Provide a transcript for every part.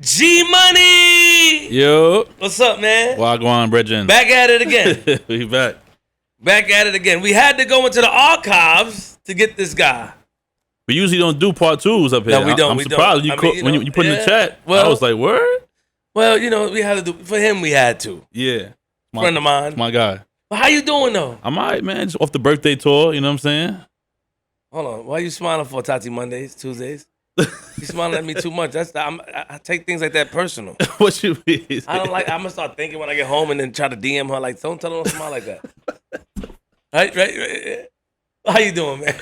G Money. Yo. What's up, man? Wagwan, Bridget. Back at it again. We back. Back at it again. We had to go into the archives to get this guy. We usually don't do part twos up here. No, we don't. I'm surprised when you put in the chat. Well, I was like, word? Well, we had to do for him. We had to. Yeah. Friend of mine. My guy. But how you doing though? I'm all right, man. Just off the birthday tour. You know what I'm saying? Hold on. Why are you smiling for Tati Mondays, Tuesdays? You smiling at me too much. I take things like that personal. What you mean? I don't like. I'm gonna start thinking when I get home and then try to DM her like, don't tell her to smile like that. Right. How you doing, man?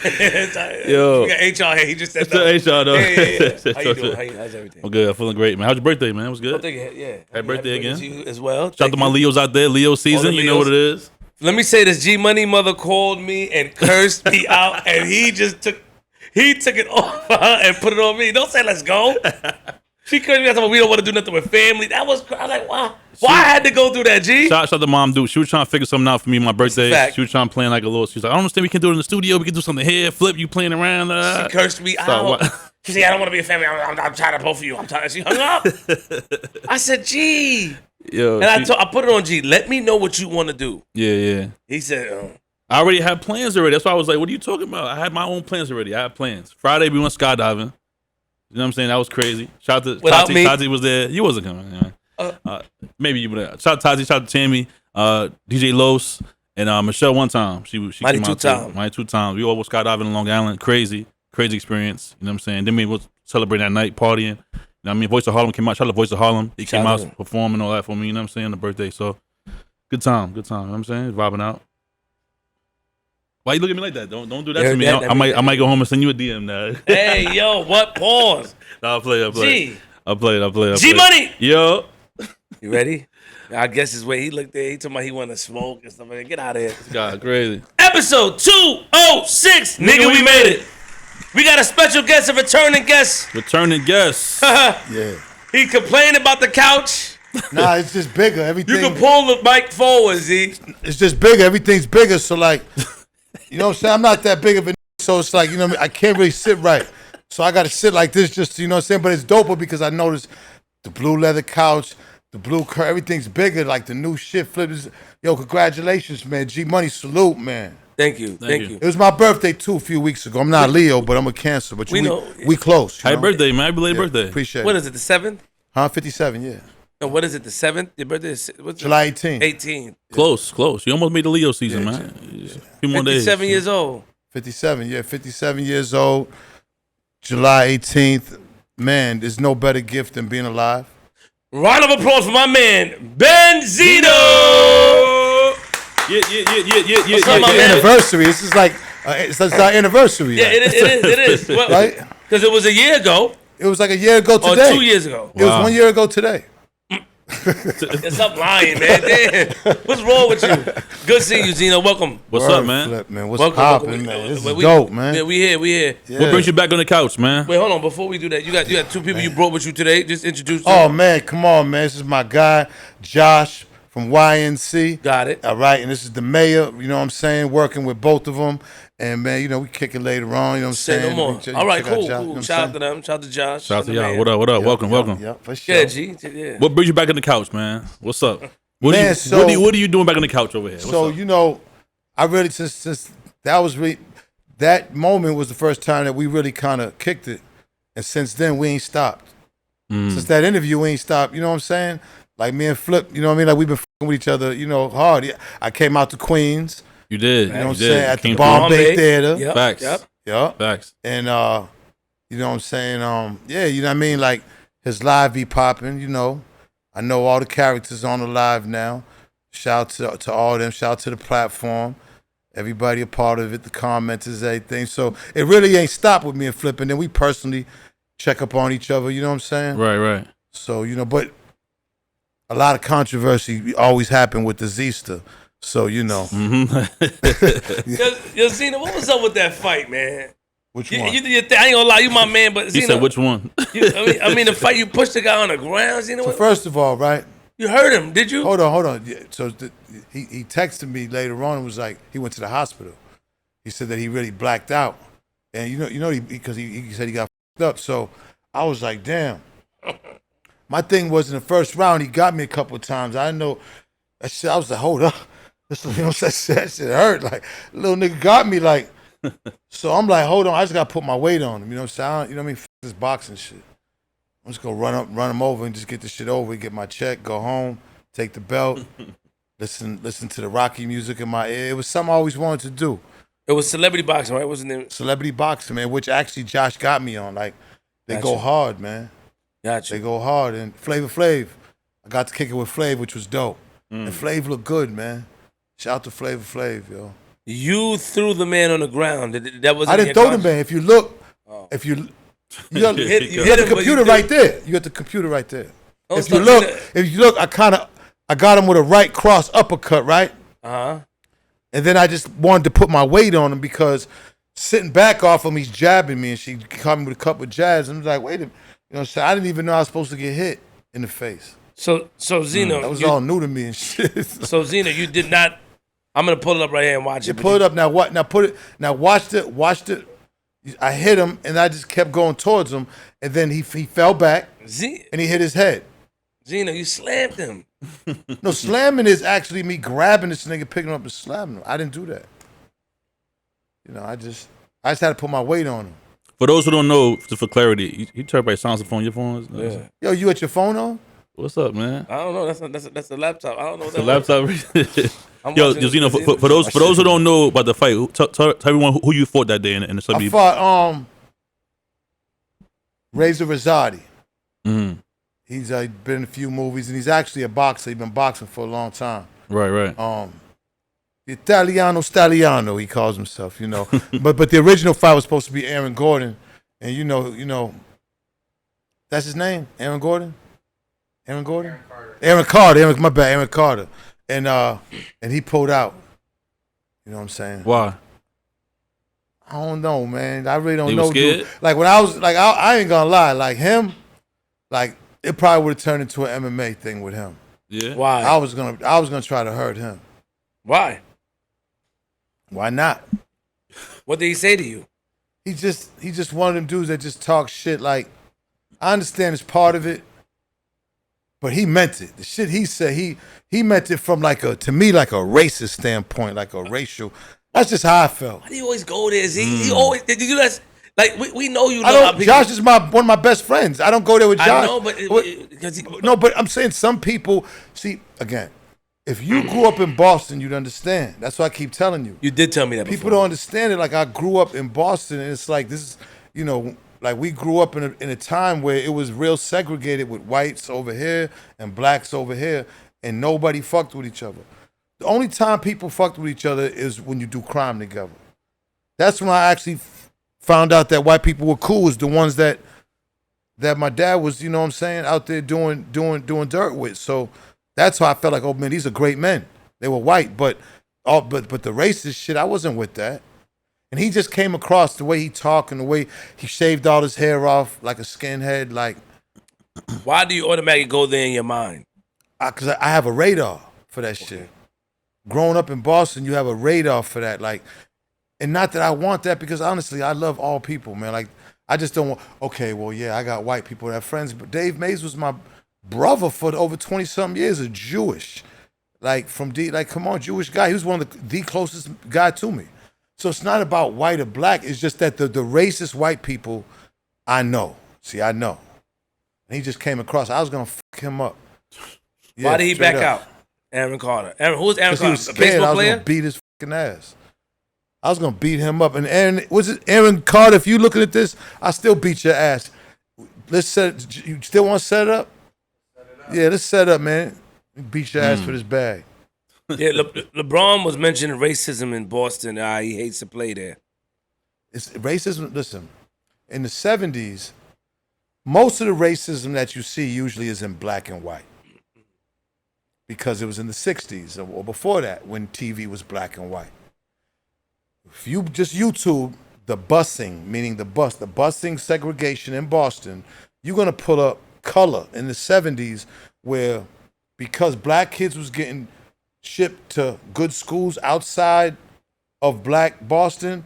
Yo, we got HR here. He just said that. HR though. Yeah. How you doing? How's everything? I'm good. I'm feeling great, man. How's your birthday, man? It was good. Oh, thank you. Yeah. Happy birthday again. To you as well. Shout out to my Leos out there. Leo season. You know what it is. Let me say this: G Money mother called me and cursed me out, and he took it off her and put it on me. Don't say let's go. She cursed me out. We don't want to do nothing with family. That was I was like, why? Why I had to go through that, G? Shout out to mom, dude. She was trying to figure something out for me on my birthday. She was trying to plan like a little. She was like, I don't understand. We can do it in the studio. We can do something here. Flip, you playing around. She cursed me out. She said, I don't want to be a family. I'm tired of both of you. I'm tired. She hung up. I said, G. Yo, and I put it on G. Let me know what you want to do. Yeah. He said, I already had plans already. That's why I was like, what are you talking about? I had my own plans already. I had plans. Friday, we went skydiving. You know what I'm saying? That was crazy. Shout out to Tati. Tati was there. You wasn't coming. Maybe you were there. Shout out to Tati. Shout out to Tammy, DJ Los, and Michelle one time. She came out too. Mighty two times. We all were skydiving in Long Island. Crazy experience. You know what I'm saying? Then we was celebrating that night, partying. You know what I mean? Voice of Harlem came out. Shout out to Voice of Harlem. He came out performing all that for me. You know what I'm saying? On the birthday. So good time. You know what I'm saying? Vibing out. Why you looking at me like that? Don't do that to me. I might go home and send you a DM now. Hey, yo, what? Pause. No, I'll play. G. I'll play. G Money. Yo. You ready? I guess his way he looked there. He told me he wanted to smoke and stuff like that. Get out of here. God, crazy. Episode 206. Nigga, we made it. We got a special guest, a returning guest. Yeah. He complained about the couch. Nah, it's just bigger. Everything. You can pull the mic forward, Z. It's just bigger. Everything's bigger. So like, you know what I'm saying? I'm not that big of a so it's like, you know what I mean? I can't really sit right. So I got to sit like this just, you know what I'm saying? But it's doper because I noticed the blue leather couch, the blue curtain, everything's bigger. Like the new shit flips. Yo, congratulations, man. G Money, salute, man. Thank you. It was my birthday too a few weeks ago. I'm not Leo, but I'm a Cancer. But we close. Happy birthday, man. Happy belated birthday. Appreciate it. What is it, the 7th? 57, yeah. And what is it, the 7th? Your birthday is July 18th. 18th. Close. You almost made the Leo season, man. A few more days. 57 years old. 57 years old. July 18th. Man, there's no better gift than being alive. Round of applause for my man, Benzino. Yeah. It's our anniversary. This is like, it's our anniversary. Yeah, it is. Well, right? Because it was a year ago. It was like a year ago today. Or 2 years ago. It was 1 year ago today. Stop lying, man. Damn. What's wrong with you? Good seeing you, Zeno. Welcome. What's up, man? Flip, man. What's poppin', man? This is dope, man. Yeah, we here. Yeah. What brings you back on the couch, man? Wait, hold on. Before we do that, you got two people you brought with you today. Just introduce them. Oh, man. Come on, man. This is my guy, Josh from YNC. Got it. All right. And this is the mayor, you know what I'm saying, working with both of them. And, man, you know, we kick it later on. You know what I'm saying? Say no more. All right, cool. Shout out to them. Shout out to Josh. Shout out to y'all. What up? Welcome. Yeah, for sure. Yeah, G. Yeah. What brings you back on the couch, man? What's up? What are you doing back on the couch over here? So, you know, I really, since that moment was the first time that we really kind of kicked it. And since then, we ain't stopped. Since that interview, we ain't stopped. You know what I'm saying? Like me and Flip, you know what I mean? Like we've been fucking with each other, you know, hard. I came out to Queens. You did. You know what I'm saying? At the Bombay Theater. Yep. Facts. Yep. Facts. And, you know what I'm saying? Yeah, you know what I mean? Like his live be popping, you know. I know all the characters on the live now. Shout out to all of them. Shout out to the platform. Everybody a part of it, the commenters, everything. So it really ain't stopped with me and Flip. And then we personally check up on each other, you know what I'm saying? Right. So, you know, but a lot of controversy always happened with the Zista. So, you know. Yo, Zena, what was up with that fight, man? Which one? You did your thing. I ain't gonna lie, you my man, but Zena. You said which one? I mean, the fight you pushed the guy on the ground, Zena. So first of all, right? You hurt him, did you? Hold on. Yeah, so he texted me later on and was like, he went to the hospital. He said that he really blacked out. And you know, because he said he got fucked up. So I was like, damn. My thing was in the first round, he got me a couple of times. I didn't know that shit. I was like, hold up. This, you know, that shit hurt. Like, little nigga got me like. So I'm like, hold on. I just got to put my weight on him. You know what I'm saying? You know what I mean? F this boxing shit. I'm just going to run him over and just get this shit over, get my check, go home, take the belt, listen to the Rocky music in my ear. It was something I always wanted to do. It was celebrity boxing, right? Wasn't it? Celebrity boxing, man, which actually Josh got me on. Like, they go hard, man. Gotcha. They go hard. And Flavor Flav, I got to kick it with Flav, which was dope. And Flav looked good, man. Shout out to Flavor Flav, yo. You threw the man on the ground. That was. I didn't throw the man. If you look, if you got the computer right there. You got the computer right there. If you look, I got him with a right cross uppercut, right? Uh-huh. And then I just wanted to put my weight on him because sitting back off him, he's jabbing me, and she caught me with a couple of jabs. And I was like, wait a minute, you know, so I didn't even know I was supposed to get hit in the face. So Zeno, that was all new to me and shit. So Zeno, you did not. I'm gonna pull it up right here and watch it. Pull it up now. What? Now put it. Now watch it. I hit him, and I just kept going towards him, and then he fell back, and he hit his head. Zeno, you slammed him. No, slamming is actually me grabbing this nigga, picking him up and slamming him. I didn't do that. You know, I just had to put my weight on him. For those who don't know, just for clarity, you turn by sounds phone. Your phone is. Yeah. Yo, you at your phone on? What's up, man? I don't know. That's a laptop. I don't know. The laptop. Yo, Zeno, for those who don't know about the fight, tell everyone who you fought that day in the celebrity. I fought Razor Rosati. Mm-hmm. He's been in a few movies, and he's actually a boxer. He's been boxing for a long time. Right. Italiano Staliano, he calls himself, you know. but the original fight was supposed to be Aaron Gordon, and you know, that's his name, Aaron Gordon. Aaron Carter. My bad, Aaron Carter. And he pulled out. You know what I'm saying? Why? I don't know, man. I really don't He know. was scared? Dude. Like when I was like, I ain't gonna lie. Like him, like it probably would have turned into an MMA thing with him. Yeah. Why? I was gonna try to hurt him. Why? Why not? What did he say to you? He just one of them dudes that just talk shit. Like I understand it's part of it, but he meant it. The shit he said, he meant it from to me like a racist standpoint, like a racial. That's just how I felt. Why do you always go there? He always did you guys like we know you. Josh is one of my best friends. I don't go there with Josh. I know, but but I'm saying some people see again. If you grew up in Boston, you'd understand. That's why I keep telling you. You did tell me that people before. don't understand it. Like I grew up in Boston, and it's like this is, you know, like we grew up in a time where it was real segregated with whites over here and blacks over here, and nobody fucked with each other. The only time people fucked with each other is when you do crime together. That's when I actually found out that white people were cool. Was the ones that my dad was, you know what I'm saying, out there doing dirt with. So that's how I felt like, oh man, these are great men. They were white, but the racist shit, I wasn't with that. And he just came across the way he talked and the way he shaved all his hair off like a skinhead. Like, why do you automatically go there in your mind? Because I have a radar for that shit. Growing up in Boston, you have a radar for that. Like, and not that I want that, because honestly, I love all people, man. Like, I just don't want. Okay, well, yeah, I got white people that have friends, but Dave Mays was my brother for over 20-something years, a Jewish, come on, Jewish guy. He was one of the closest guy to me. So it's not about white or black. It's just that the racist white people, I know. See, I know. And he just came across. I was gonna fuck him up. Yeah, why did he back out? Aaron Carter. Who was Aaron Carter? He was scared. A baseball player? I was gonna beat his fucking ass. I was gonna beat him up. And Aaron Carter? If you looking at this, I still beat your ass. Let's set. You still want to set it up? Yeah, let's set up, man. Beat your ass for this bag. Yeah, LeBron was mentioning racism in Boston. He hates to play there. It's racism. Listen, in the 70s, most of the racism that you see usually is in black and white, because it was in the 60s or before that when TV was black and white. If you just YouTube the busing, meaning the busing segregation in Boston, you're gonna pull up color in the 70s where, because black kids was getting shipped to good schools outside of black Boston,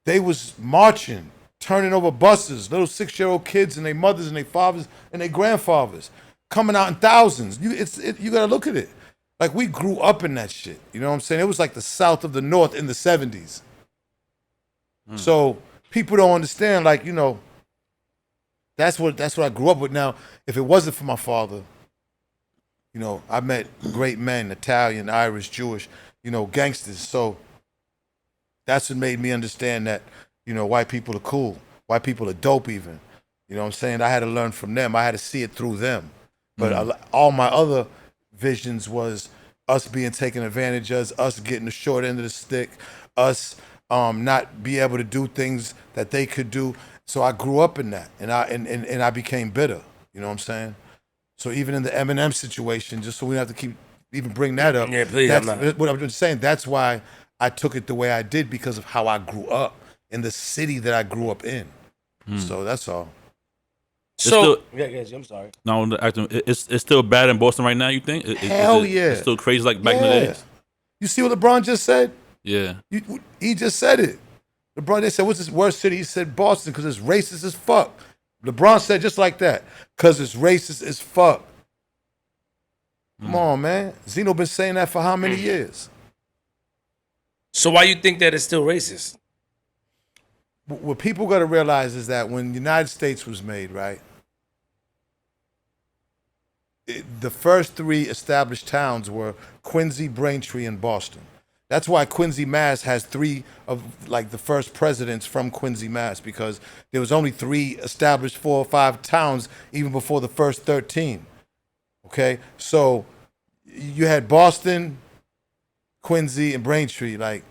they was marching, turning over buses, little 6-year-old kids and their mothers and their fathers and their grandfathers. coming out in thousands. You gotta look at it. Like, we grew up in that shit. You know what I'm saying? It was like the South of the North in the 70s. So people don't understand, like, you know, that's what I grew up with. Now, if it wasn't for my father, you know, I met great men, Italian, Irish, Jewish, you know, gangsters. So that's what made me understand that, you know, white people are cool. White people are dope even. You know what I'm saying? I had to learn from them. I had to see it through them. But all my other visions was us being taken advantage of, us getting the short end of the stick, us not be able to do things that they could do. So I grew up in that, and I became bitter. You know what I'm saying? So even in the Eminem situation, just so we don't have to keep even bring that up. Yeah, please. What I'm just saying. That's why I took it the way I did, because of how I grew up in the city that I grew up in. So that's all. So I'm sorry. No, it's still bad in Boston right now. You think? Hell yeah. It's still crazy like back in the days. You see what LeBron just said? Yeah. He just said it. LeBron, they said, what's this worst city? He said Boston, because it's racist as fuck. LeBron said just like that, because it's racist as fuck. Come on, man. Zeno been saying that for how many years? So why you think that it's still racist? What people got to realize is that when the United States was made, right, the first three established towns were Quincy, Braintree, and Boston. That's why Quincy, Mass. has three of like the first presidents from Quincy, Mass. Because there was only three established 4 or 5 towns even before the first 13. Okay, so you had Boston, Quincy, and Braintree. Like,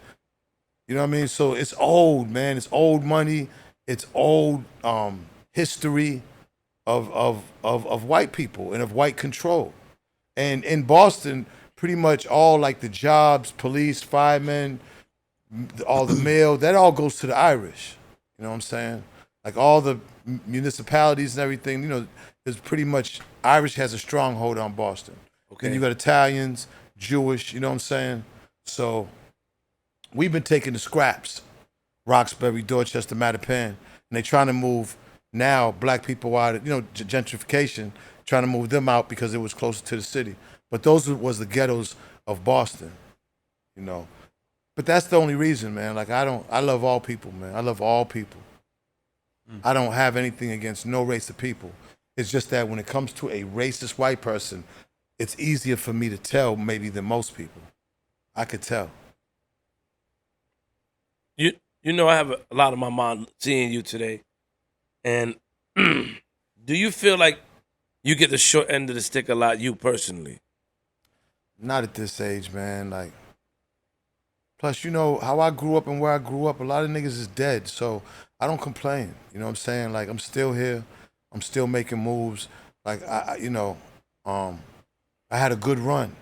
you know what I mean? So it's old, man. It's old money. It's old history of white people and of white control. And in Boston, pretty much all like the jobs, police, firemen, all the mail, that all goes to the Irish. You know what I'm saying? Like all the municipalities and everything, you know, is pretty much Irish has a stronghold on Boston. Okay. Then you got Italians, Jewish, you know what I'm saying? So we've been taking the scraps, Roxbury, Dorchester, Mattapan, and they're trying to move now black people out, you know, gentrification, trying to move them out because it was closer to the city. But those was the ghettos of Boston, you know. But that's the only reason, man. Like, I love all people, man. I love all people. I don't have anything against no race of people. It's just that when it comes to a racist white person, it's easier for me to tell maybe than most people. I could tell. You know, I have a lot of my mom seeing you today, and do you feel like you get the short end of the stick a lot, you personally? Not at this age, man. Like, plus, you know, how I grew up and where I grew up, a lot of niggas is dead, so I don't complain. You know what I'm saying? Like, I'm still here. I'm still making moves. Like, I had a good run.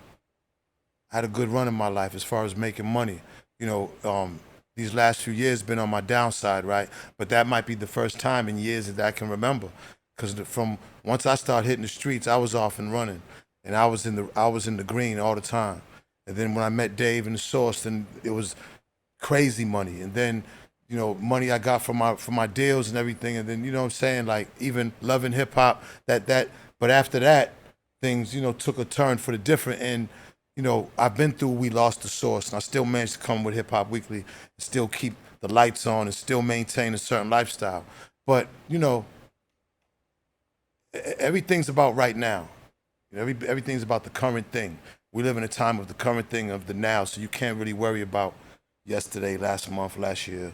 I had a good run in my life as far as making money. You know, these last few years been on my downside, right? But that might be the first time in years that I can remember. Because from once I started hitting the streets, I was off and running. And I was in the green all the time. And then when I met Dave and the Source, then it was crazy money. And then, you know, money I got from my deals and everything. And then, you know what I'm saying, like even loving hip hop, that but after that, things, you know, took a turn for the different. And, you know, I've been through We Lost the Source, and I still managed to come with Hip Hop Weekly and still keep the lights on and still maintain a certain lifestyle. But, you know, everything's about right now. Everything's about the current thing. We live in a time of the current thing, of the now, so you can't really worry about yesterday, last month, last year.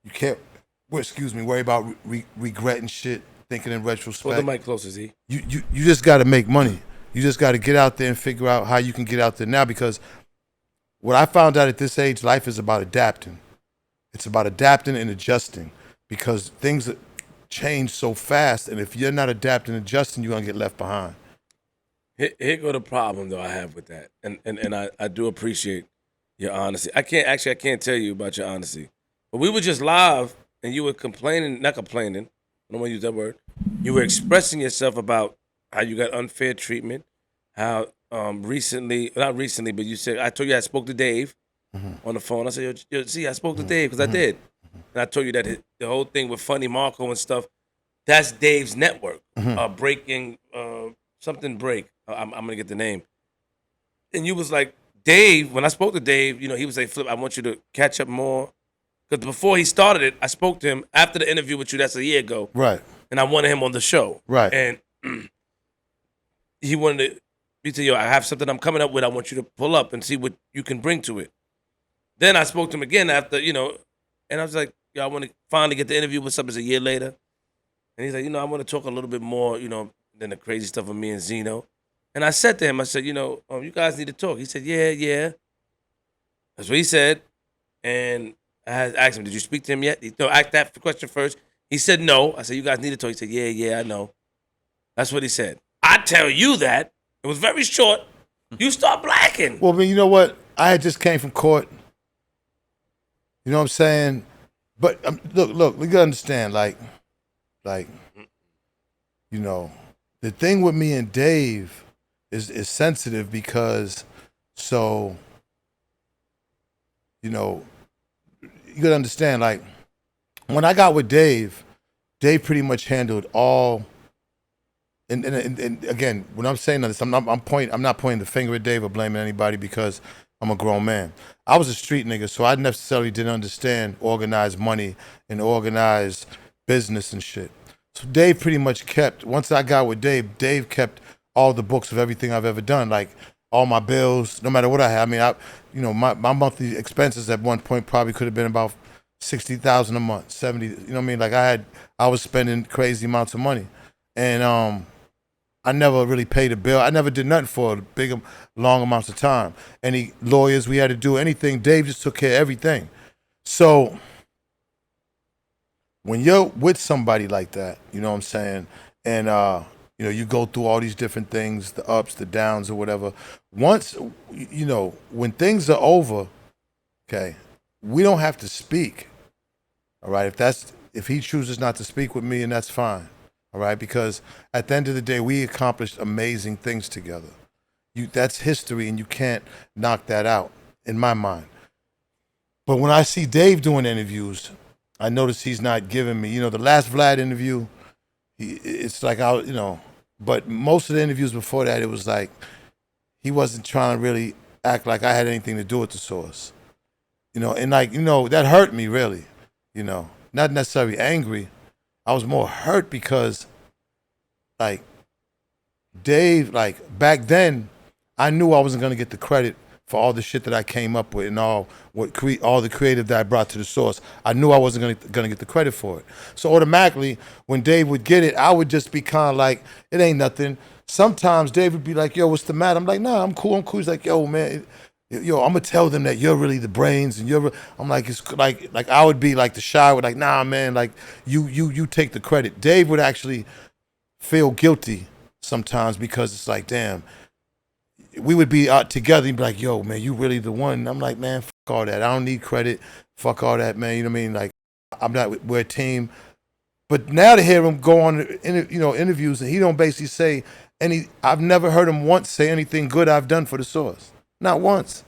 You can't, worry about regretting shit, thinking in retrospect. Hold the mic closer, Z. You just got to make money. You just got to get out there and figure out how you can get out there now, because what I found out at this age, life is about adapting. It's about adapting and adjusting, because things change so fast, and if you're not adapting and adjusting, you're going to get left behind. Here go the problem though I have with that, and I do appreciate your honesty. I can't tell you about your honesty, but we were just live and you were not complaining. I don't want to use that word. You were expressing yourself about how you got unfair treatment, how not recently, but you said, I told you I spoke to Dave on the phone. I said, yo, see, I spoke to Dave because I did, and I told you that the whole thing with Funny Marco and stuff, that's Dave's network, breaking something break. I'm gonna get the name. And you was like, Dave, when I spoke to Dave, he was like, Flip, I want you to catch up more. Because before he started it, I spoke to him after the interview with you, that's a year ago. Right. And I wanted him on the show. Right. And he wanted to, he said, yo, I have something I'm coming up with. I want you to pull up and see what you can bring to it. Then I spoke to him again after, and I was like, yo, I want to finally get the interview. What's up? It's a year later. And he's like, I want to talk a little bit more, than the crazy stuff of me and Zeno. And I said to him, I said, you guys need to talk. He said, yeah. That's what he said. And I had asked him, did you speak to him yet? No, ask that question first. He said no. I said, you guys need to talk. He said, yeah, I know. That's what he said. I tell you that. It was very short. You start blacking. Well, I mean, you know what? I had just came from court. You know what I'm saying? But look, we gotta understand, like, the thing with me and Dave is sensitive because, you gotta understand, like, when I got with Dave pretty much handled all. And again, when I'm saying this, I'm not pointing the finger at Dave or blaming anybody because I'm a grown man. I was a street nigga, so I necessarily didn't understand organized money and organized business and shit. So Dave pretty much kept. Once I got with Dave kept all the books of everything I've ever done, like all my bills, no matter what I had. I mean, my monthly expenses at one point probably could have been about $60,000 a month, 70. You know what I mean? Like I was spending crazy amounts of money, and I never really paid a bill. I never did nothing for big, long amounts of time. Any lawyers we had to do, anything, Dave just took care of everything. So when you're with somebody like that, you know what I'm saying, and you go through all these different things, the ups, the downs, or whatever. Once, when things are over, okay, we don't have to speak. All right, if he chooses not to speak with me, and that's fine. All right, because at the end of the day, we accomplished amazing things together. That's history, and you can't knock that out, in my mind. But when I see Dave doing interviews, I notice he's not giving me, the last Vlad interview, it's like but most of the interviews before that, it was like he wasn't trying to really act like I had anything to do with the source. And that hurt me really, not necessarily angry. I was more hurt because, like, Dave, like, back then, I knew I wasn't going to get the credit for all the shit that I came up with and all the creative that I brought to the source. I knew I wasn't going to get the credit for it. So automatically, when Dave would get it, I would just be kind of like, it ain't nothing. Sometimes Dave would be like, yo, what's the matter? I'm like, nah, I'm cool. He's like, yo, man, I'm gonna tell them that you're really the brains, and I'm like, it's like I would be like the shy, would like, nah, man, like you take the credit. Dave would actually feel guilty sometimes because it's like, damn, we would be out together and be like, yo, man, you really the one. And I'm like, man, fuck all that. I don't need credit. Fuck all that, man. You know what I mean? Like, we're a team. But now to hear him go on, interviews, and he don't basically say I've never heard him once say anything good I've done for the source. Not once.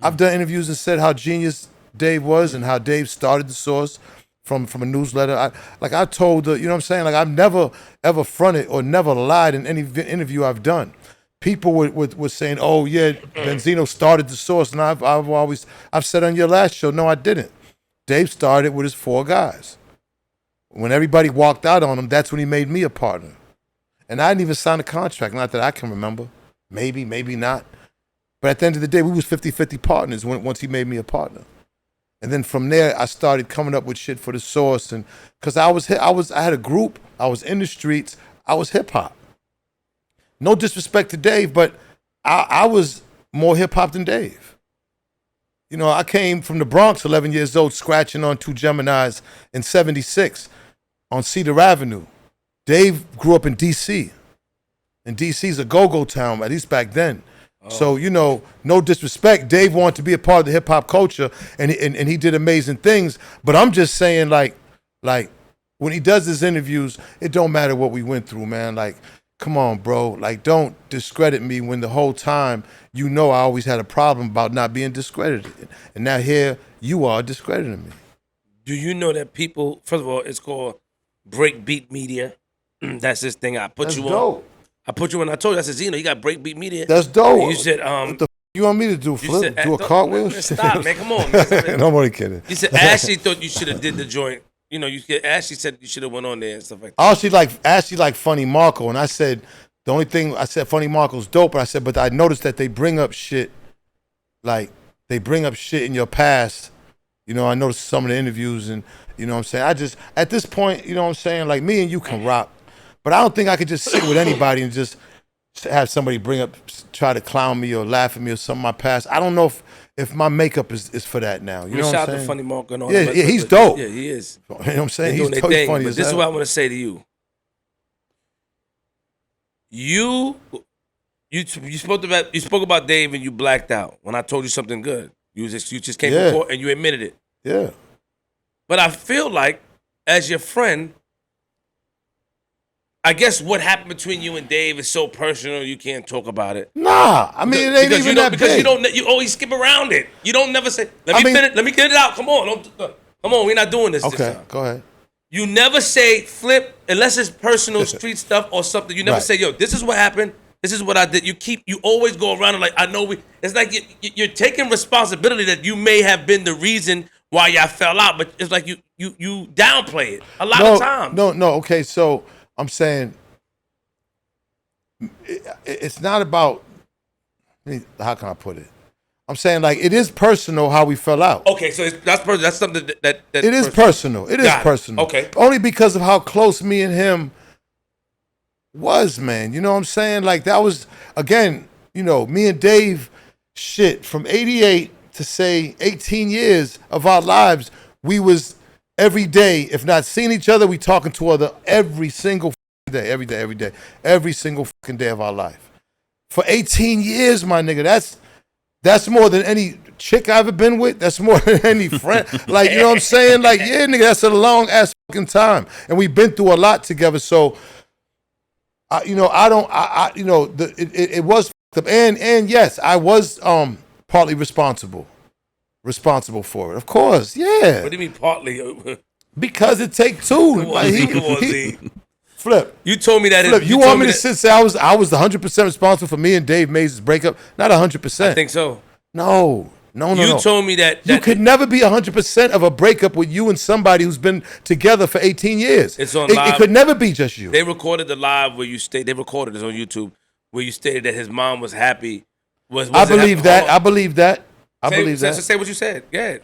I've done interviews and said how genius Dave was and how Dave started the source from a newsletter. I told you know what I'm saying? Like, I've never ever fronted or never lied in any interview I've done. People were saying, oh yeah, Benzino started the source, and I've said on your last show, no, I didn't. Dave started with his 4 guys. When everybody walked out on him, that's when he made me a partner. And I didn't even sign a contract, not that I can remember. Maybe not. But at the end of the day, we was 50-50 partners once he made me a partner. And then from there, I started coming up with shit for the source, and because I had a group, I was in the streets, I was hip hop. No disrespect to Dave, but I was more hip hop than Dave. I came from the Bronx, 11 years old, scratching on 2 Geminis in '76 on Cedar Avenue. Dave grew up in D.C. And D.C.'s a go-go town, at least back then. So, no disrespect. Dave wanted to be a part of the hip hop culture, and he did amazing things. But I'm just saying, like when he does his interviews, it don't matter what we went through, man. Like, come on, bro. Like, don't discredit me when the whole time I always had a problem about not being discredited. And now here you are discrediting me. Do you know that people, first of all, it's called breakbeat media. That's this thing I put That's you dope. on. I put you in. I told you. I said, Zeno, you got breakbeat media. That's dope. And you said, what the you want me to do? Flip? Do a cartwheel? Stop, man. Come on. Man. No, I'm only kidding. You said Ashley thought you should have did the joint. You know, Ashley said you should have went on there and stuff like that. Oh, Ashley like Funny Marco, and I said the only thing I said Funny Marco's dope, but I said, but I noticed that they bring up shit, like they bring up shit in your past. You know, I noticed some of the interviews, and you know what I'm saying. I just at this point, you know what I'm saying, like me and you can rock, but I don't think I could just sit with anybody and just have somebody try to clown me or laugh at me or something in my past. I don't know if my makeup is for that now. You know what I'm saying? Shout out to Funny Marco and all that. Yeah, he's dope. Yeah, he is. You know what I'm saying? He's totally funny. But this is what I want to say to you. You spoke about Dave and you blacked out when I told you something good. You just came to court and you admitted it. Yeah. But I feel like, as your friend, I guess what happened between you and Dave is so personal you can't talk about it. Nah, I mean it ain't even that big. Because you always skip around it. You don't never say, let me get it out. Come on, we're not doing this. Okay, this time. Go ahead. You never say flip unless it's personal street stuff or something. You never say, yo, this is what happened. This is what I did. You always go around and like, I know it's like you're taking responsibility that you may have been the reason why y'all fell out, but it's like you downplay it a lot of times. No. Okay, so I'm saying it's not about, how can I put it? I'm saying like it is personal how we fell out. Okay, so that's something that it is personal. It is personal. Okay. Only because of how close me and him was, man. You know what I'm saying? Like that was, again, you know, me and Dave, shit, from 88 to say 18 years of our lives, we was every day, if not seeing each other, we talking to other every single day, every single fucking day of our life. For 18 years, my nigga, that's more than any chick I've ever been with. That's more than any friend. Like, you know what I'm saying? Like, yeah, nigga, that's a long ass fucking time. And we've been through a lot together. So, it was fucked up. And yes, I was partly responsible for it. Of course, yeah. What do you mean partly? Because it take two. Flip. You told me that. Flip. You want me to say I was 100% responsible for me and Dave Mays' breakup? Not 100%. I think so. No. You told me that you could never be 100% of a breakup with you and somebody who's been together for 18 years. It's on live. It could never be just you. They recorded the live where you stayed. They recorded it on YouTube where you stated that his mom was happy. I believe that. I believe that. So say what you said. Yeah.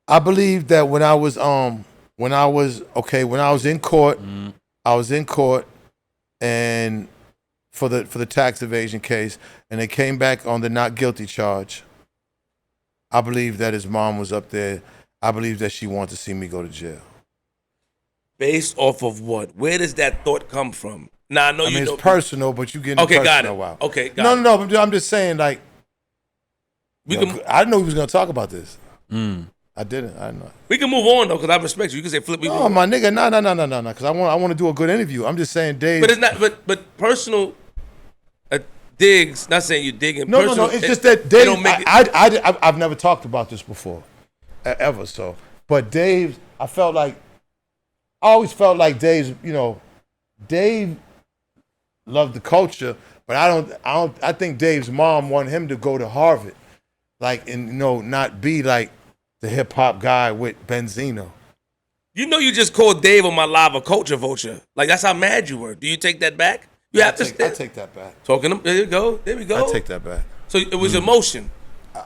I believe that when I was in court. I was in court and for the tax evasion case, and they came back on the not guilty charge. I believe that his mom was up there. I believe that she wanted to see me go to jail. Based off of what? Where does that thought come from? Now I know it's personal, but you getting personal. Got it. Wow. Okay, got it. No. I'm just saying, like, I didn't know he was gonna talk about this. I didn't. I know. We can move on though, because I respect you. You can say flip. No, my nigga, no. Because I want to do a good interview. I'm just saying, Dave. But it's not. But personal digs. Not saying you digging. No. It's just that Dave. I've never talked about this before, ever. So, but Dave, I always felt like Dave's. You know, Dave loved the culture, but I think Dave's mom wanted him to go to Harvard, like, and not be like the hip hop guy with Benzino. You know, you just called Dave on my live a culture vulture. Like, that's how mad you were. Do you take that back? I take that back. Talking to, there you go. There we go. I take that back. So it was emotion.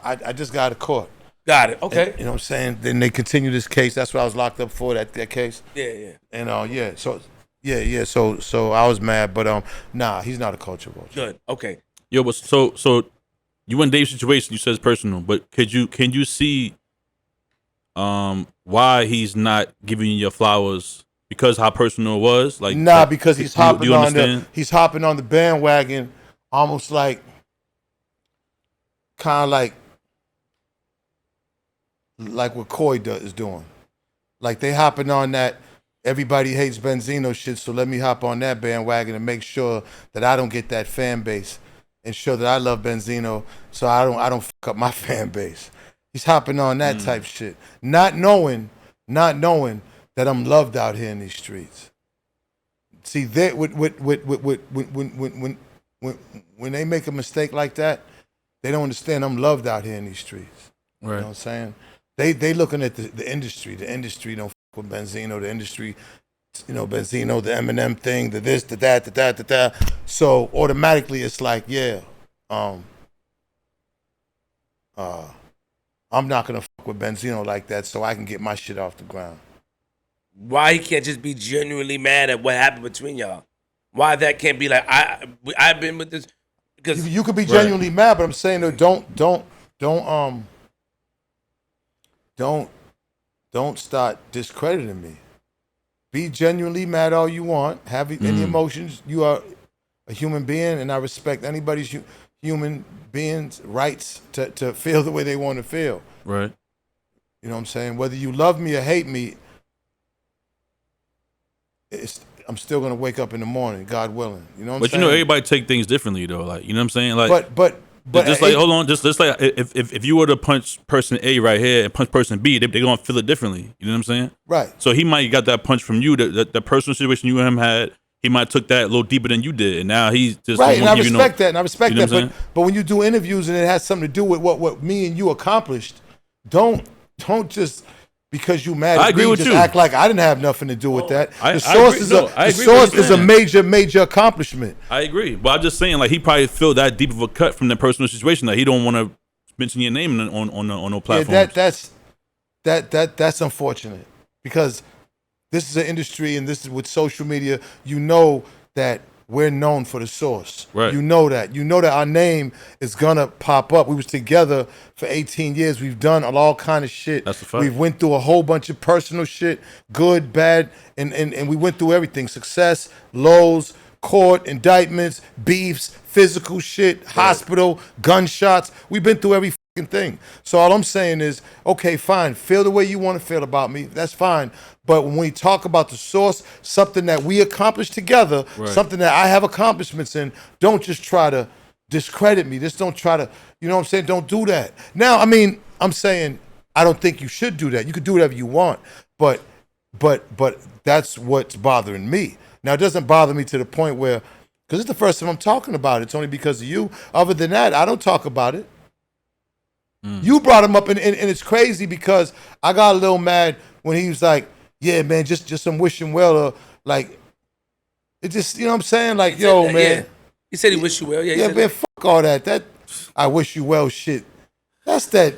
I just got out of court. Got it. Okay. And, you know what I'm saying? Then they continue this case. That's what I was locked up for, that case. Yeah. And So I was mad, but nah, he's not a culture vulture. Good. Okay. Yo, but so you in Dave's situation, you said it's personal, but can you see why he's not giving you your flowers because how personal it was? Like, because he's hopping on the bandwagon, almost like kind of like what Coy is doing. Like, they hopping on that everybody hates Benzino shit, so let me hop on that bandwagon and make sure that I don't get that fan base, and show that I love Benzino, so I don't fuck up my fan base. He's hopping on that type shit, not knowing that I'm loved out here in these streets. See, when when they make a mistake like that, they don't understand I'm loved out here in these streets. Right. You know what I'm saying? They looking at the industry. The industry don't fuck with Benzino. The industry, Benzino, the Eminem thing, the this, the that, the that, the that. So automatically it's like, yeah, I'm not gonna fuck with Benzino like that, so I can get my shit off the ground. Why he can't just be genuinely mad at what happened between y'all? Why that can't be like I've been with this because you could be genuinely mad, but I'm saying don't start discrediting me. Be genuinely mad all you want. Have any emotions. You are a human being, and I respect anybody's human being's rights to feel the way they want to feel. Right. You know what I'm saying? Whether you love me or hate me, I'm still gonna wake up in the morning, God willing. You know what I'm saying? But everybody take things differently though. Like, you know what I'm saying? Like, but just like hold on, just like if you were to punch person A right here and punch person B, they're gonna feel it differently. You know what I'm saying? Right. So he might got that punch from you, the personal situation you and him had. He might took that a little deeper than you did, and now he's just right. And I respect that, and I respect you know that. But when you do interviews and it has something to do with what me and you accomplished, don't just because you mad at me, just act like I didn't have nothing to do with that. The source is a major accomplishment. I agree, but I'm just saying, like, he probably feel that deep of a cut from the personal situation that he don't want to mention your name on no platform. Yeah, that's unfortunate because this is an industry and this is with social media. You know that we're known for the source. Right. You know that our name is gonna pop up. We was together for 18 years. We've done all kind of shit. That's a fact. We've went through a whole bunch of personal shit, good, bad, and we went through everything. Success, lows, court, indictments, beefs, physical shit, hospital, gunshots. We've been through every fucking thing. So all I'm saying is, okay, fine, feel the way you want to feel about me. That's fine. But when we talk about the source, something that we accomplished together, something that I have accomplishments in, don't just try to discredit me. Just don't try to, you know what I'm saying? Don't do that. Now, I mean, I'm saying I don't think you should do that. You could do whatever you want, but that's what's bothering me. Now, it doesn't bother me to the point where, because it's the first time I'm talking about it. It's only because of you. Other than that, I don't talk about it. You brought him up, and it's crazy because I got a little mad when he was like, yeah, man, just some wish him well, or like, it just, you know what I'm saying? Like, yo, man. Yeah. He said he wish you well. Yeah, man, fuck all that. That I wish you well shit. That's that.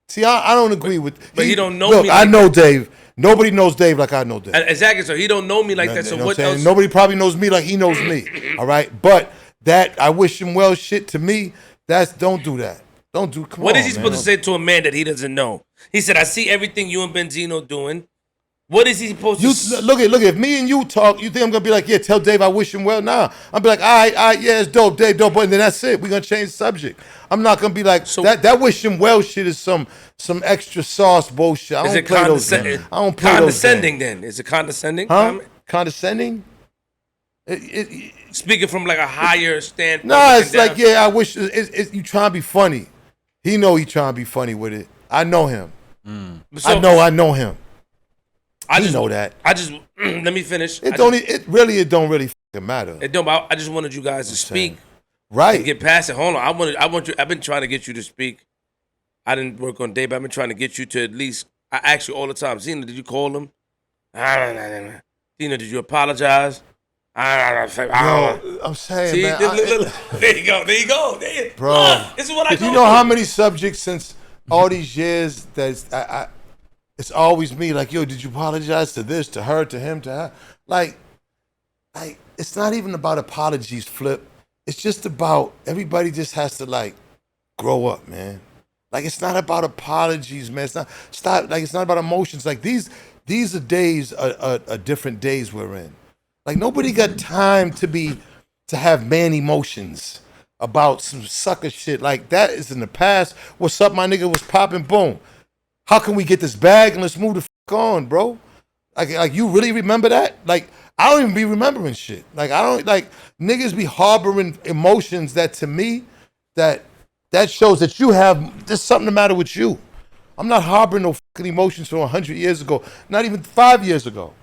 See, I don't agree with. But he don't know look, me. I know Dave. Nobody knows Dave like I know Dave. Exactly. So he don't know me like that. So what else? Nobody probably knows me like he knows me. All right, but that I wish him well shit to me. Don't do that. Don't do. Come what on, is he supposed to say to a man that he doesn't know? He said, "I see everything you and Benzino doing." What is he supposed to? Look at. If me and you talk, you think I'm gonna be like, yeah, tell Dave I wish him well? Nah, I'm be like, all right, yeah, it's dope, Dave, dope, and then that's it. We're gonna change the subject. I'm not gonna be like that wish him well shit is some extra sauce bullshit. I don't play those games. I don't play condescending those games. Then is it condescending? Huh? Condescending? Speaking from like a higher standpoint. Nah, it's like, yeah, I wish you trying to be funny. He know he trying to be funny with it. I know him. So, I know him. I just know that. Let me finish. It don't really fucking matter. It don't. I just wanted you guys to speak. Right. And get past it. Hold on. I want you. I've been trying to get you to speak. I didn't work on Dave, but I've been trying to get you to at least. I ask you all the time. Zena, did you call him? Zena, did you apologize? Yo, I'm saying, see, man. There you go. Bro, this is what I. Do you know how many subjects since all these years that it's always me, like, yo, did you apologize to this, to her, to him, to her? Like, it's not even about apologies, Flip. It's just about, everybody just has to, like, grow up, man. Like, it's not about apologies, man. It's not about emotions. Like, these are days, are different days we're in. Like, nobody got time to have man emotions about some sucker shit. Like, that is in the past. What's up, my nigga? Was popping, boom. How can we get this bag and let's move the fuck on, bro? Like you really remember that? Like, I don't even be remembering shit. Like, I don't, like, niggas be harboring emotions that, to me, that shows that there's something the matter with you. I'm not harboring no fucking emotions from 100 years ago, not even 5 years ago.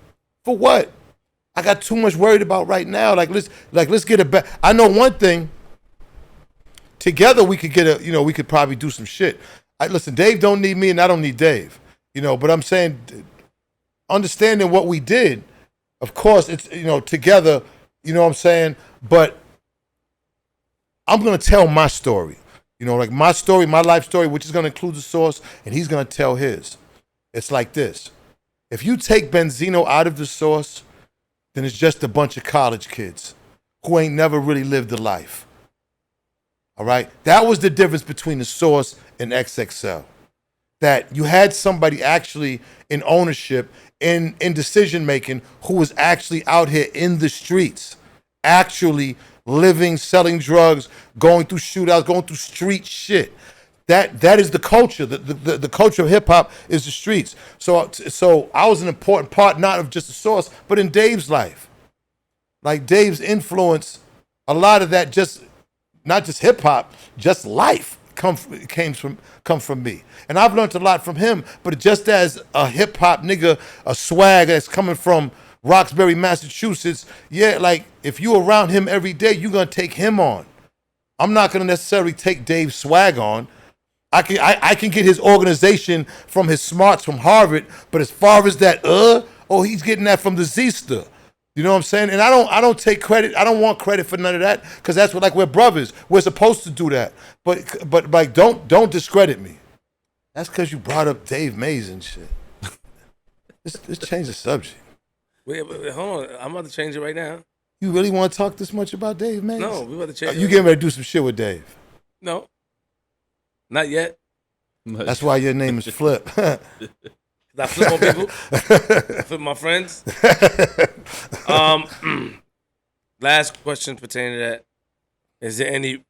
For what? I got too much worried about right now. Like, let's get it back. I know one thing. together we could get we could probably do some shit. Listen, Dave don't need me and I don't need Dave. But I'm saying, understanding what we did, of course, it's, together, you know what I'm saying? But I'm going to tell my story, like my story, my life story, which is going to include the source, and he's going to tell his. It's like this. If you take Benzino out of the source, then it's just a bunch of college kids who ain't never really lived a life. All right? That was the difference between the source and XXL. That you had somebody actually in ownership, in decision making, who was actually out here in the streets, actually living, selling drugs, going through shootouts, going through street shit. That is the culture. The culture of hip hop is the streets. So I was an important part, not of just the source, but in Dave's life. Like Dave's influence, a lot of that just not just hip hop, just life come from me. And I've learned a lot from him, but just as a hip hop nigga, a swag that's coming from Roxbury, Massachusetts, yeah, like if you around him every day, you're gonna take him on. I'm not gonna necessarily take Dave's swag on. I can get his organization from his smarts from Harvard, but as far as that, he's getting that from the Z-ster. You know what I'm saying? And I don't take credit. I don't want credit for none of that, because that's what, like, we're brothers. We're supposed to do that. But like, don't discredit me. That's because you brought up Dave Mays and shit. Let's change the subject. Wait, hold on. I'm about to change it right now. You really want to talk this much about Dave Mays? No, we about to change it. You getting ready to do some shit with Dave? No. Not yet. That's why your name is Flip. I flip on people. I flip my friends. Last question pertaining to that. Is there any...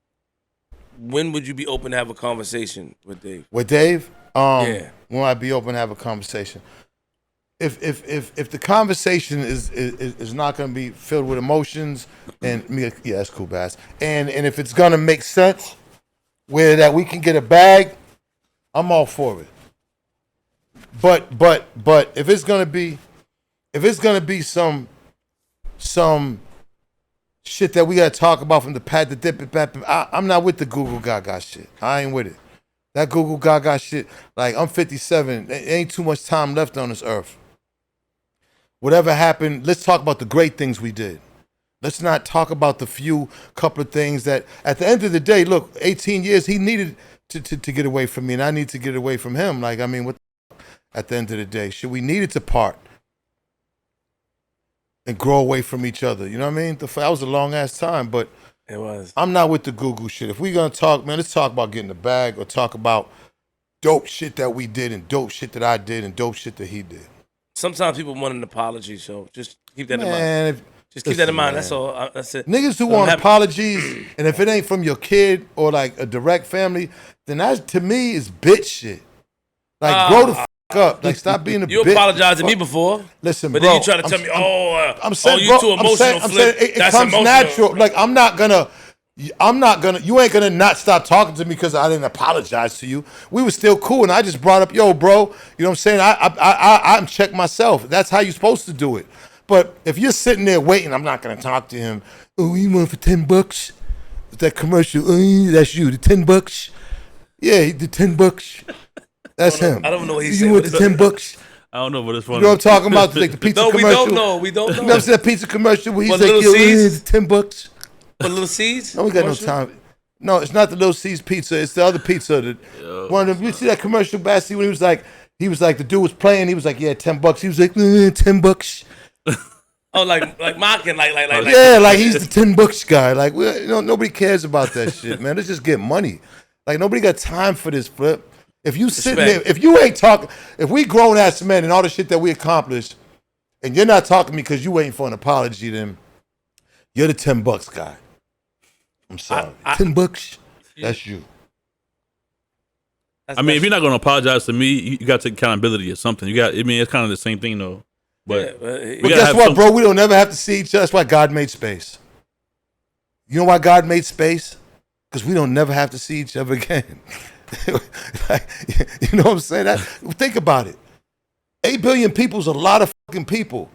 When would you be open to have a conversation with Dave? With Dave? Yeah. When I'd be open to have a conversation? If the conversation is not going to be filled with emotions and me, yeah, that's cool, Bass. And if it's going to make sense, where that we can get a bag, I'm all for it. But if it's gonna be some shit that we gotta talk about from the pad to dip it back, I'm not with the Google Gaga shit. I ain't with it. That Google Gaga shit, like, I'm 57. There ain't too much time left on this earth. Whatever happened, let's talk about the great things we did. Let's not talk about the few couple of things that, at the end of the day, look, 18 years, he needed to get away from me, and I need to get away from him. Like, I mean, what the fuck? At the end of the day, we needed to part and grow away from each other. You know what I mean? That was a long-ass time, but it was. I'm not with the Google shit. If we're going to talk, man, let's talk about getting the bag, or talk about dope shit that we did and dope shit that I did and dope shit that he did. Sometimes people want an apology, so just keep that in Man, mind. Just keep that in mind. man. That's all. That's it. Niggas who want apologies, and if it ain't from your kid or like a direct family, then that to me is bitch shit. Like, grow the fuck up. Like, stop being a bitch. You apologized to me before. Listen, but bro, then you try to tell me, I'm saying, you too emotional. I'm saying it comes emotional. natural. Like, I'm not gonna. You ain't gonna not stop talking to me because I didn't apologize to you. We were still cool, and I just brought up, yo, bro. You know what I'm saying? I'm check myself. That's how you're supposed to do it. But if you're sitting there waiting, I'm not gonna talk to him. Oh, you want for $10? That commercial? That's you. The $10? Yeah, the $10. That's him. I don't know what he's saying. You want the $10? I don't know, but it's funny. You know what I'm talking about? Like the pizza commercial. We don't know. You know what I'm saying? Pizza commercial where he's But like, Little yo, C's? the $10. For Little C's? No, we got no time. No, it's not the Little C's pizza. It's the other pizza. One of them. You see that commercial, Bassy, when he was like, the dude was playing. He was like, yeah, $10. He was like, $10. Oh, like mocking, like yeah, like he's the $10 guy. Like, nobody cares about that shit, man. Let's just get money. Like, nobody got time for this, Flip. If you sitting there, if you ain't talking, if we grown ass men and all the shit that we accomplished, and you're not talking to me because you waiting for an apology, then you're the $10 guy. I'm sorry. $10. That's you. I mean, if you're not going to apologize to me, you got to take accountability or something. It's kind of the same thing, though. But guess what, bro? We don't never have to see each other. That's why God made space. You know why God made space? Because we don't never have to see each other again. Like, you know what I'm saying? Think about it. 8 billion people is a lot of fucking people.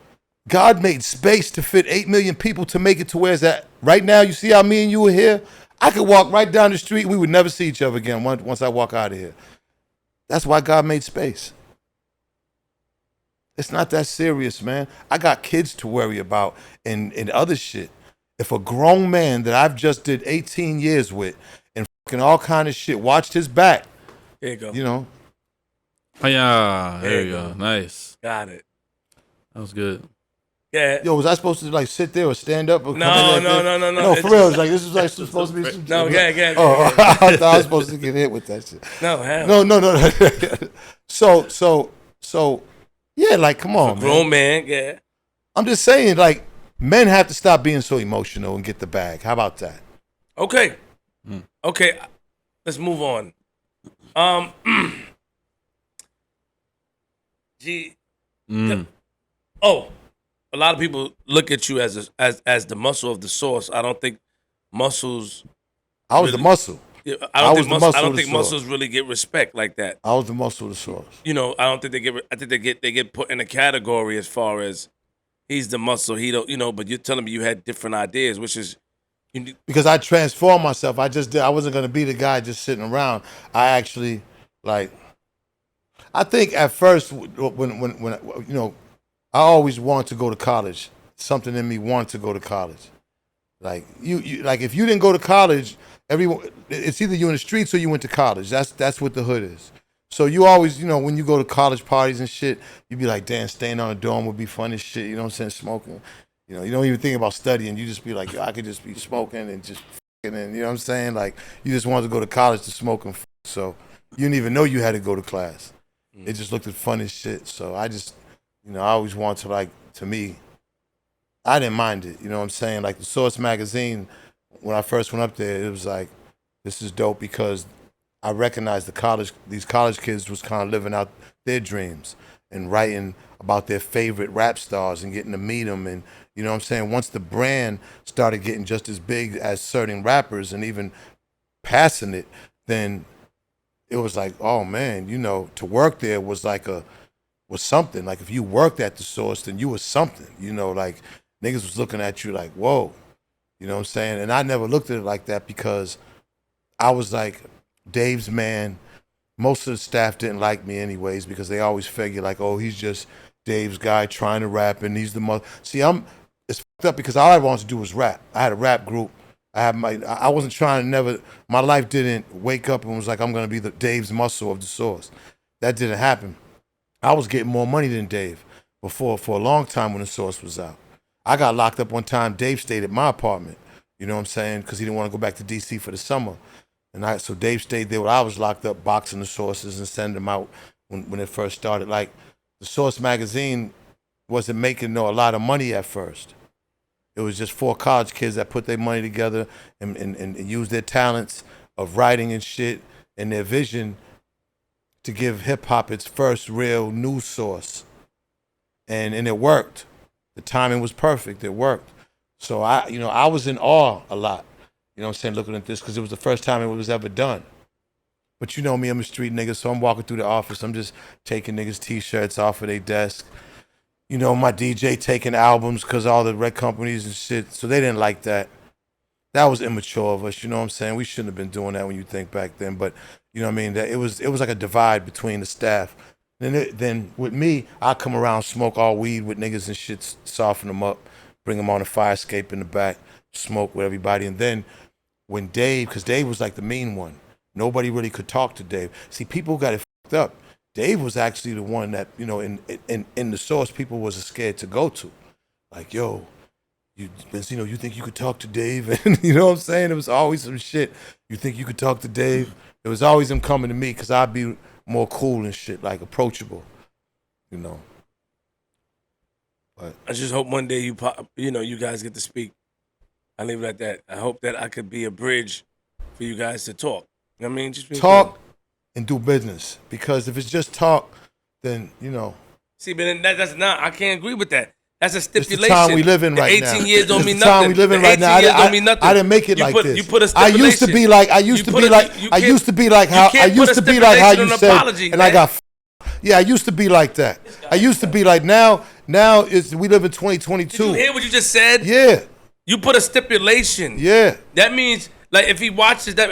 God made space to fit 8 million people to make it to where it's at. Right now, you see how me and you are here? I could walk right down the street. We would never see each other again once I walk out of here. That's why God made space. It's not that serious, man. I got kids to worry about and other shit. If a grown man that I've just did 18 years with and fucking all kind of shit watched his back, there you go. You know. Oh, yeah, there you go. Nice. Got it. That was good. Yeah. Yo, was I supposed to like sit there or stand up? Or No. No, for real. It's like this is like supposed to be. Some no, yeah. Oh, I thought I was supposed to get hit with that shit. No, hell. No. So, yeah, like, come on, grown man. Yeah. I'm just saying, like, men have to stop being so emotional and get the bag. How about that? Okay. Okay. Let's move on. A lot of people look at you as the muscle of the source. I don't think muscles. I was the muscle. I don't think muscles really get respect like that. I was the muscle of the source. You know, I don't think they get. I think they get put in a category as far as he's the muscle. He don't. You know, but you're telling me you had different ideas, which is. Because I transformed myself. I wasn't gonna be the guy just sitting around. I actually like. I think at first when you know, I always wanted to go to college. Something in me wanted to go to college. Like you like if you didn't go to college, it's either you in the streets or you went to college. That's what the hood is. So you always, you know, when you go to college parties and shit, you be like, damn, staying on a dorm would be fun as shit. You know what I'm saying? Smoking. You know, you don't even think about studying. You just be like, yo, I could just be smoking and just fucking, and you know what I'm saying? Like, you just wanted to go to college to smoke and so you didn't even know you had to go to class. It just looked at fun as shit. So I just, you know, I always wanted to, like, to me, I didn't mind it. You know what I'm saying? Like the Source magazine, when I first went up there, it was like, this is dope because I recognized these college kids was kind of living out their dreams and writing about their favorite rap stars and getting to meet them. And, you know what I'm saying? Once the brand started getting just as big as certain rappers and even passing it, then it was like, oh man, you know, to work there was like was something. Like if you worked at the Source, then you was something, you know, like niggas was looking at you like, whoa, you know what I'm saying? And I never looked at it like that because I was like Dave's man. Most of the staff didn't like me anyways because they always figure like, oh, he's just Dave's guy trying to rap and he's the mother. See, it's fucked up because all I wanted to do was rap. I had a rap group. I wasn't trying to never, my life didn't wake up and was like, I'm going to be the Dave's muscle of the Source. That didn't happen. I was getting more money than Dave for a long time when the Source was out. I got locked up one time. Dave stayed at my apartment, you know what I'm saying? Because he didn't want to go back to DC for the summer. And so Dave stayed there while I was locked up boxing the Sources and sending them out when it first started. Like the Source magazine wasn't making a lot of money at first. It was just 4 college kids that put their money together and used their talents of writing and shit and their vision to give hip hop its first real news source. And it worked. The timing was perfect. It worked. So I was in awe a lot. You know what I'm saying, looking at this, because it was the first time it was ever done. But you know me, I'm a street nigga, so I'm walking through the office. I'm just taking niggas' T-shirts off of their desk. You know, my DJ taking albums because all the record companies and shit, so they didn't like that. That was immature of us, you know what I'm saying? We shouldn't have been doing that when you think back then, but you know what I mean? That it was like a divide between the staff. Then with me, I come around, smoke all weed with niggas and shit, soften them up, bring them on a fire escape in the back, smoke with everybody. And then when Dave, because Dave was like the mean one, nobody really could talk to Dave. See, people got it fucked up. Dave was actually the one that, you know, in the Source, people was scared to go to. Like, yo, Benzino, you think you could talk to Dave? And you know what I'm saying? It was always some shit. You think you could talk to Dave? It was always him coming to me because I'd be more cool and shit, like approachable, you know. But I just hope one day you guys get to speak. I leave it at that. I hope that I could be a bridge for you guys to talk. You know what I mean? Just talk and do business. Because if it's just talk, then, you know. See, but that's not, I can't agree with that. That's a stipulation. It's the time we live in right now. 18 years don't mean the nothing. Time we live in right now. I didn't make it like this. You put a stipulation. I used to be like how you said, and I got. Yeah, I used to be like that. I used to be like now we live in 2022. Did you hear what you just said? Yeah. You put a stipulation. Yeah. That means Like if he watches that,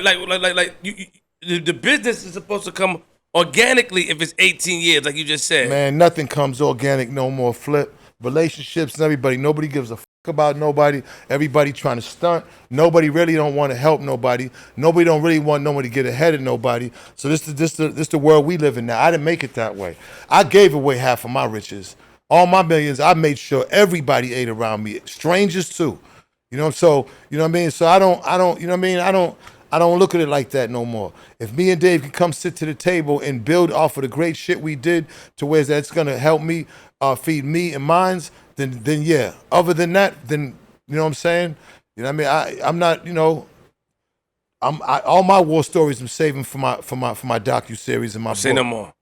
the business is supposed to come organically if it's 18 years, like you just said. Man, nothing comes organic no more. Flip relationships and everybody. Nobody gives a fuck about nobody. Everybody trying to stunt. Nobody really don't want to help nobody. Nobody don't really want nobody to get ahead of nobody. So this the world we live in now. I didn't make it that way. I gave away half of my riches. All my millions, I made sure everybody ate around me. Strangers too. You know, so you know what I mean? So I don't, you know what I mean? I don't look at it like that no more. If me and Dave can come sit to the table and build off of the great shit we did to where that's gonna help me feed me and mines, then yeah. Other than that, then you know what I'm saying? You know what I mean? I'm not, you know, all my war stories I'm saving for my docu-series and my book. Say no more.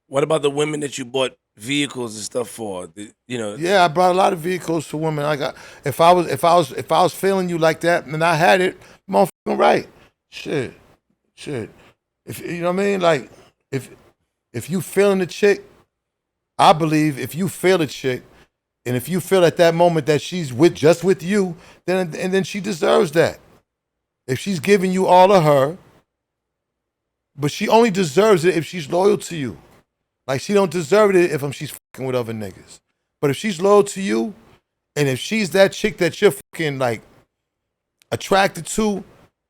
What about the women that you bought vehicles and stuff for? You know. Yeah, I brought a lot of vehicles for women. If I was feeling you like that and I had it, motherfucking right. Shit. If you know what I mean, like if you feeling the chick, I believe if you feel a chick, and if you feel at that moment that she's just with you, then she deserves that. If she's giving you all of her, but she only deserves it if she's loyal to you. Like she don't deserve it if she's fucking with other niggas. But if she's loyal to you, and if she's that chick that you're fucking like attracted to,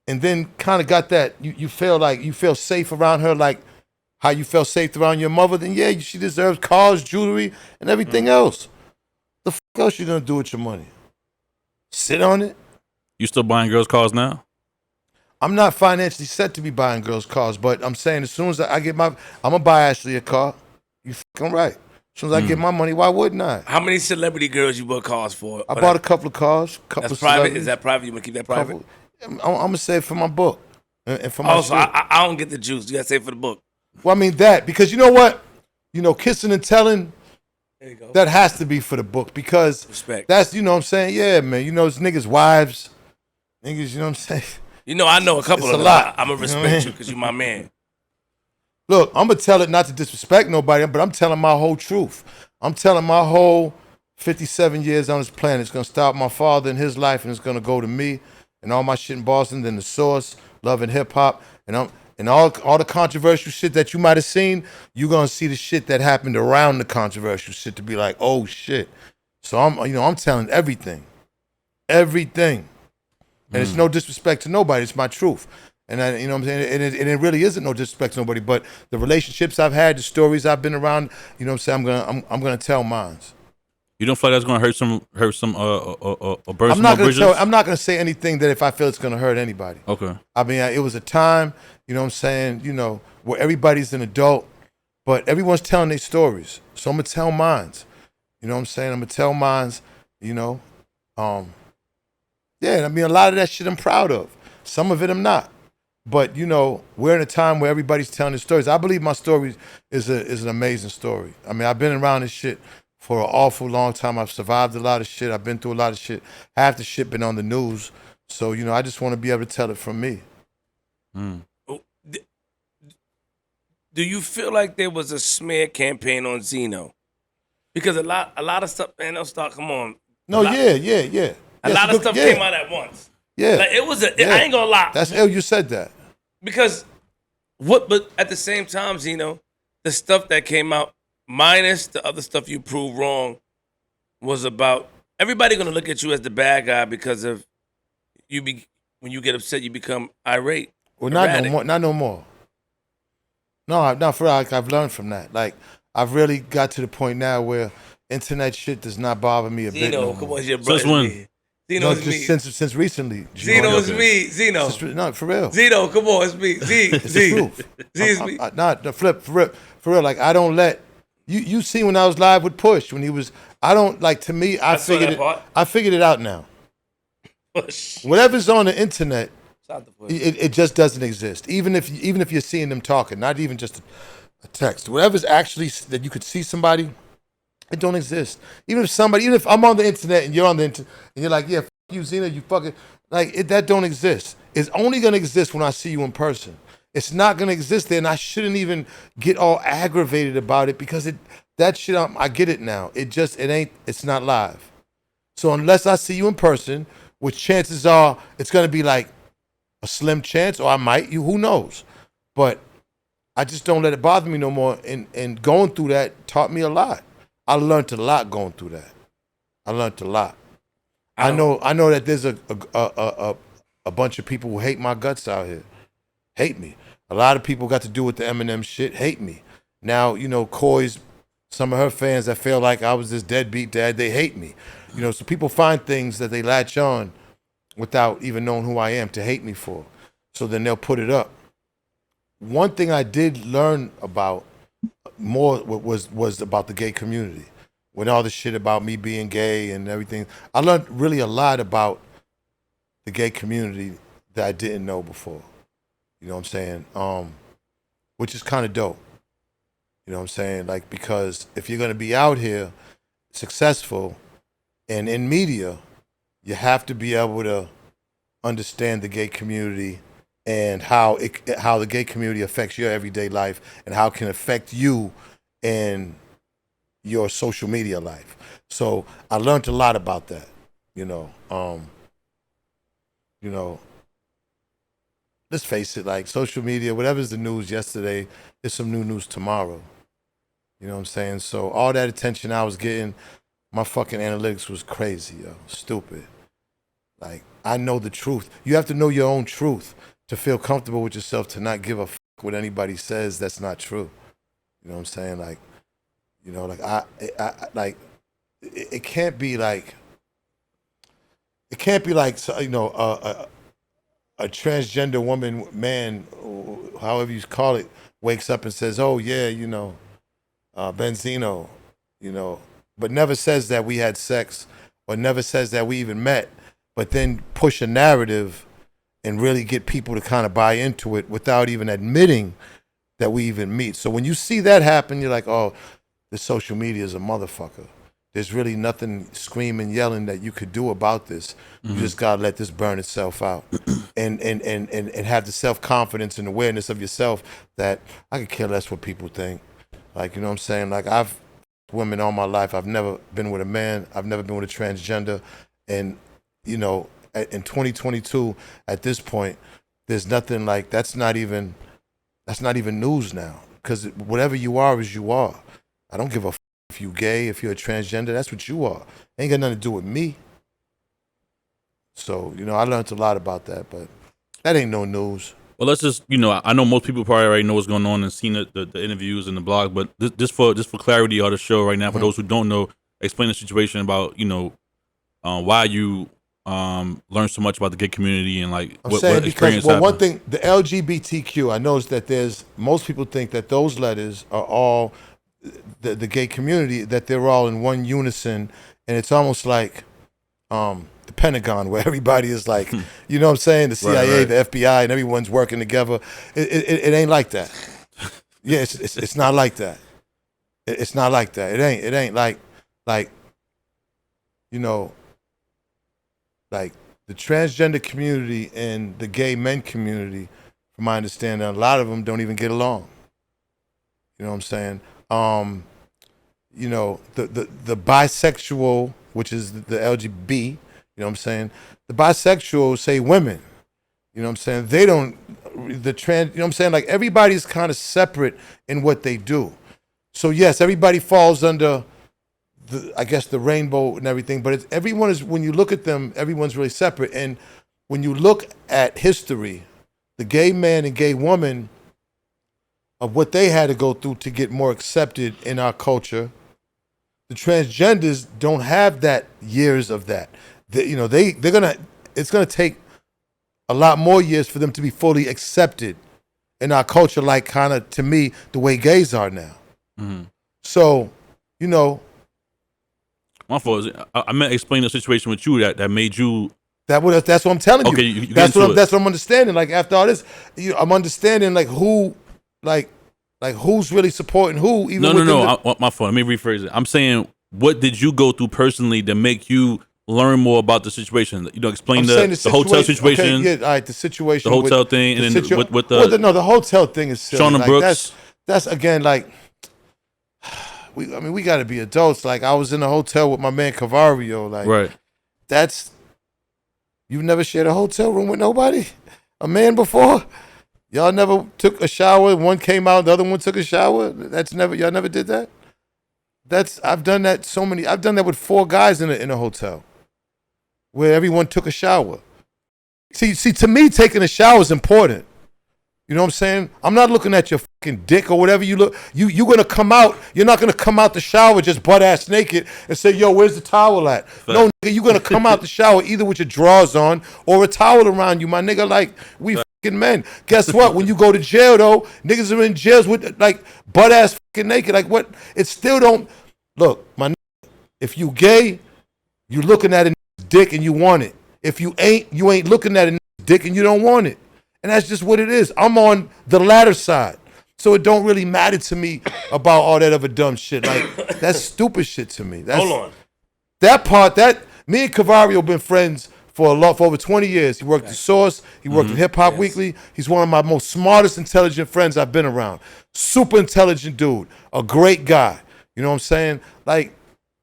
and then kind of got that, you feel safe around her, like how you felt safe around your mother, then yeah, she deserves cars, jewelry, and everything else. The fuck else you gonna do with your money? Sit on it? You still buying girls' cars now? I'm not financially set to be buying girls' cars, but I'm saying as soon as I get I'm gonna buy Ashley a car. You fucking right. As soon as I get my money, why wouldn't I? How many celebrity girls you bought cars for? I bought a couple of cars. That's private? Is that private? You want to keep that private? I'm gonna say it for my book and for my shit. I don't get the juice. You gotta say it for the book. Well, I mean that because you know what? You know, kissing and telling, there you go. That has to be for the book because respect. That's, you know what I'm saying? Yeah, man. You know, it's niggas' wives. Niggas, you know what I'm saying? You know, I know a couple of them. I'm going to respect you because you're my man. Look, I'm going to tell it not to disrespect nobody, but I'm telling my whole truth. I'm telling my whole 57 years on this planet. It's going to start my father in his life, and it's going to go to me and all my shit in Boston, then the Source, Love and Hip Hop, and all the controversial shit that you might have seen, you're going to see the shit that happened around the controversial shit to be like, oh, shit. So I'm telling everything. Everything. And it's no disrespect to nobody. It's my truth. And you know what I'm saying? And it really isn't no disrespect to nobody. But the relationships I've had, the stories I've been around, you know what I'm saying? I'm gonna tell mine. You don't feel like that's gonna hurt some burst I'm not gonna tell. I'm not gonna say anything that if I feel it's gonna hurt anybody. Okay. I mean, it was a time, you know what I'm saying? You know, where everybody's an adult, but everyone's telling their stories. So I'm gonna tell mine. You know what I'm saying? I'm gonna tell mine. You know, yeah. I mean, a lot of that shit I'm proud of. Some of it I'm not. But you know, we're in a time where everybody's telling their stories. I believe my story is an amazing story. I mean, I've been around this shit for an awful long time. I've survived a lot of shit. I've been through a lot of shit. Half the shit been on the news. So, you know, I just want to be able to tell it from me. Do you feel like there was a smear campaign on Benzino? Because a lot of stuff, man, they'll start, come on. No, yeah. A lot of stuff came out at once. Yeah. Like I ain't gonna lie. That's ill you said that. Because but at the same time, Zeno, the stuff that came out, minus the other stuff you proved wrong, was about everybody gonna look at you as the bad guy because of when you get upset, you become irate. Well, not no more. No, for real, I've learned from that. Like, I've really got to the point now where internet shit does not bother me a bit. Zeno, come on, your brother. Since when? Zeno's me. Since recently. Zeno's me. Zeno. No, for real. Zeno, come on, it's me. It's the truth. Z is me. Flip, for real. Like, I don't let you see when I was live with Push when he was. I don't like to me. I figured it out now. Push. Whatever's on the internet, it just doesn't exist. Even if you're seeing them talking, not even just a text. Whatever's actually that you could see somebody. It don't exist. Even if I'm on the internet and you're on the internet and you're like, yeah, fuck you, Zena, you fucking that don't exist. It's only gonna exist when I see you in person. It's not gonna exist there, and I shouldn't even get all aggravated about it because that shit. I get it now. It's not live. So unless I see you in person, which chances are it's gonna be like a slim chance, or I might. Who knows? But I just don't let it bother me no more. And going through that taught me a lot. I learned a lot going through that. I learned a lot. I know that there's a bunch of people who hate my guts out here. Hate me. A lot of people got to do with the Eminem shit. Hate me. Now, you know, Coy's, some of her fans that feel like I was this deadbeat dad, they hate me. You know, so people find things that they latch on without even knowing who I am to hate me for. So then they'll put it up. One thing I did learn about more was about the gay community. When all the shit about me being gay and everything, I learned really a lot about the gay community that I didn't know before. You know what I'm saying? Which is kind of dope. You know what I'm saying? Like, because if you're gonna be out here successful and in media, you have to be able to understand the gay community and how the gay community affects your everyday life and how it can affect you in your social media life. So I learned a lot about that. You know, let's face it, like social media, whatever's the news yesterday, there's some new news tomorrow. You know what I'm saying? So all that attention I was getting, my fucking analytics was crazy, yo. Stupid. Like, I know the truth. You have to know your own truth to feel comfortable with yourself, to not give a fuck what anybody says that's not true. You know what I'm saying? Like, you know, like I like, it can't be like, you know, a transgender woman, man, however you call it, wakes up and says, oh yeah, you know, Benzino, you know, but never says that we had sex or never says that we even met, but then push a narrative and really get people to kind of buy into it without even admitting that we even meet. So when you see that happen, you're like, oh, the social media is a motherfucker. There's really nothing screaming, yelling that you could do about this. Mm-hmm. You just gotta let this burn itself out, and have the self-confidence and awareness of yourself that I could care less what people think. Like, you know what I'm saying? Like, I've women all my life. I've never been with a man. I've never been with a transgender, and you know, in 2022, at this point, there's nothing like that's not even news now, because whatever you are is you are. I don't give a if you gay, if you're a transgender, that's what you are. Ain't got nothing to do with me. So, you know, I learned a lot about that, but that ain't no news. Well, let's just, you know, I know most people probably already know what's going on and seen the interviews and the blog, but just for clarity on the show right now, for those who don't know, explain the situation about, you know, why you learn so much about the gay community and like what experience happened. One thing, the LGBTQ, I noticed that most people think that those letters are all the gay community, that they're all in one unison, and it's almost like the Pentagon, where everybody is like, you know what I'm saying, the CIA, right. The FBI, and everyone's working together. It ain't like that. Yeah, it's not like that. It's not like that. It ain't like you know, like the transgender community and the gay men community, from my understanding, a lot of them don't even get along. You know what I'm saying? You know, the bisexual, which is the LGB, you know what I'm saying? The bisexual say women, you know what I'm saying? They don't, the trans, you know what I'm saying? Like, everybody's kind of separate in what they do. So yes, everybody falls under I guess the rainbow and everything, but everyone is, when you look at them, everyone's really separate. And when you look at history, the gay man and gay woman, of what they had to go through to get more accepted in our culture, the transgenders don't have that years of that. You know, it's gonna take a lot more years for them to be fully accepted in our culture, like kind of, to me, the way gays are now. Mm-hmm. So, you know. My fault. I meant explain the situation with you that made you. That's what I'm telling you. Okay, you that's what I'm understanding. Like, after all this, I'm understanding like who, like who's really supporting who. Even no. My fault. Let me rephrase it. I'm saying, what did you go through personally to make you learn more about the situation? You know, explain the hotel situation. Okay, yeah, all right, the situation. The hotel thing, and then with the the hotel thing is silly. Shauna Brooks. That's again like. We got to be adults. Like, I was in a hotel with my man Cavario. Like, right. That's You've never shared a hotel room with nobody? A man before? Y'all never took a shower, one came out, the other one took a shower? Y'all never did that? I've done that with 4 guys in a hotel where everyone took a shower. See, to me, taking a shower is important. You know what I'm saying? I'm not looking at your fucking dick or whatever you look. You're gonna come out. You're not gonna come out the shower just butt ass naked and say, "Yo, where's the towel at?" No, nigga, you're gonna come out the shower either with your drawers on or a towel around you, my nigga. Like we fucking men. Guess what? When you go to jail though, niggas are in jails with like butt ass fucking naked. Like what? It still don't look, my nigga. If you gay, you looking at a dick and you want it. If you ain't looking at a dick and you don't want it. And that's just what it is. I'm on the latter side. So it don't really matter to me about all that other dumb shit. Like, that's stupid shit to me. Hold on. Me and Cavario been friends for over 20 years. He worked at Source. He worked at Hip Hop Weekly. He's one of my most smartest, intelligent friends I've been around. Super intelligent dude. A great guy. You know what I'm saying? Like,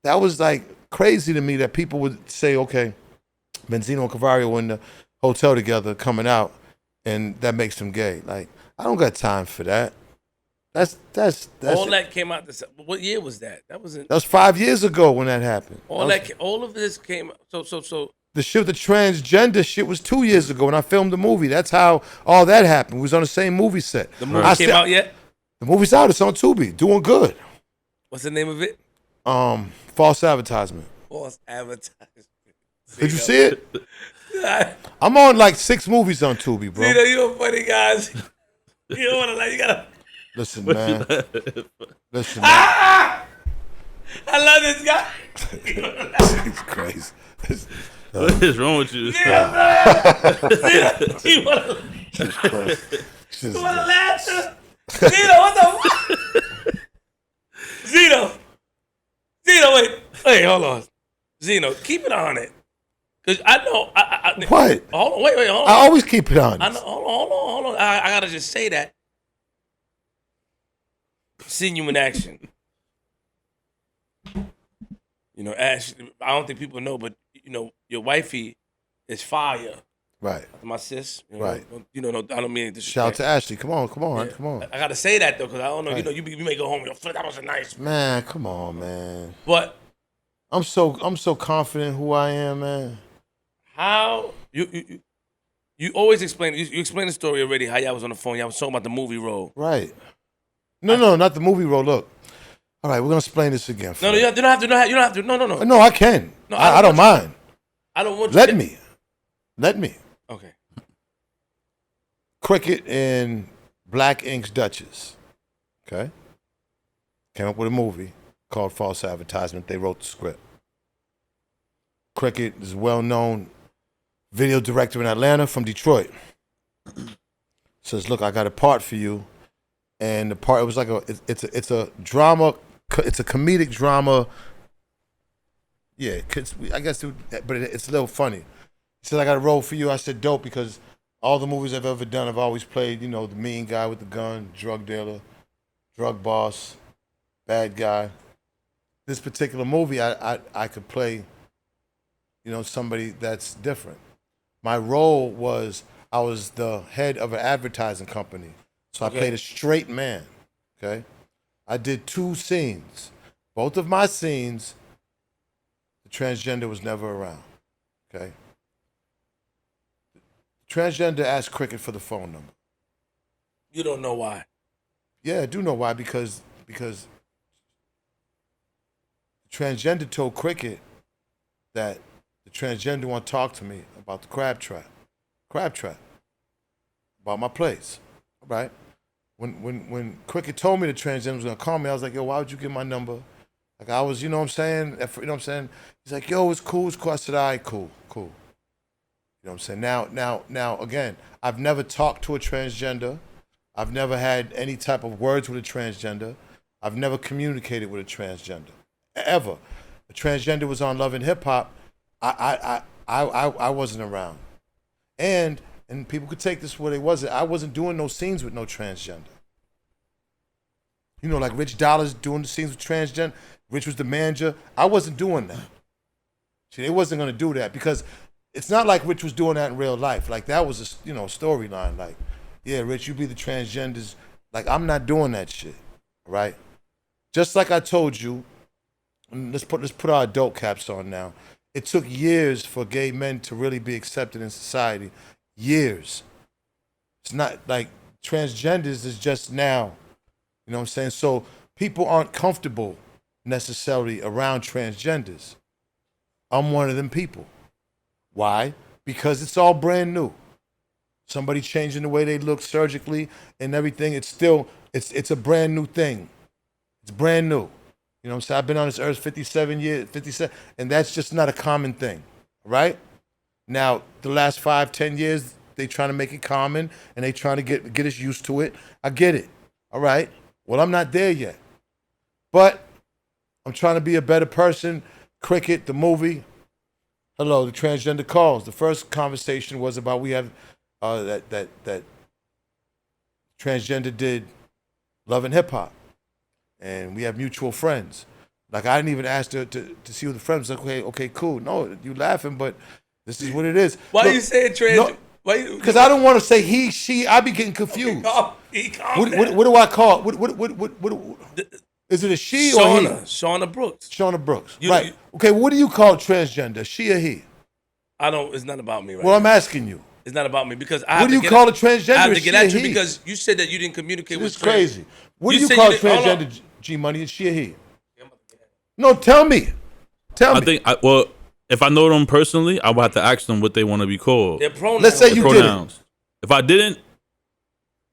that was like crazy to me that people would say, okay, Benzino and Cavario were in the hotel together coming out. And that makes them gay. Like, I don't got time for that. That's all that came out. What year was that? That was 5 years ago when that happened. All of this came. So. The shit, the transgender shit was 2 years ago when I filmed the movie. That's how all that happened. We was on the same movie set. The movie came out yet? The movie's out. It's on Tubi. Doing good. What's the name of it? False Advertisement. False Advertisement. Did you see it? I'm on like 6 movies on Tubi, bro. Zeno, you a funny guys. You don't want to like. You gotta listen, man. Listen, man. I love this guy. He's crazy. What is wrong with you? Zeno, you want to laugh? Zeno, what the? Zeno, wait, hold on. Zeno, keep it on it. Cause I know. What? Hold on, wait, hold on. I always keep it on. I know, hold on. I gotta just say that. Seeing you in action. You know, Ashley, I don't think people know, but you know, your wifey is fire. Right. My sis. You know, right. You know, I don't mean to shout out to Ashley. Come on. Yeah. I gotta say that though, because I don't know. Right. You know, you may go home. That was a nice man. Come on, man. But I'm so confident who I am, man. How you always explain. You explained the story already. How y'all was on the phone. Y'all was talking about the movie role. Right. No, not the movie role. Look. All right, we're gonna explain this again. No, you don't have to. You don't have to. No. No, I can. No, I don't mind. I don't want you. Let me. Okay. Cricket and Black Ink's Duchess. Okay. Came up with a movie called False Advertisement. They wrote the script. Cricket is a well-known video director in Atlanta from Detroit. Says, look, I got a part for you. And the part, it was like it's a drama, it's a comedic drama. Yeah, I guess, but it's a little funny. He said, I got a role for you. I said, dope, because all the movies I've ever done, I've always played, you know, the mean guy with the gun, drug dealer, drug boss, bad guy. This particular movie, I could play, you know, somebody that's different. My role was, I was the head of an advertising company. So I played a straight man, okay? I did 2 scenes. Both of my scenes, the transgender was never around, okay? The transgender asked Cricket for the phone number. You don't know why? Yeah, I do know why, because the transgender told Cricket that the transgender want to talk to me about the crab trap, about my place, right? When Cricket told me the transgender was gonna call me, I was like, yo, why would you get my number? Like I was, you know what I'm saying? You know what I'm saying? He's like, yo, it's cool. I said, all right, cool. You know what I'm saying? Now, again, I've never talked to a transgender. I've never had any type of words with a transgender. I've never communicated with a transgender, ever. A transgender was on Love and Hip Hop. I wasn't around. And people could take this where they wasn't. I wasn't doing no scenes with no transgender. You know, like Rich Dollar's doing the scenes with transgender. Rich was the manager. I wasn't doing that. See, they wasn't going to do that because it's not like Rich was doing that in real life. Like that was a storyline. Like, yeah, Rich, you be the transgenders. Like I'm not doing that shit, right? Just like I told you, let's put our adult caps on now. It took years for gay men to really be accepted in society. Years. It's not like transgenders is just now. You know what I'm saying? So people aren't comfortable necessarily around transgenders. I'm one of them people. Why? Because it's all brand new. Somebody changing the way they look surgically and everything. It's a brand new thing. It's brand new. You know what I'm saying? I've been on this earth 57 years, and that's just not a common thing, right? Now, the last 5-10 years, they trying to make it common, and they trying to get us used to it. I get it. All right. Well, I'm not there yet. But I'm trying to be a better person. Cricket, the movie. Hello, the transgender calls. The first conversation was about we have that transgender did Love and Hip Hop. And we have mutual friends. Like I didn't even ask her to see who the friends was. Like, okay, cool. No, you laughing, but this is what it is. Why you saying trans? Because I don't want to say he, she. I be getting confused. What do I call? What is it a she or he? Shauna Brooks. Shauna Brooks. Right. Okay. What do you call transgender? She or he? I don't. It's not about me, right? Well, I'm asking you. It's not about me because what do you call a transgender? I have to get at you because you said that you didn't communicate with. It's crazy. What do you call a transgender? G Money, is she or he? No, tell me. Tell me. If I know them personally, I would have to ask them what they want to be called. Their pronouns. Let's say you didn't. If I didn't,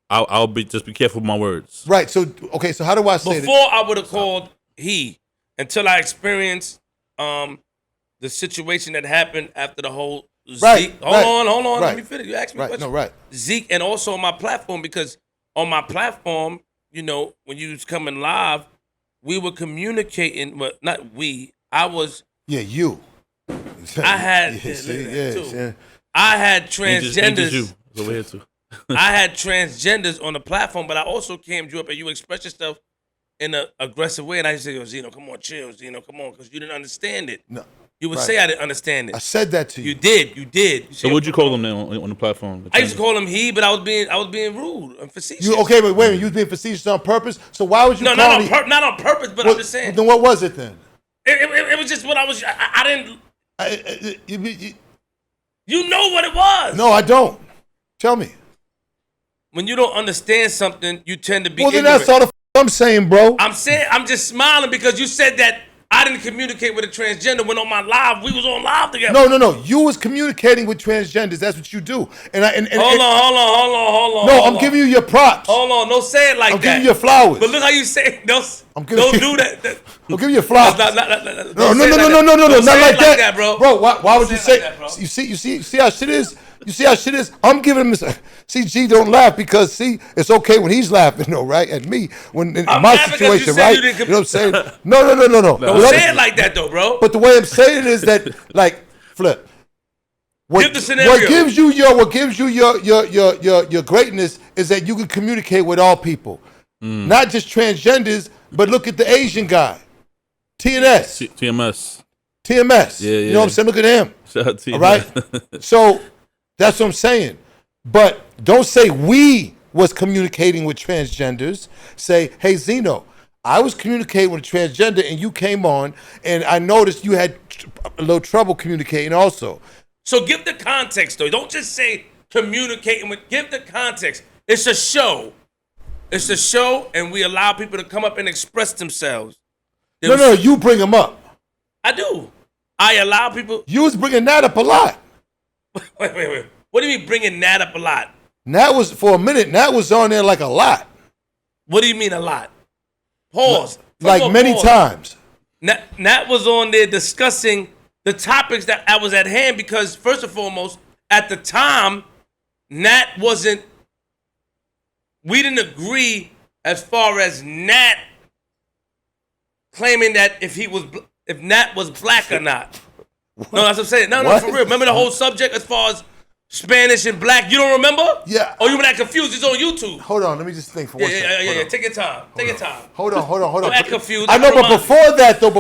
I'll be careful with my words. Right. So how do I say that? Before I would have called he until I experienced the situation that happened after the whole Zeke. Hold on. Let me finish. You asked me a question. No, right. Zeke, and also on my platform, because on my platform, you know, when you was coming live, we were communicating. Well, not we. I was. Yeah, you. I had. I had transgenders. Over here too. I had transgenders on the platform, but I also came you up and you expressed yourself in an aggressive way, and I just said, "Yo, Zeno, come on, chill, Zeno, come on," because you didn't understand it. No. You would say I didn't understand it. I said that to you. You did. So what'd you call him then on the platform? I used to call him he, but I was being rude and facetious. But wait a minute, you was being facetious on purpose? So why would you call me? Not on purpose, but I'm just saying. Then what was it then? It was just what I was, I didn't. You know what it was. No, I don't. Tell me. When you don't understand something, you tend to be ignorant. Then that's all the I'm saying, bro. I'm just smiling because you said that I didn't communicate with a transgender when on my live, we was on live together. No. You was communicating with transgenders. That's what you do. Hold on. No, I'm giving you your props. Hold on. Don't say it like that. I'm giving you your flowers. But look how you say it. Don't do that. I'm giving you your flowers. No. Not like that, bro. Bro, why would you say that? You see how shit is? You see how shit is? I'm giving him this. See, G don't laugh because, it's okay when he's laughing, though, right? At me, when in my situation, right? You know what I'm saying? No. Don't say it like that, though, bro. But the way I'm saying it is that, like, Flip. Give the scenario. What gives you your greatness is that you can communicate with all people. Not just transgenders, but look at the Asian guy. TMS. Yeah. You know what I'm saying? Look at him. Shout out to all right? So that's what I'm saying. But don't say we was communicating with transgenders. Say, hey, Zeno, I was communicating with a transgender and you came on and I noticed you had a little trouble communicating also. So give the context, though. Don't just say communicating with, give the context. It's a show. It's a show and we allow people to come up and express themselves. No, you bring them up. I do. I allow people. You was bringing that up a lot. Wait. What do you mean bringing Nat up a lot? Nat was, for a minute, Nat was on there like a lot. What do you mean a lot? Pause. Like many times. Nat was on there discussing the topics that I was at hand because, first and foremost, at the time, Nat wasn't, we didn't agree as far as Nat claiming that if Nat was black or not. No, that's what I'm saying. No, for real. Remember the whole subject as far as Spanish and black? You don't remember? Yeah. Oh, you were that confused? It's on YouTube. Hold on. Let me just think for one second. Yeah. Take your time. Hold on. I'm that confused. I know, but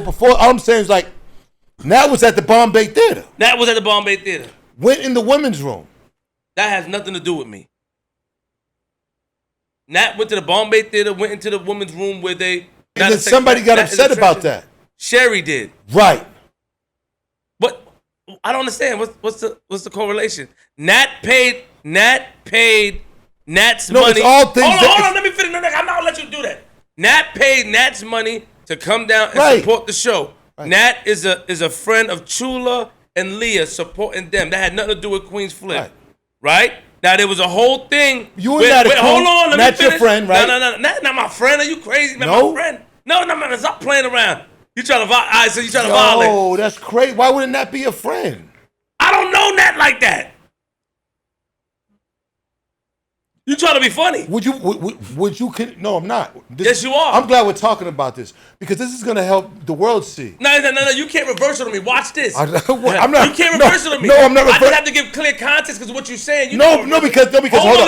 before all I'm saying is like, Nat was at the Bombay Theater. went in the women's room. That has nothing to do with me. Nat went to the Bombay Theater, went into the women's room where they... And then somebody got upset about that. Sherry did. Right. But I don't understand. What's the correlation? Nat paid Nat's money. It's all things. Hold on. Let me finish. No, I'm not gonna let you do that. Nat paid Nat's money to come down and support the show. Right. Nat is a friend of Chula and Leah, supporting them. That had nothing to do with Queen's Flip. Right? Now there was a whole thing. You and Nat hold on, let me finish. Your friend, right? No. Nat not my friend. Are you crazy? No. My friend. No, man. Stop playing around. You trying to violate. Oh, that's crazy. Why wouldn't Nat be a friend? I don't know Nat like that. You trying to be funny? Would you? No, I'm not. Yes, you are. I'm glad we're talking about this because this is going to help the world see. No. You can't reverse it on me. Watch this. I'm not. You can't reverse it on me. No, I'm not. I just have to give clear context because what you're saying. Because hold on. Let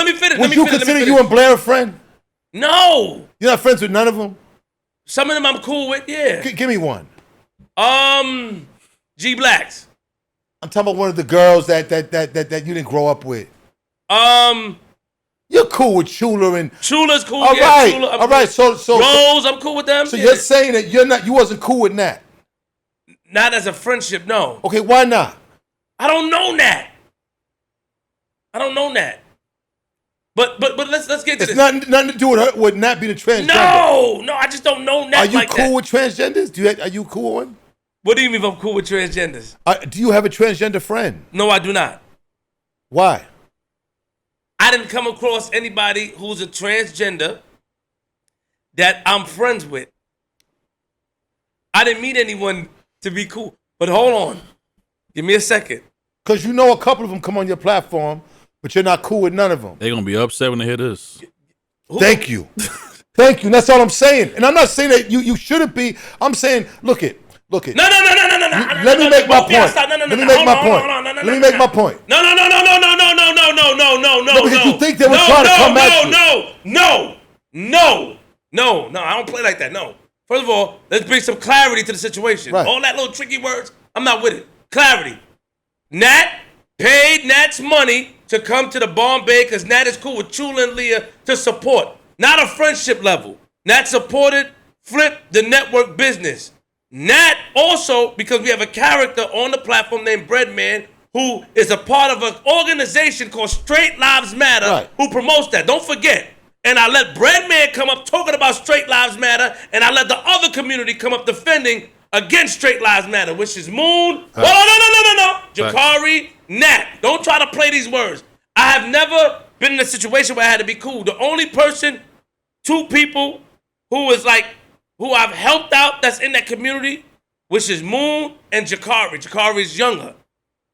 me finish. Would you consider you and Blair a friend? No. You're not friends with none of them. Some of them I'm cool with. Yeah. Give me one. G Blacks. I'm talking about one of the girls that you didn't grow up with. You're cool with Chula and Chula's cool. All right. Chula, all right. So Rose, I'm cool with them. So you're saying that you wasn't cool with Nat? Not as a friendship, no. Okay, why not? I don't know Nat. But let's get to this. It's nothing to do with Nat being a transgender. No, I just don't know Nat. Are you cool with transgenders? Are you cool with them? What do you mean if I'm cool with transgenders? Do you have a transgender friend? No, I do not. Why? I didn't come across anybody who's a transgender that I'm friends with. I didn't meet anyone to be cool. But hold on. Give me a second. Because you know a couple of them come on your platform, but you're not cool with none of them. They're going to be upset when they hear this. Thank you. Thank you. That's all I'm saying. And I'm not saying that you shouldn't be. I'm saying, look it. No. Let me make my point. Let me make my point. Let me make my point. No. Because you think they were trying to come at you. No. I don't play like that. No. First of all, let's bring some clarity to the situation. Right. All that little tricky words, I'm not with it. Clarity. Nat paid Nat's money to come to the Bombay because Nat is cool with Chula and Leah to support. Not a friendship level. Nat supported Flip the network business. Nat also, because we have a character on the platform named Breadman who is a part of an organization called Straight Lives Matter who promotes that. Don't forget. And I let Breadman come up talking about Straight Lives Matter, and I let the other community come up defending against Straight Lives Matter, which is Moon. No. Jakari, Nat. Don't try to play these words. I have never been in a situation where I had to be cool. The only person, two people who I've helped out that's in that community, which is Moon and Jakari. Jakari is younger.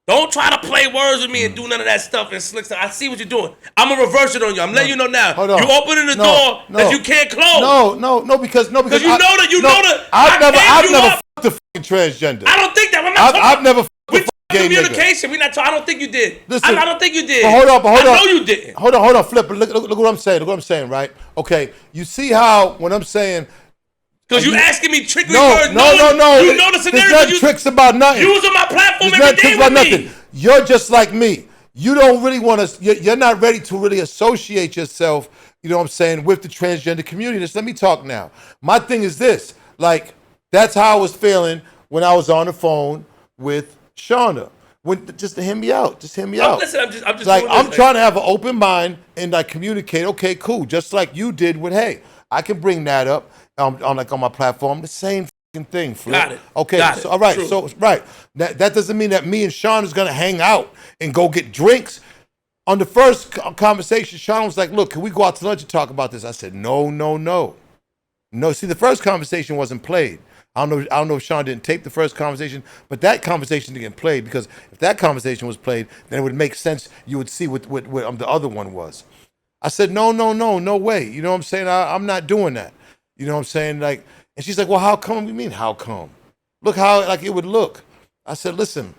Don't try to play words with me and do none of that stuff and slick stuff. I see what you're doing. I'm going to reverse it on you. I'm letting you know now. Hold on. You're opening the door that you can't close. No, because you know that. I've never fucked a fucking transgender. I don't think that. I've never fucked a fucking gay communication. I don't think you did. Listen, I don't think you did. Hold on. I know you didn't. Hold on, Flip. Look what I'm saying. Look what I'm saying, right? Okay, you see how when I'm saying. Because you asking me tricky No. words. You know the scenario. There's not tricks about nothing. You was on my platform every day with me. You're just like me. You don't really want to. You're not ready to really associate yourself. You know what I'm saying, with the transgender community. Just let me talk now. My thing is this. Like that's how I was feeling when I was on the phone with Shauna. Just to hear me out. Just hear me out. Listen, I'm just like I'm trying to have an open mind and like communicate. Okay, cool. Just like you did with hey, I can bring that up. On my platform, the same thing. Flip. Got it. Okay. Got so it. all right. True. So right. That doesn't mean that me and Sean is gonna hang out and go get drinks. On the first conversation, Sean was like, "Look, can we go out to lunch and talk about this?" I said, "No. No. See, the first conversation wasn't played. I don't know if Sean didn't tape the first conversation, but that conversation didn't get played because if that conversation was played, then it would make sense. You would see what the other one was. I said, no way. You know what I'm saying? I'm not doing that. You know what I'm saying? Like, and she's like, well, how come? You mean, how come? Look how like it would look. I said, listen,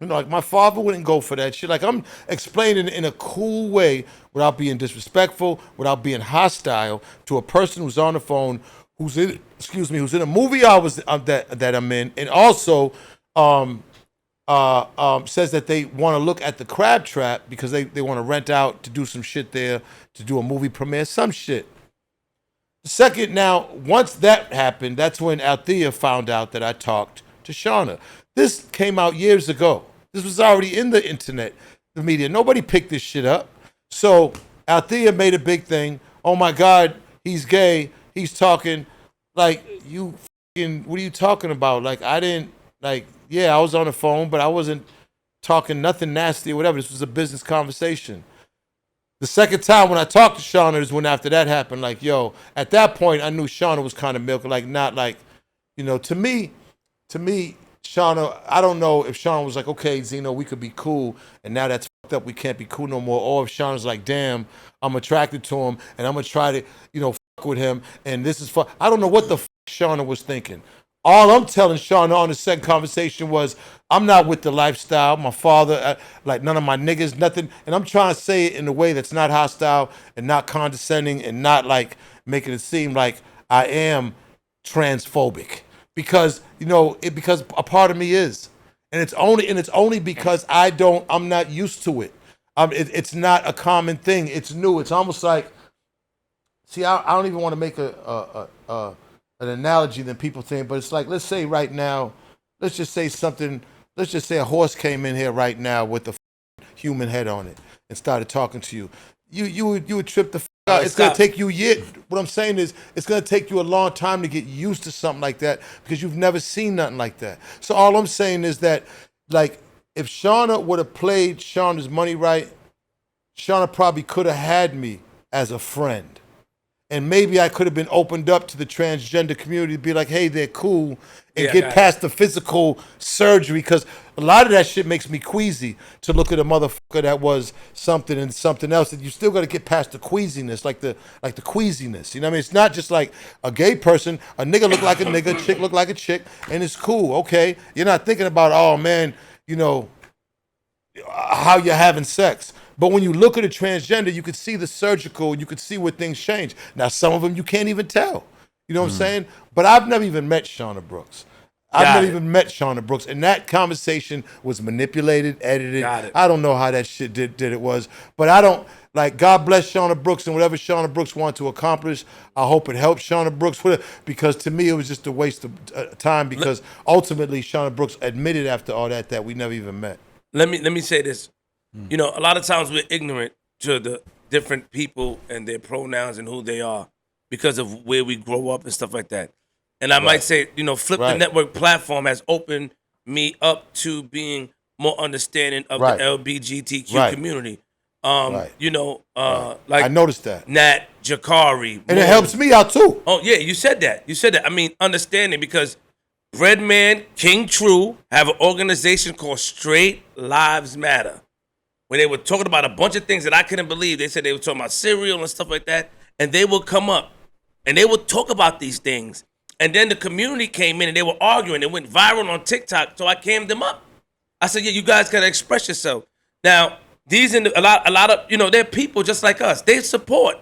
like my father wouldn't go for that shit. Like I'm explaining in a cool way without being disrespectful, without being hostile to a person who's on the phone, who's in a movie that I'm in, and also says that they want to look at the Crab Trap because they want to rent out to do some shit there, to do a movie premiere, some shit. The second, now, once that happened, that's when Althea found out that I talked to Shauna. This came out years ago. This was already in the internet, the media. Nobody picked this shit up. So Althea made a big thing. Oh my God, he's gay. He's talking like, you fucking, what are you talking about? Like, I didn't, like, yeah, I was on the phone, but I wasn't talking nothing nasty or whatever. This was a business conversation. The second time when I talked to Shauna is when after that happened, like, yo, at that point, I knew Shauna was kind of milking, like, not like, you know, to me, Shauna, I don't know if Shauna was like, okay, Zeno, we could be cool, and now that's fucked up, we can't be cool no more, or if Shauna's like, damn, I'm attracted to him, and I'm going to try to, you know, fuck with him, and this is fuck. I don't know what the fuck Shauna was thinking. All I'm telling Shauna on the second conversation was, I'm not with the lifestyle. My father, like none of my niggas, nothing. And I'm trying to say it in a way that's not hostile and not condescending and not like making it seem like I am transphobic. Because, you know, because a part of me is. And it's only because I'm not used to it. It's not a common thing. It's new. It's almost like, see, I don't even want to make an analogy than people think, but it's like, let's say right now, let's just say a horse came in here right now with a human head on it and started talking to you. You would trip the out. It's going to take you years. What I'm saying is, it's going to take you a long time to get used to something like that because you've never seen nothing like that. So all I'm saying is that, like, if Shauna would have played Shauna's money right, Shauna probably could have had me as a friend. And maybe I could have been opened up to the transgender community to be like, hey, they're cool, and get past the physical surgery, because a lot of that shit makes me queasy to look at a motherfucker that was something and something else, that you still got to get past the queasiness, like the queasiness. You know what I mean? It's not just like a gay person, a nigga look like a nigga, a chick look like a chick, and it's cool, okay? You're not thinking about, oh man, you know, how you're having sex. But when you look at a transgender, you could see the surgical, you could see where things change. Now, some of them you can't even tell. You know what I'm saying? But I've never even met Shauna Brooks. I've never even met Shauna Brooks. And that conversation was manipulated, edited. I don't know how that shit did it was. But I don't, like, God bless Shauna Brooks and whatever Shauna Brooks wanted to accomplish. I hope it helps Shauna Brooks with it, because to me it was just a waste of time, because ultimately Shauna Brooks admitted after all that we never even met. Let me say this. You know, a lot of times we're ignorant to the different people and their pronouns and who they are because of where we grow up and stuff like that. And I might say, you know, Flip the Network platform has opened me up to being more understanding of the LGBTQ community. You know, like I noticed that. Nat, Jakari. And it helps me out too. Oh, yeah, you said that. I mean, understanding, because Breadman, King True have an organization called Straight Lives Matter. When they were talking about a bunch of things that I couldn't believe, they said they were talking about cereal and stuff like that, and they would come up and they would talk about these things. And then the community came in and they were arguing. It went viral on TikTok, so I cammed them up. I said, yeah, you guys gotta express yourself. Now, a lot of, you know, they're people just like us. They support.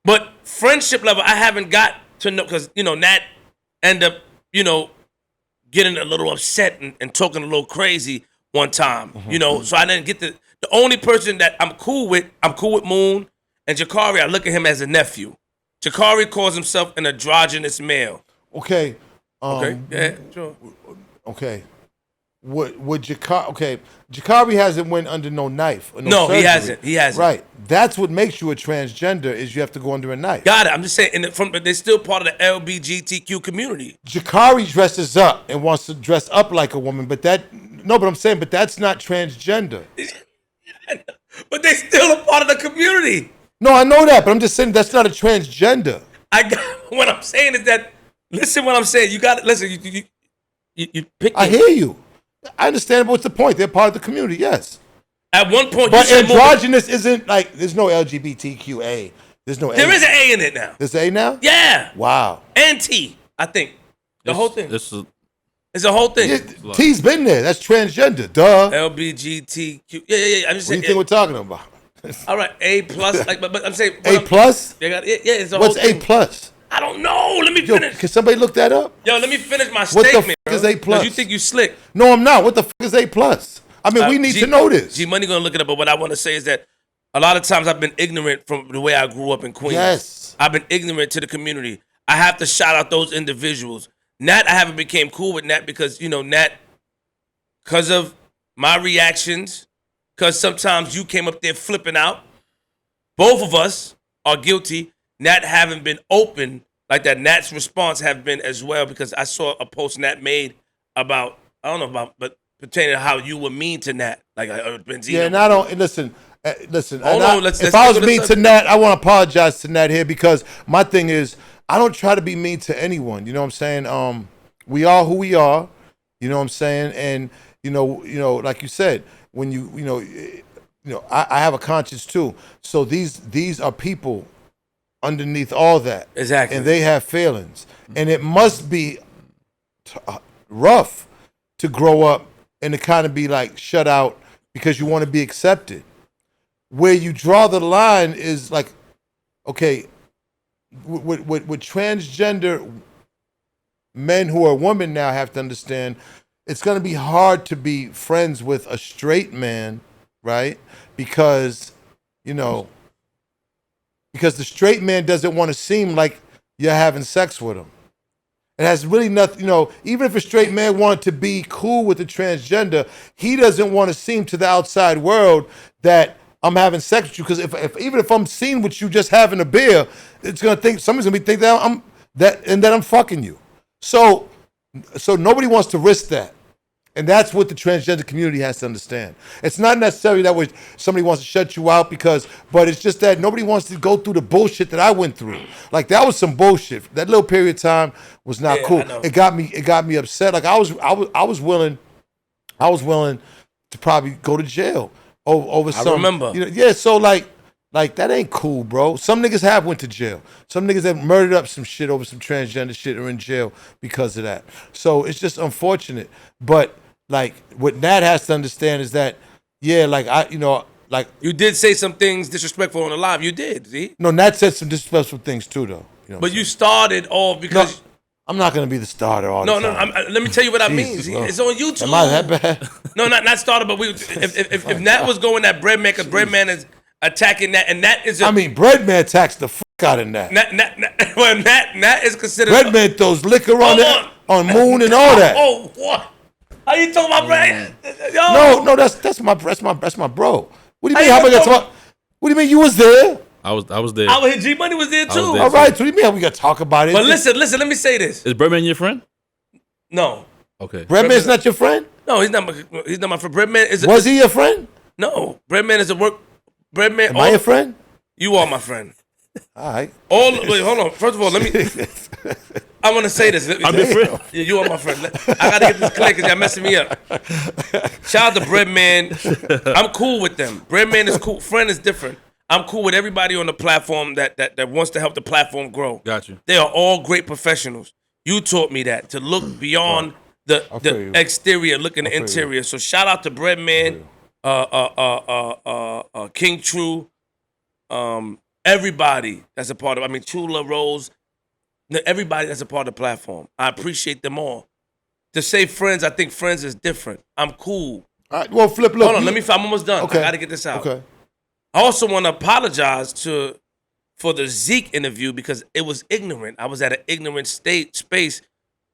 But friendship level, I haven't got to know, because, you know, Nat ended up, you know, getting a little upset and talking a little crazy one time, you know, so I didn't get the only person that I'm cool with Moon, and Jakari, I look at him as a nephew. Jakari calls himself an androgynous male. Okay. Okay, yeah, sure. Okay. Would Jakari, Jakari hasn't went under no knife. Or no, surgery. He hasn't. Right. That's what makes you a transgender, is you have to go under a knife. Got it. I'm just saying, they're still part of the LGBTQ community. Jakari dresses up and wants to dress up like a woman, but that's not transgender. But they still a part of the community. No, I know that, but I'm just saying that's not a transgender. What I'm saying is that, listen what I'm saying. You got to listen. You pick. I hear you. I understand, but what's the point? They're part of the community, yes. At one point, but androgynous isn't like, there's no LGBTQA. There's no A. There is an A in it now. There's an A now? Yeah. Wow. And T, I think. The whole thing. It's a whole thing. Yeah, T's been there. That's transgender. Duh. LGBTQ. Yeah. I'm just saying. What do you think we're talking about? All right, A+. But I'm saying. A+? It's a whole What's thing. A+? I don't know. Let me finish. Can somebody look that up? Yo, let me finish my statement. What the is A+? You think you slick. No, I'm not. What the fuck is A+? I mean, we need to know this. G-Money going to look it up, but what I want to say is that a lot of times I've been ignorant from the way I grew up in Queens. Yes. I've been ignorant to the community. I have to shout out those individuals. Nat, I haven't became cool with Nat because, Nat, because of my reactions, because sometimes you came up there flipping out. Both of us are guilty. Nat haven't been open like that. Nat's response have been as well because I saw a post Nat made about, I don't know about, but pertaining to how you were mean to Nat. Like Benzino. Yeah, and I don't, listen. Hold on, if I was mean to Nat, I want to apologize to Nat here because my thing is, I don't try to be mean to anyone. You know what I'm saying? We are who we are. You know what I'm saying? And like you said, when I have a conscience too. So these are people underneath all that. Exactly. And they have feelings, and it must be rough to grow up and to kind of be like shut out because you want to be accepted. Where you draw the line is like, okay, with transgender men who are women now have to understand it's going to be hard to be friends with a straight man, right? Because the straight man doesn't want to seem like you're having sex with him. It has really nothing, even if a straight man wanted to be cool with a transgender, he doesn't want to seem to the outside world that I'm having sex with you, because even if I'm seen with you just having a beer, it's gonna think somebody's gonna be thinking that I'm fucking you. So nobody wants to risk that, and that's what the transgender community has to understand. It's not necessarily that somebody wants to shut you out but it's just that nobody wants to go through the bullshit that I went through. Like that was some bullshit. That little period of time was not cool. It got me upset. Like I was willing to probably go to jail. Over some, I remember. So like that ain't cool, bro. Some niggas have went to jail. Some niggas have murdered up some shit over some transgender shit or in jail because of that. So it's just unfortunate. But like what Nat has to understand is that, you did say some things disrespectful on the live. You did, see? No, Nat said some disrespectful things too, though. But you started off because. No, I'm not gonna be the starter all the time. No. Let me tell you what I mean. See? It's on YouTube. Am I that bad? No, not starter. But if Nat was going at Breadman, because Breadman is attacking Nat, and Nat is. Breadman attacks the fuck out of Nat. Nat is considered. Breadman throws liquor on Moon and all that. Oh, what? How you talking about Bread? Yo. No, that's my bro. What do you mean? How about talk? What do you mean? You was there? I was there. G-Money was there too. All right. So what do you mean? How we got to talk about it? But listen. Let me say this. Is Birdman your friend? No. Okay. Breadman's not your friend? No, he's not my friend. Breadman is. Was he your friend? No. Breadman is a work. Breadman. Am I your friend? You are my friend. All right. Wait, hold on. First of all, let me. I want to say this. I'm your friend. Yeah, you are my friend. I got to get this clear because y'all messing me up. Shout out to Breadman. I'm cool with them. Breadman is cool. Friend is different. I'm cool with everybody on the platform that wants to help the platform grow. Got you. They are all great professionals. You taught me that, to look beyond the exterior, look in the interior. So shout out to Breadman, King True, everybody that's a part of, Chula, Rose, everybody that's a part of the platform. I appreciate them all. To say friends, I think friends is different. I'm cool. All right, well, Flip, look. Hold on, I'm almost done. Okay. I got to get this out. Okay. I also want to apologize for the Zeke interview because it was ignorant. I was at an ignorant space,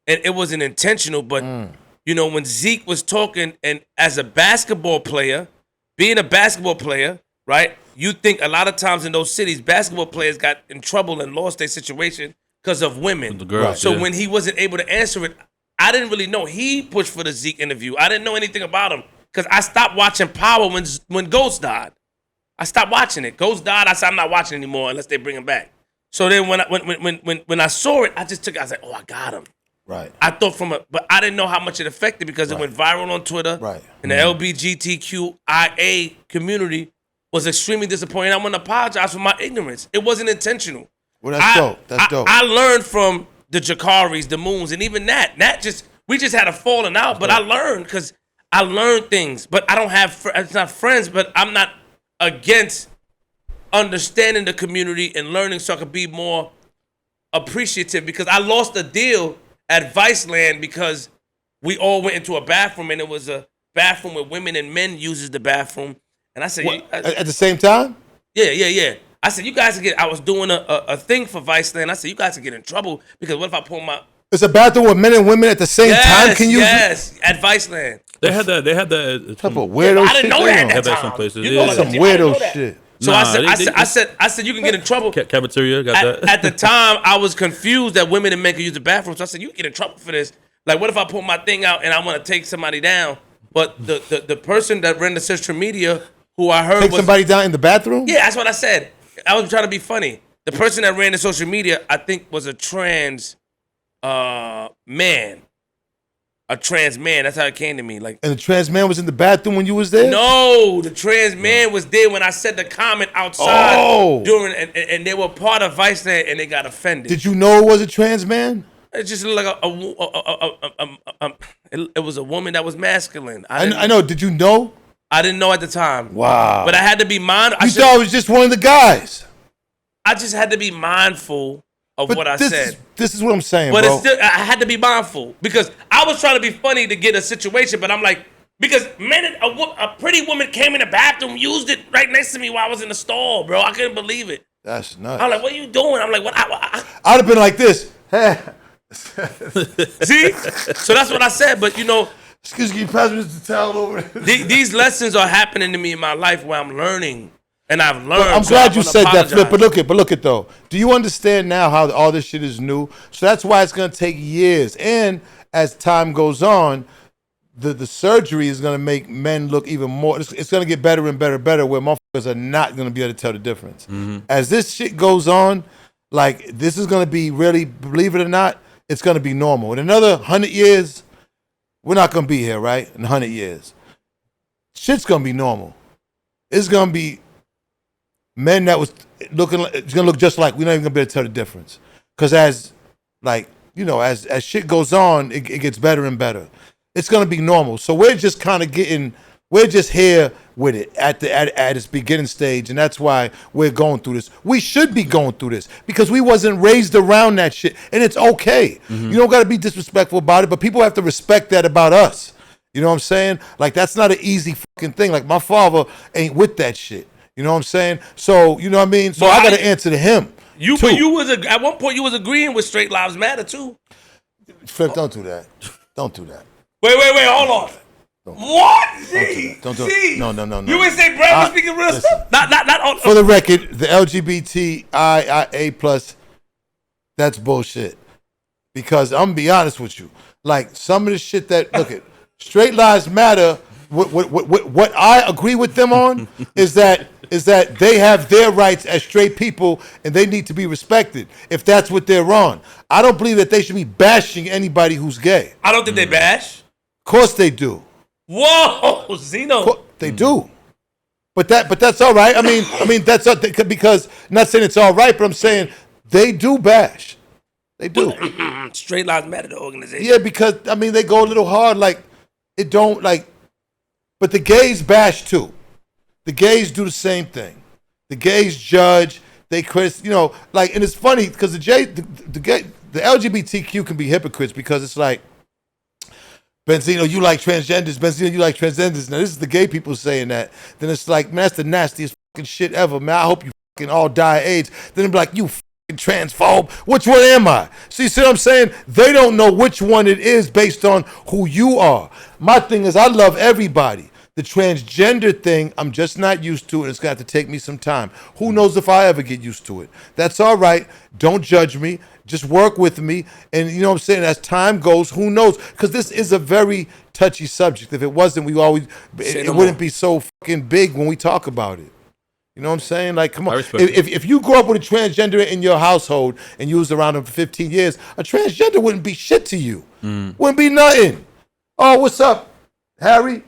and it wasn't intentional. But when Zeke was talking, and as a basketball player, being a basketball player, right? You think a lot of times in those cities, basketball players got in trouble and lost their situation because of women. The girls, so when he wasn't able to answer it, I didn't really know. He pushed for the Zeke interview. I didn't know anything about him because I stopped watching Power when Ghost died. I stopped watching it. Ghost died. I said I'm not watching anymore unless they bring him back. So then when I saw it, I just took it. I was like, oh, I got him. Right. I thought but I didn't know how much it affected because it went viral on Twitter. Right. And the LGBTQIA community was extremely disappointed. I want to apologize for my ignorance. It wasn't intentional. Well, that's dope. That's dope. I learned from the Jakaris, the Moons, and even Nat. We just had a falling out, but I learned because I learned things. But I don't have, it's not friends, but I'm not against understanding the community and learning so I could be more appreciative because I lost a deal at Viceland because we all went into a bathroom, and it was a bathroom where women and men uses the bathroom. And I said, at the same time? Yeah. I said, you guys I was doing a thing for Viceland. I said, you guys will get in trouble because what if I pull my... It's a bathroom with men and women at the same time? Can you? Yes, at Viceland. They had that. Type of weirdo I didn't know that at that time. Some places. You know some weirdo shit. So I said you can get in trouble. Cafeteria got that. At the time, I was confused that women and men could use the bathroom. So I said, you can get in trouble for this. Like, what if I pull my thing out and I want to take somebody down? But the person that ran the social media, who I heard take somebody down in the bathroom? Yeah, that's what I said. I was trying to be funny. The person that ran the social media, I think, was a trans man. A trans man. That's how it came to me. Like, and the trans man was in the bathroom when you was there? No, the trans man was there when I said the comment outside during, and they were part of Viceland, and they got offended. Did you know it was a trans man? It just looked like it was a woman that was masculine. I know. Did you know? I didn't know at the time. Wow. But I had to be mindful. You thought it was just one of the guys. I just had to be mindful of what I said. This is what I'm saying, but bro. It's still, I had to be mindful because I was trying to be funny to get a situation, but I'm like, because a pretty woman came in the bathroom, used it right next to me while I was in the stall, bro. I couldn't believe it. That's nuts. I'm like, what are you doing? I'm like, what? I'd have been like this. See? So that's what I said, but you know, excuse me, pass me the towel over. These lessons are happening to me in my life where I'm learning, and I've learned. I'm glad you said that, Flip. But look at though. Do you understand now how all this shit is new? So that's why it's gonna take years. And as time goes on, the surgery is gonna make men look even more. It's gonna get better and better, where motherfuckers are not gonna be able to tell the difference. Mm-hmm. As this shit goes on, like this is gonna be really, believe it or not, it's gonna be normal. In another 100 years. We're not going to be here, right? In 100 years. Shit's going to be normal. It's going to be men that was looking, it's going to look just like, we're not even going to be able to tell the difference. Because as shit goes on, it gets better and better. It's going to be normal. So we're just kind of we're just here with it at its beginning stage, and that's why we're going through this. We should be going through this because we wasn't raised around that shit, and it's okay. Mm-hmm. You don't got to be disrespectful about it, but people have to respect that about us. You know what I'm saying? Like, that's not an easy fucking thing. Like, my father ain't with that shit. You know what I'm saying? So, you know what I mean? So I got to answer to him. At one point, you was agreeing with Straight Lives Matter, too. Flip, don't do that. Don't do that. Wait, hold on. What? Don't do it. No. You would say Brad was speaking real stuff? Not on. For the record, the LGBTIA+, that's bullshit. Because I'm going to be honest with you. Like, some of the shit that, look at, Straight Lives Matter, what I agree with them on is that they have their rights as straight people and they need to be respected if that's what they're on. I don't believe that they should be bashing anybody who's gay. I don't think they bash. Of course they do. Whoa, Zeno. They do. But that's all right. I mean that's because I'm not saying it's all right, but I'm saying they do bash. They do. Straight Lives Matter, the organization. Yeah, because they go a little hard. Like it don't like. But the gays bash too. The gays do the same thing. The gays judge. They criticize. You know, like, and it's funny because the LGBTQ can be hypocrites because it's like, Benzino, you like transgenders. Benzino, you like transgenders. Now, this is the gay people saying that. Then it's like, man, that's the nastiest fucking shit ever, man. I hope you fucking all die of AIDS. Then it'll be like, you fucking transphobe. Which one am I? So you see what I'm saying? They don't know which one it is based on who you are. My thing is, I love everybody. The transgender thing, I'm just not used to, and it's got to take me some time. Who knows if I ever get used to it? That's all right. Don't judge me. Just work with me. And you know what I'm saying? As time goes, who knows? Because this is a very touchy subject. If it wasn't, it wouldn't be so fucking big when we talk about it. You know what I'm saying? Like, come on. If you grew up with a transgender in your household and you was around them for 15 years, a transgender wouldn't be shit to you. Wouldn't be nothing. Oh, what's up, Harry?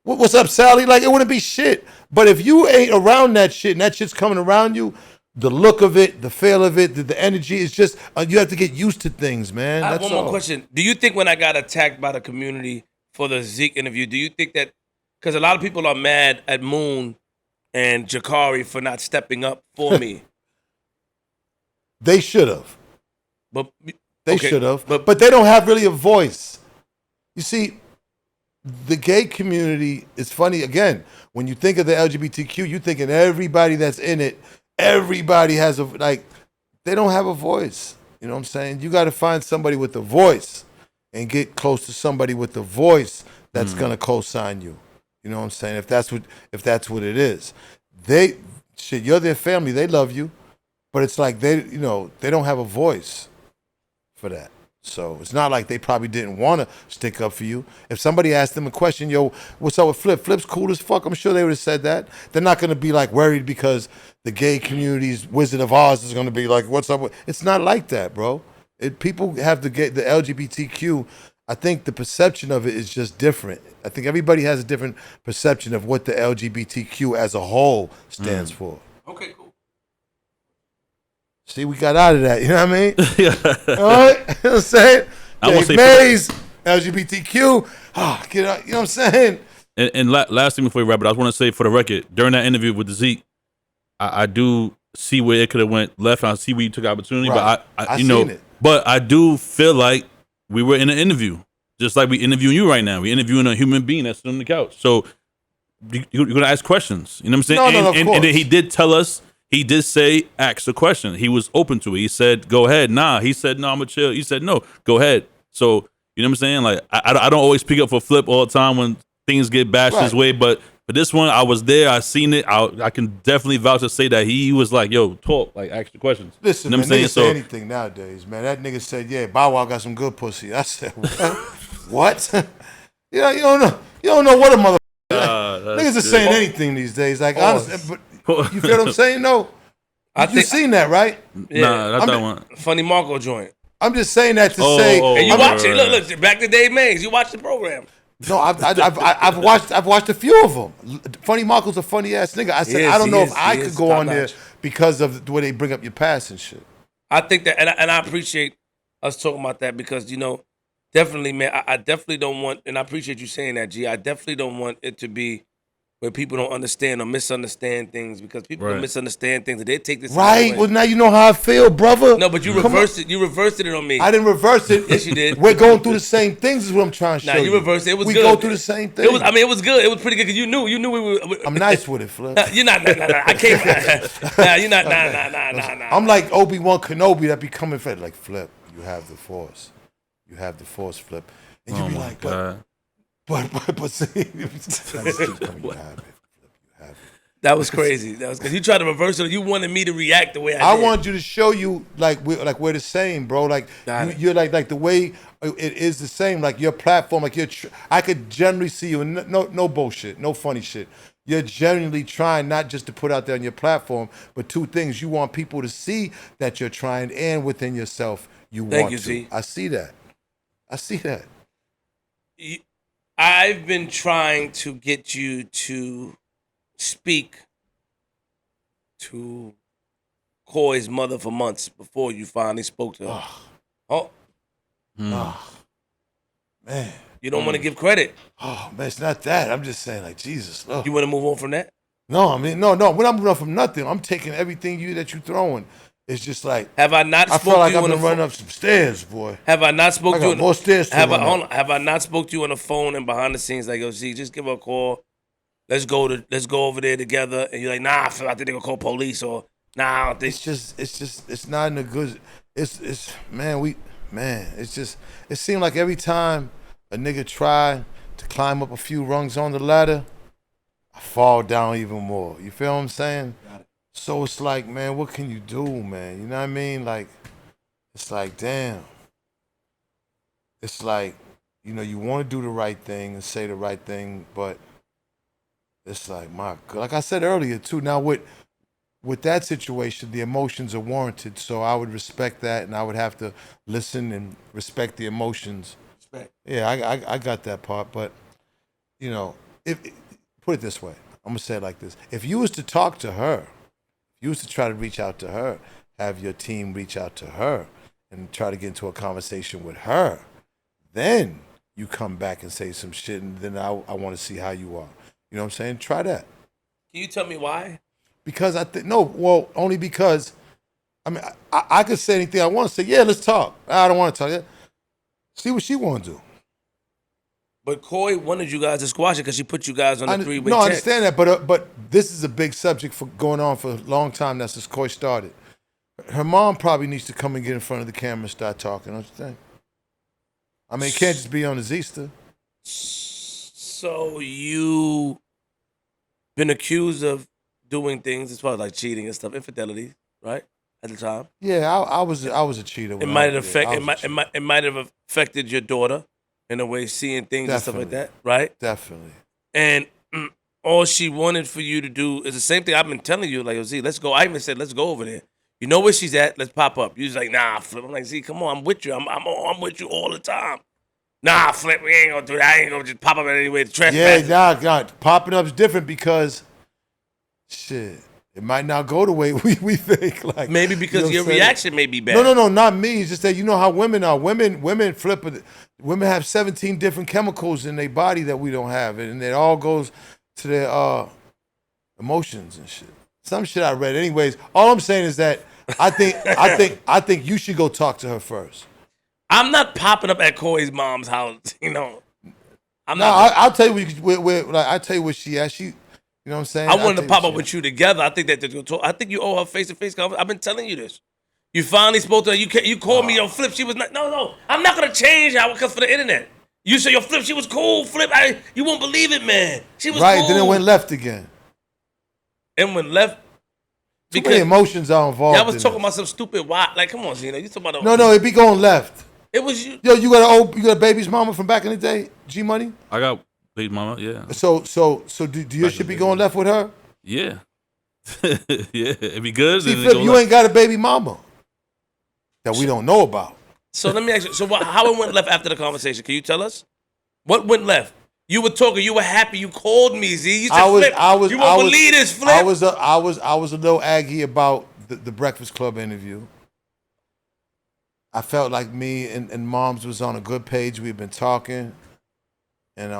What's up, Sally? Like, it wouldn't be shit. But if you ain't around that shit and that shit's coming around you, the look of it, the feel of it, the energy, it's just, you have to get used to things, man. I have one more question. Do you think when I got attacked by the community for the Zeke interview, do you think that, because a lot of people are mad at Moon and Jakari for not stepping up for me? They should have. But they should have. But they don't have really a voice. You see, the gay community is funny. Again, when you think of the LGBTQ, you thinking everybody that's in it, everybody has they don't have a voice. You know what I'm saying? You got to find somebody with a voice and get close to somebody with a voice that's gonna co-sign you. You know what I'm saying? If that's what it is, you're their family. They love you, but it's like they don't have a voice for that. So it's not like they probably didn't want to stick up for you. If somebody asked them a question, yo, what's up with Flip? Flip's cool as fuck. I'm sure they would have said that. They're not going to be like worried because the gay community's Wizard of Oz is going to be like, what's up with? It's not like that, bro. People have the LGBTQ. I think the perception of it is just different. I think everybody has a different perception of what the LGBTQ as a whole stands for. Okay, cool. See, we got out of that. You know what I mean? Yeah. All right? You know what I'm saying? Dave Mays, LGBTQ. Get out. You know what I'm saying? And last thing before we wrap it, I just want to say for the record, during that interview with Zeke, I do see where it could have went left. And I see where you took opportunity, right. But but I do feel like we were in an interview, just like we interviewing you right now. We interviewing a human being that's sitting on the couch. So you're gonna ask questions. You know what I'm saying? And then he did tell us. He did say, ask the question. He was open to it. He said, go ahead. Nah. He said, no, I'm going to chill. He said, no, go ahead. So, you know what I'm saying? Like, I don't always pick up for Flip all the time when things get bashed his way. But for this one, I was there. I seen it. I can definitely vouch to say that he was like, yo, talk. Like, ask the questions. Listen, you know man, niggas say anything nowadays, man. That nigga said, yeah, Bow Wow got some good pussy. I said, what? You don't know what a motherfucker. Niggas are saying anything these days. Like, honestly, but you feel what I'm saying? No. You seen that, right? Yeah. Nah, that's that one. Funny Marco joint. I'm just saying that to say. And you watch it. Look, back to Dave Mays. You watch the program. No, I've watched a few of them. Funny Marco's a funny ass nigga. I said I don't know if I could go on there because of the way they bring up your past and shit. I think that, and I appreciate us talking about that because definitely, man, I definitely don't want, and I appreciate you saying that, G. I definitely don't want it to be where people don't understand or misunderstand things because people don't misunderstand things and they take this right. Well, now you know how I feel, brother. No, but you reversed it. You reversed it on me. I didn't reverse it. Yes, you did. We're going through the same things. Is what I'm trying to show you. You reversed it. It was we good. We go through the same thing. It was good. It was pretty good because you knew we were. I'm nice with it, Flip. You're not. Nah. I can't. Nah, you're not. Nah. I'm like Obi-Wan Kenobi that be coming for like Flip. You have the Force. You have the Force, Flip, and you be like, but see, that was crazy. That was because you tried to reverse it. You wanted me to react the way I did. I wanted you to show you like we're the same, bro. Like you're like the way it is the same. Like your platform, like I could generally see you. And no bullshit, no funny shit. You're genuinely trying not just to put out there on your platform, but two things: you want people to see that you're trying, and within yourself, want to. Z. I see that. I've been trying to get you to speak to Coy's mother for months before you finally spoke to her. Man. You don't want to give credit. Oh, man, it's not that. I'm just saying, like, Jesus. You want to move on from that? No, I mean, no. We're not moving on from nothing. I'm taking everything that you're throwing. It's just like have I not? I feel like I've been running up some stairs, boy. Have I not spoke to you? More stairs. Have I not spoke to you on the phone and behind the scenes? Like, yo, see, just give her a call. Let's go over there together. And you're like, nah, I think they're gonna call police or nah. I don't think. It's not in a good. It's it seemed like every time a nigga try to climb up a few rungs on the ladder, I fall down even more. You feel what I'm saying? So it's like, man, what can you do, man? You know what I mean? Like, it's like, damn. It's like, you want to do the right thing and say the right thing, but it's like, my God. Like I said earlier, too, now with that situation, the emotions are warranted, so I would respect that, and I would have to listen and respect the emotions. Respect. Yeah, I got that part, but, if put it this way. I'm going to say it like this. If you was to talk to her, you used to try to reach out to her, have your team reach out to her and try to get into a conversation with her. Then you come back and say some shit, and then I want to see how you are. You know what I'm saying? Try that. Can you tell me why? Because only because, I mean, I could say anything I want to say. Yeah, let's talk. I don't want to talk. See what she want to do. But Coy wanted you guys to squash it because she put you guys on the three-way No, I text. understand that, but this is a big subject for going on for a long time now since Coy started. Her mom probably needs to come and get in front of the camera and start talking, don't you think? I mean, it can't just be on the Zista. So you been accused of doing things as far as like cheating and stuff, infidelity, right? At the time. Yeah, I was a cheater. It might have affected your daughter in a way, seeing things and stuff like that, right? Definitely. And all she wanted for you to do is the same thing I've been telling you. Like, Z, let's go. I even said, let's go over there. You know where she's at? Let's pop up. You was like, nah, Flip. I'm like, Z, come on, I'm with you. I'm with you all the time. Nah, Flip, we ain't gonna do that. I ain't gonna just pop up anyway to trespass. Yeah, God, popping up is different because, shit, it might not go the way we think. Like maybe because your reaction may be bad. No, not me. It's just that you know how women are. Women flip it. Women have 17 different chemicals in their body that we don't have, and it all goes to their emotions and shit. Some shit I read. Anyways, all I'm saying is that I think you should go talk to her first. I'm not popping up at Coy's mom's house, you know. I'll tell you where I tell you where she at. She, you know what I'm saying? I wanted to pop up with you together. I think I think you owe her face-to-face conversation. I've been telling you this. You finally spoke to her. You called me your Flip. She was not. No. I'm not gonna change her because for the internet. You said your Flip. She was cool. Flip. You won't believe it, man. She was right. Cool. Then it went left again. And went left. Too many emotions are involved. Yeah, I was talking about some stupid why. Like, come on, Zeno. You talking about no. It be going left. It was you. Yo, you got a baby's mama from back in the day, G Money. I got baby mama. Yeah. So do your shit be going left with her? Yeah. Yeah. It be good. See, Flip, you ain't got a baby mama that we don't know about. So let me ask you. So how it went left after the conversation? Can you tell us? What went left? You were talking. You were happy. You called me, Z. You said, Flip. You won't believe this, Flip. I was a little aggy about the Breakfast Club interview. I felt like me and Moms was on a good page. We've been talking, and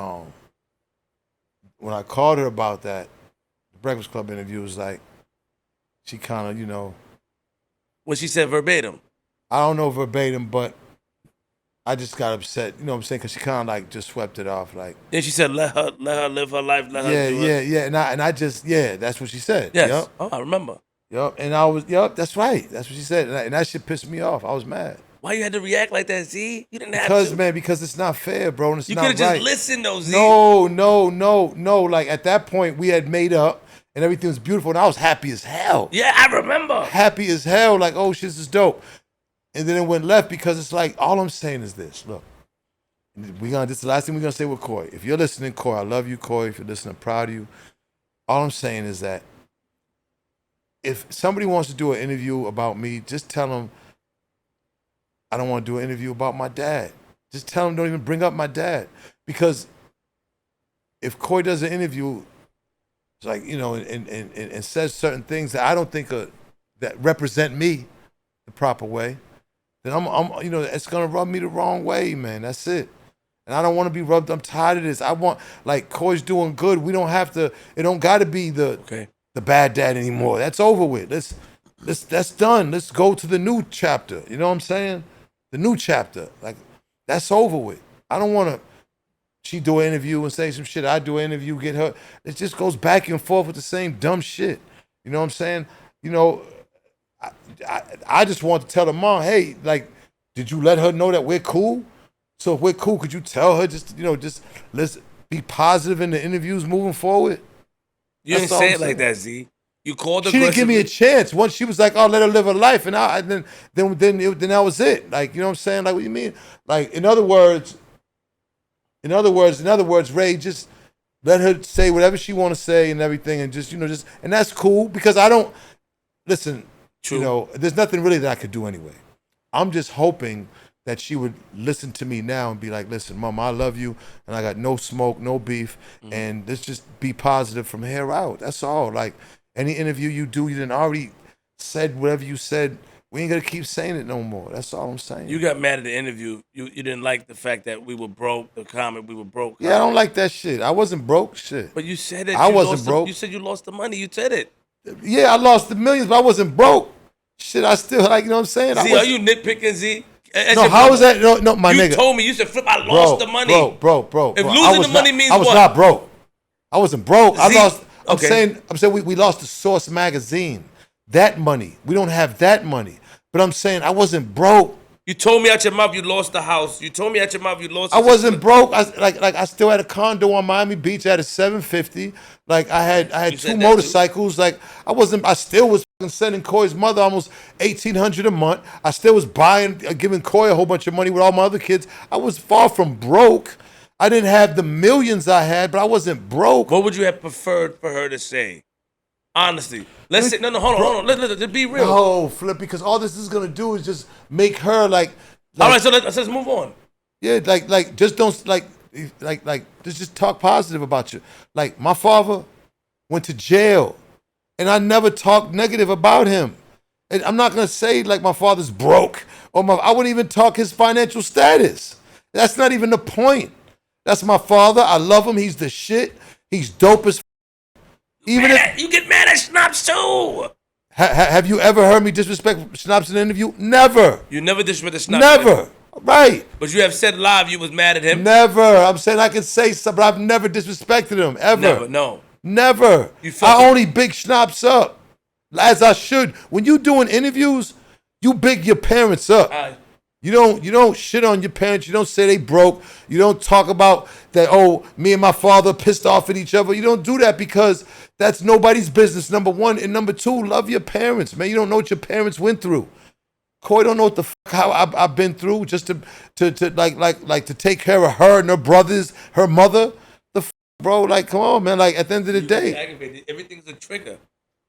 when I called her about that, the Breakfast Club interview was like, she kind of, you know. When she said verbatim. I don't know verbatim, but I just got upset. You know what I'm saying? Because she kind of like just swept it off, like. Then she said, "Let her live her life. Let her do it." Yeah. And I just that's what she said. Yes. Yep. Oh, I remember. Yep. And that's right. That's what she said. And that shit pissed me off. I was mad. Why you had to react like that, Z? You didn't have to. Because it's not fair, bro. And it's not right. You could have just listened, though, Z. No. Like, at that point, we had made up, and everything was beautiful, and I was happy as hell. Yeah, I remember. Happy as hell. Like, oh, shit, this is dope. And then it went left because it's like, all I'm saying is this. Look, this is the last thing we're going to say with Coy. If you're listening, Coy, I love you, Coy. If you're listening, I'm proud of you. All I'm saying is that if somebody wants to do an interview about me, just tell them, I don't want to do an interview about my dad. Just tell them don't even bring up my dad. Because if Coy does an interview, it's like, you know, and says certain things that I don't think that represent me the proper way, then I'm you know, it's gonna rub me the wrong way, man. That's it. And I don't want to be rubbed. I'm tired of this. I want, like, Coy's doing good. We don't have to. It don't got to be the bad dad anymore. That's over with. That's done. Let's go to the new chapter. You know what I'm saying? The new chapter. Like, that's over with. I don't want to. She do an interview and say some shit. I do an interview, get her. It just goes back and forth with the same dumb shit. You know what I'm saying? You know, I just want to tell the mom, hey, like, did you let her know that we're cool? So if we're cool, could you tell her just let's be positive in the interviews moving forward? You didn't say it like that, Z. You called her. She didn't give me a chance. Once she was like, "Oh, let her live her life," and then that was it. Like, you know what I'm saying? Like, what you mean? Like, in other words, Ray, just let her say whatever she want to say and everything, and just and that's cool because I don't listen. True. You know, there's nothing really that I could do anyway. I'm just hoping that she would listen to me now and be like, listen, Mom, I love you, and I got no smoke, no beef, and let's just be positive from here out. That's all. Like, any interview you do, you done already said whatever you said. We ain't gonna keep saying it no more. That's all I'm saying. You got mad at the interview. You didn't like the fact that we were broke, the comment we were broke. Yeah, I don't like that shit. I wasn't broke, shit. But you said it. I wasn't broke. You said you lost the money. You said it. Yeah, I lost the millions, but I wasn't broke. Shit, I still, like, you know what I'm saying? Z, are you nitpicking, Z? No, how is that? No, my nigga. You told me you said Flip. I lost the money, bro. If losing the money means I was not broke. I wasn't broke. I lost. I'm saying we lost the Source magazine. That money. We don't have that money. But I'm saying I wasn't broke. You told me out your mouth you lost the house. You told me out your mouth you lost. I wasn't broke. I still had a condo on Miami Beach. I had a 750. Like I had two motorcycles. Like I still was sending Coy's mother almost $1,800 a month. I still was giving Coy a whole bunch of money with all my other kids. I was far from broke. I didn't have the millions I had, but I wasn't broke. What would you have preferred for her to say? Honestly, let's say hold on. Let's be real. No, Flip, because all this is gonna do is just make her like all right, so let's move on. Yeah, like just don't just talk positive about you. Like my father went to jail, and I never talked negative about him. And I'm not gonna say like my father's broke or I wouldn't even talk his financial status. That's not even the point. That's my father. I love him. He's the shit. He's dope as. Even if you get mad at Schnapps too. Have you ever heard me disrespect Schnapps in an interview? Never. You never disrespected Schnapps. Never. Right. But you have said live you was mad at him. Never. I'm saying I can say something, but I've never disrespected him ever. Never. No. Never. I only big Schnapps up, as I should. When you doing interviews, you big your parents up. You don't shit on your parents. You don't say they broke. You don't talk about that, oh, me and my father pissed off at each other. You don't do that because that's nobody's business, number one. And number two, love your parents, man. You don't know what your parents went through. Coy don't know what the fuck how I've been through just to take care of her and her brothers, her mother. The fuck, bro, like, come on, man. Like, at the end of the day. Everything's a trigger.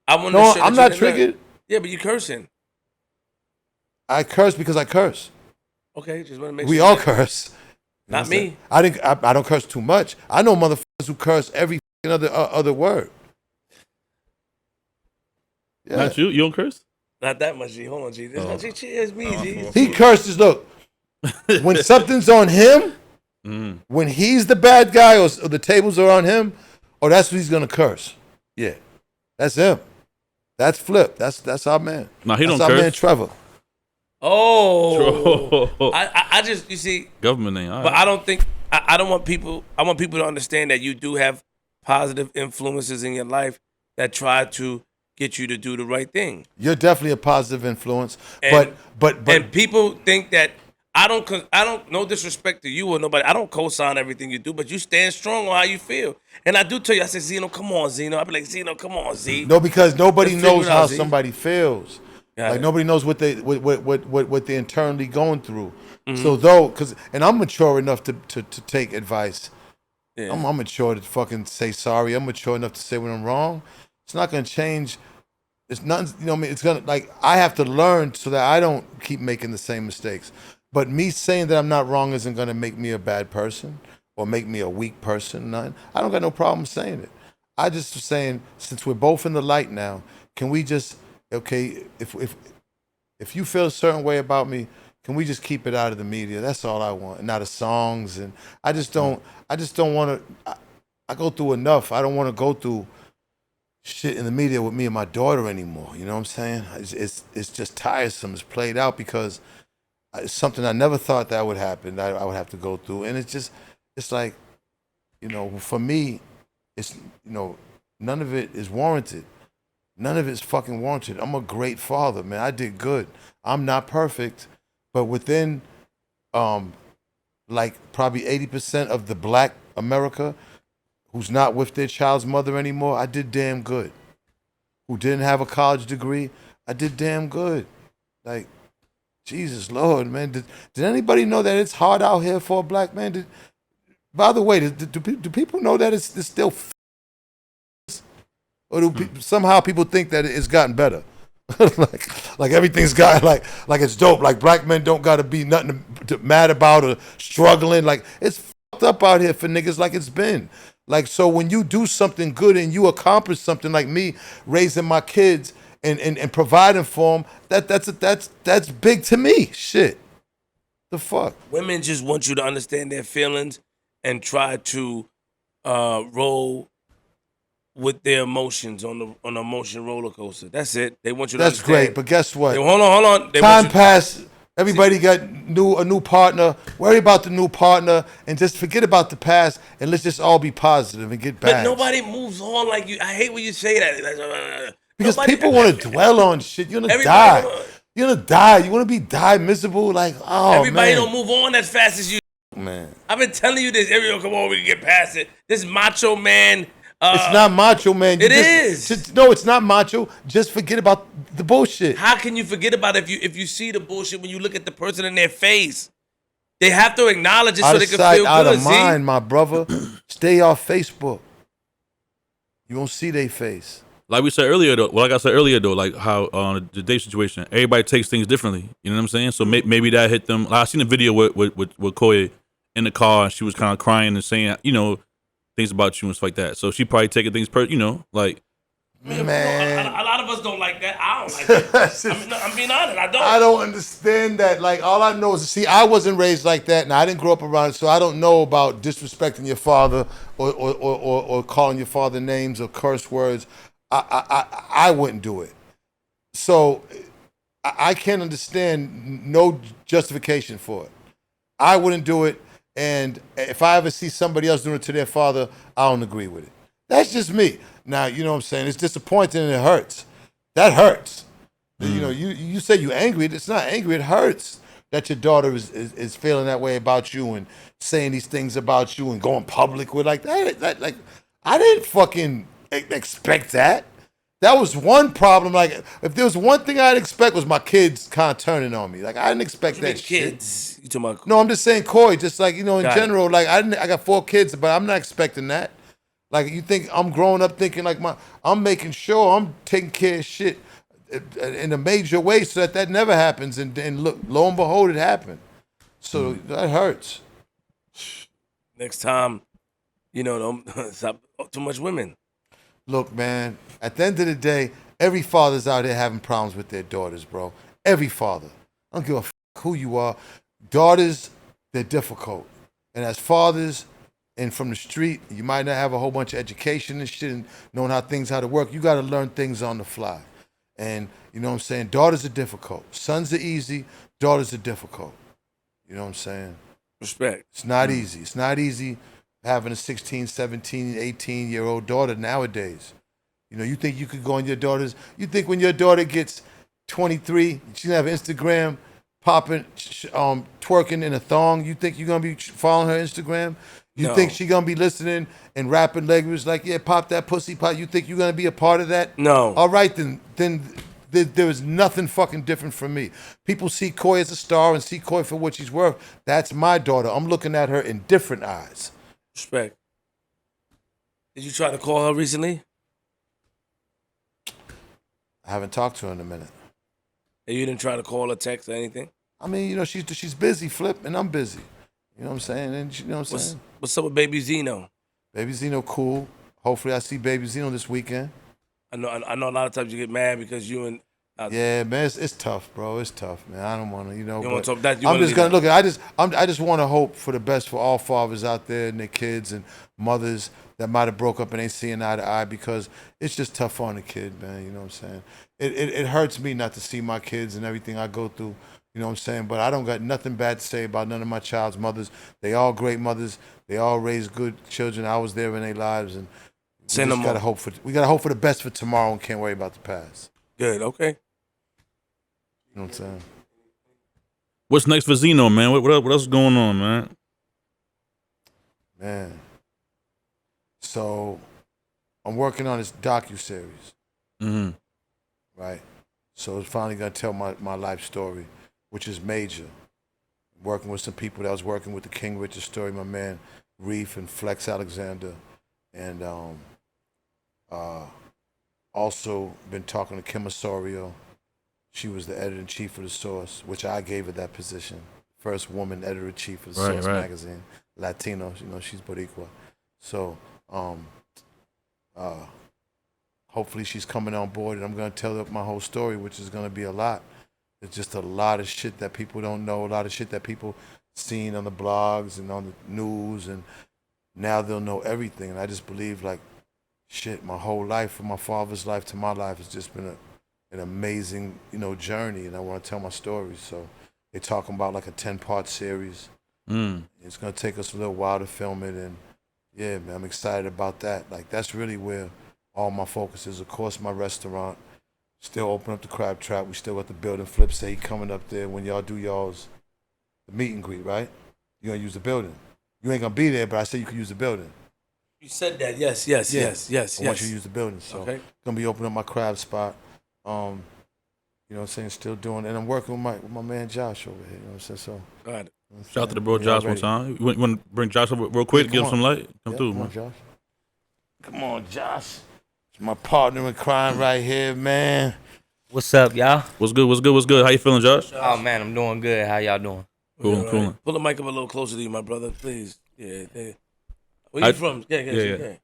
I'm not triggered. Yeah, but you cursing. I curse because I curse. Okay, just want to make sure. We all curse. Not me. I don't curse too much. I know motherfuckers who curse every other word. Yeah. Not you? You don't curse? Not that much, G. Hold on, G. It's me, G. He curses. Look, when something's on him, when he's the bad guy or the tables are on him, that's what he's gonna curse. Yeah, that's him. That's Flip. That's our man. No, he that's don't curse. Our man Trevor. Oh, I just, you see, government name. But I don't think I don't want people. I want people to understand that you do have positive influences in your life that try to get you to do the right thing. You're definitely a positive influence, but people think that I don't. No disrespect to you or nobody. I don't co-sign everything you do, but you stand strong on how you feel. And I do tell you, I say, Zeno, come on, Zeno. I be like, Zeno, come on, Z. No, because nobody knows how somebody feels. Like nobody knows what they're internally going through. Mm-hmm. So and I'm mature enough to take advice. Yeah. I'm mature to fucking say sorry. I'm mature enough to say when I'm wrong. It's not gonna change. It's nothing. You know what I mean? It's gonna I have to learn so that I don't keep making the same mistakes. But me saying that I'm not wrong isn't gonna make me a bad person or make me a weak person. None. I don't got no problem saying it. I just was saying, since we're both in the light now, can we just okay, if you feel a certain way about me, can we just keep it out of the media? That's all I want, not the songs. And I just don't want to. I go through enough. I don't want to go through shit in the media with me and my daughter anymore. You know what I'm saying? It's just tiresome. It's played out because it's something I never thought that would happen. That I would have to go through, and it's like, for me, it's none of it is warranted. None of it's fucking warranted. I'm a great father, man. I did good. I'm not perfect, but within probably 80% of the black America who's not with their child's mother anymore, I did damn good. Who didn't have a college degree, I did damn good. Like, Jesus Lord, man. Did anybody know that it's hard out here for a black man? By the way, do people know that it's still or somehow people think that it's gotten better? like everything's got like it's dope. Like black men don't got to be nothing to mad about or struggling. Like it's fucked up out here for niggas like it's been. Like, so when you do something good and you accomplish something like me raising my kids and providing for them, that's big to me. Shit, the fuck. Women just want you to understand their feelings and try to roll with their emotions on the emotion roller coaster. That's it. They want you to understand. That's great, but guess what? Hold on. Time passed. Everybody got a new partner. Worry about the new partner and just forget about the past and let's just all be positive and get back. But nobody moves on like you. I hate when you say that. Because people want to dwell on shit. You're gonna die. You're gonna die. You want to die miserable? Like, oh everybody man. don't move on as fast as you. Man, I've been telling you this. Everyone, come on, we can get past it. This macho man. It's not macho, man. It is. No, it's not macho. Just forget about the bullshit. How can you forget about it if you see the bullshit when you look at the person in their face? They have to acknowledge it so they can feel good. Out of mind, my brother. Stay off Facebook. You won't see their face. Like we said earlier, though. Well, like I said earlier, though, like how the date situation, everybody takes things differently. You know what I'm saying? So maybe that hit them. Like, I seen a video with Koya in the car, and she was kind of crying and saying, things about you and stuff like that. So she probably taking things like. Man, a lot of us don't like that. I don't like that. I'm being honest. I don't understand that. Like, all I know is, I wasn't raised like that, and I didn't grow up around it, so I don't know about disrespecting your father or calling your father names or curse words. I wouldn't do it. So I can't understand no justification for it. I wouldn't do it, and if I ever see somebody else doing it to their father, I don't agree with it. That's just me. Now, you know what I'm saying? It's disappointing and it hurts. That hurts. You say you're angry. It's not angry. It hurts that your daughter is feeling that way about you and saying these things about you and going public with like that. Like, I didn't fucking expect that. That was one problem. Like, if there was one thing I'd expect was my kids kind of turning on me. Like, I didn't expect that kids. shit. You talking about? No, I'm just saying, Corey. Just like, in general. Like, I got 4 kids, but I'm not expecting that. Like, you think I'm growing up thinking like I'm making sure I'm taking care of shit in a major way so that never happens. And look, lo and behold, it happened. So that hurts. Next time, don't stop too much women. Look, man, at the end of the day, every father's out there having problems with their daughters, bro. Every father. I don't give a who you are. Daughters, they're difficult. And as fathers, and from the street, you might not have a whole bunch of education and shit and knowing how to work. You got to learn things on the fly. And, you know what I'm saying? Daughters are difficult. Sons are easy. Daughters are difficult. You know what I'm saying? Respect. It's not easy. It's not easy having a 16, 17, 18-year-old daughter nowadays. You think you could go on your daughter's... You think when your daughter gets 23, she's going to have Instagram popping, twerking in a thong, you think you're going to be following her Instagram? You think she gonna be listening and rapping language like, yeah, pop that pussy pop? You think you're gonna be a part of that? No. All right, then there is nothing fucking different from me. People see Koi as a star and see Koi for what she's worth. That's my daughter. I'm looking at her in different eyes. Respect. Did you try to call her recently? I haven't talked to her in a minute. And you didn't try to call her, text, or anything? I mean, she's busy, Flip, and I'm busy. You know what I'm saying? And you know what I'm saying? What's up with Baby Zeno? Baby Zeno, cool. Hopefully I see Baby Zeno this weekend. I know a lot of times you get mad because you and... yeah, man, it's tough, bro. It's tough, man. I don't want to, You don't want to talk that? I'm just going to look at I just want to hope for the best for all fathers out there and their kids and mothers that might have broke up and ain't seeing eye to eye because it's just tough on the kid, man. You know what I'm saying? It hurts me not to see my kids and everything I go through. You know what I'm saying? But I don't got nothing bad to say about none of my child's mothers. They all great mothers. They all raised good children. I was there in their lives, and we gotta hope for the best for tomorrow and can't worry about the past. Good. Okay. You know what I'm saying? What's next for Zeno, man? What else is going on, man? Man. So I'm working on this docuseries. Mm-hmm. Right. So it's finally gonna tell my life story, which is major. Working with some people that was working with the King Richard story, my man Reef and Flex Alexander, and also been talking to Kim Osorio. She was the editor-in-chief of The Source, which I gave her that position. First woman editor-in-chief of The Source magazine. Latino, she's Boricua. So hopefully she's coming on board and I'm gonna tell her my whole story, which is gonna be a lot. It's just a lot of shit that people don't know, a lot of shit that people seen on the blogs and on the news, and now they'll know everything. And I just believe, like, shit, my whole life, from my father's life to my life, has just been an amazing, journey, and I want to tell my story. So They're talking about like a 10-part series. It's gonna take us a little while to film it, and yeah, man, I'm excited about that. Like that's really where all my focus is. Of course, my restaurant. Still open up the Crab Trap. We still got the building. Flip say coming up there when y'all do y'all's the meet and greet, right? You gonna use the building. You ain't gonna be there, but I said you can use the building. You said that. Yes. I want you to use the building. So gonna be opening up my crab spot. You know what I'm saying? Still doing, and I'm working with my man Josh over here. You know what I'm saying? So, got it. Shout out to the bro Josh one time. You want to bring Josh over real quick? Give him some light. Come through, man. Josh. Come on, Josh. It's my partner in crime right here, man. What's up, y'all? What's good? How you feeling, Josh? Oh man, I'm doing good. How y'all doing? Cool. Pull the mic up a little closer to you, my brother, please. Yeah. Where you from? Yeah.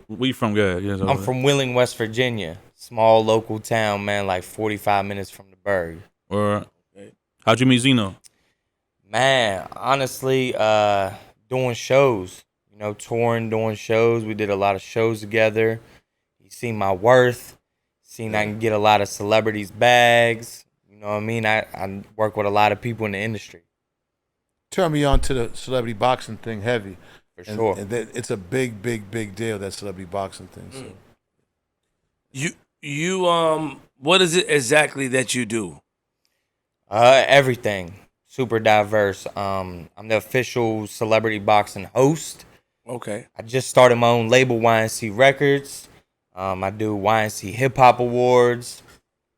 Where you from? Yeah. I'm from Wheeling, West Virginia. Small local town, man, like 45 minutes from the Berg. Or how'd you meet Zeno? Man, honestly, doing shows. You know, touring, doing shows. We did a lot of shows together. He seen my worth. Seen I can get a lot of celebrities' bags. You know what I mean? I work with a lot of people in the industry. Turn me on to the celebrity boxing thing heavy. For sure. And it's a big deal, that celebrity boxing thing. So. You what is it exactly that you do? Everything. Super diverse. I'm the official celebrity boxing host. Okay. I just started my own label, YNC Records. I do YNC Hip Hop Awards.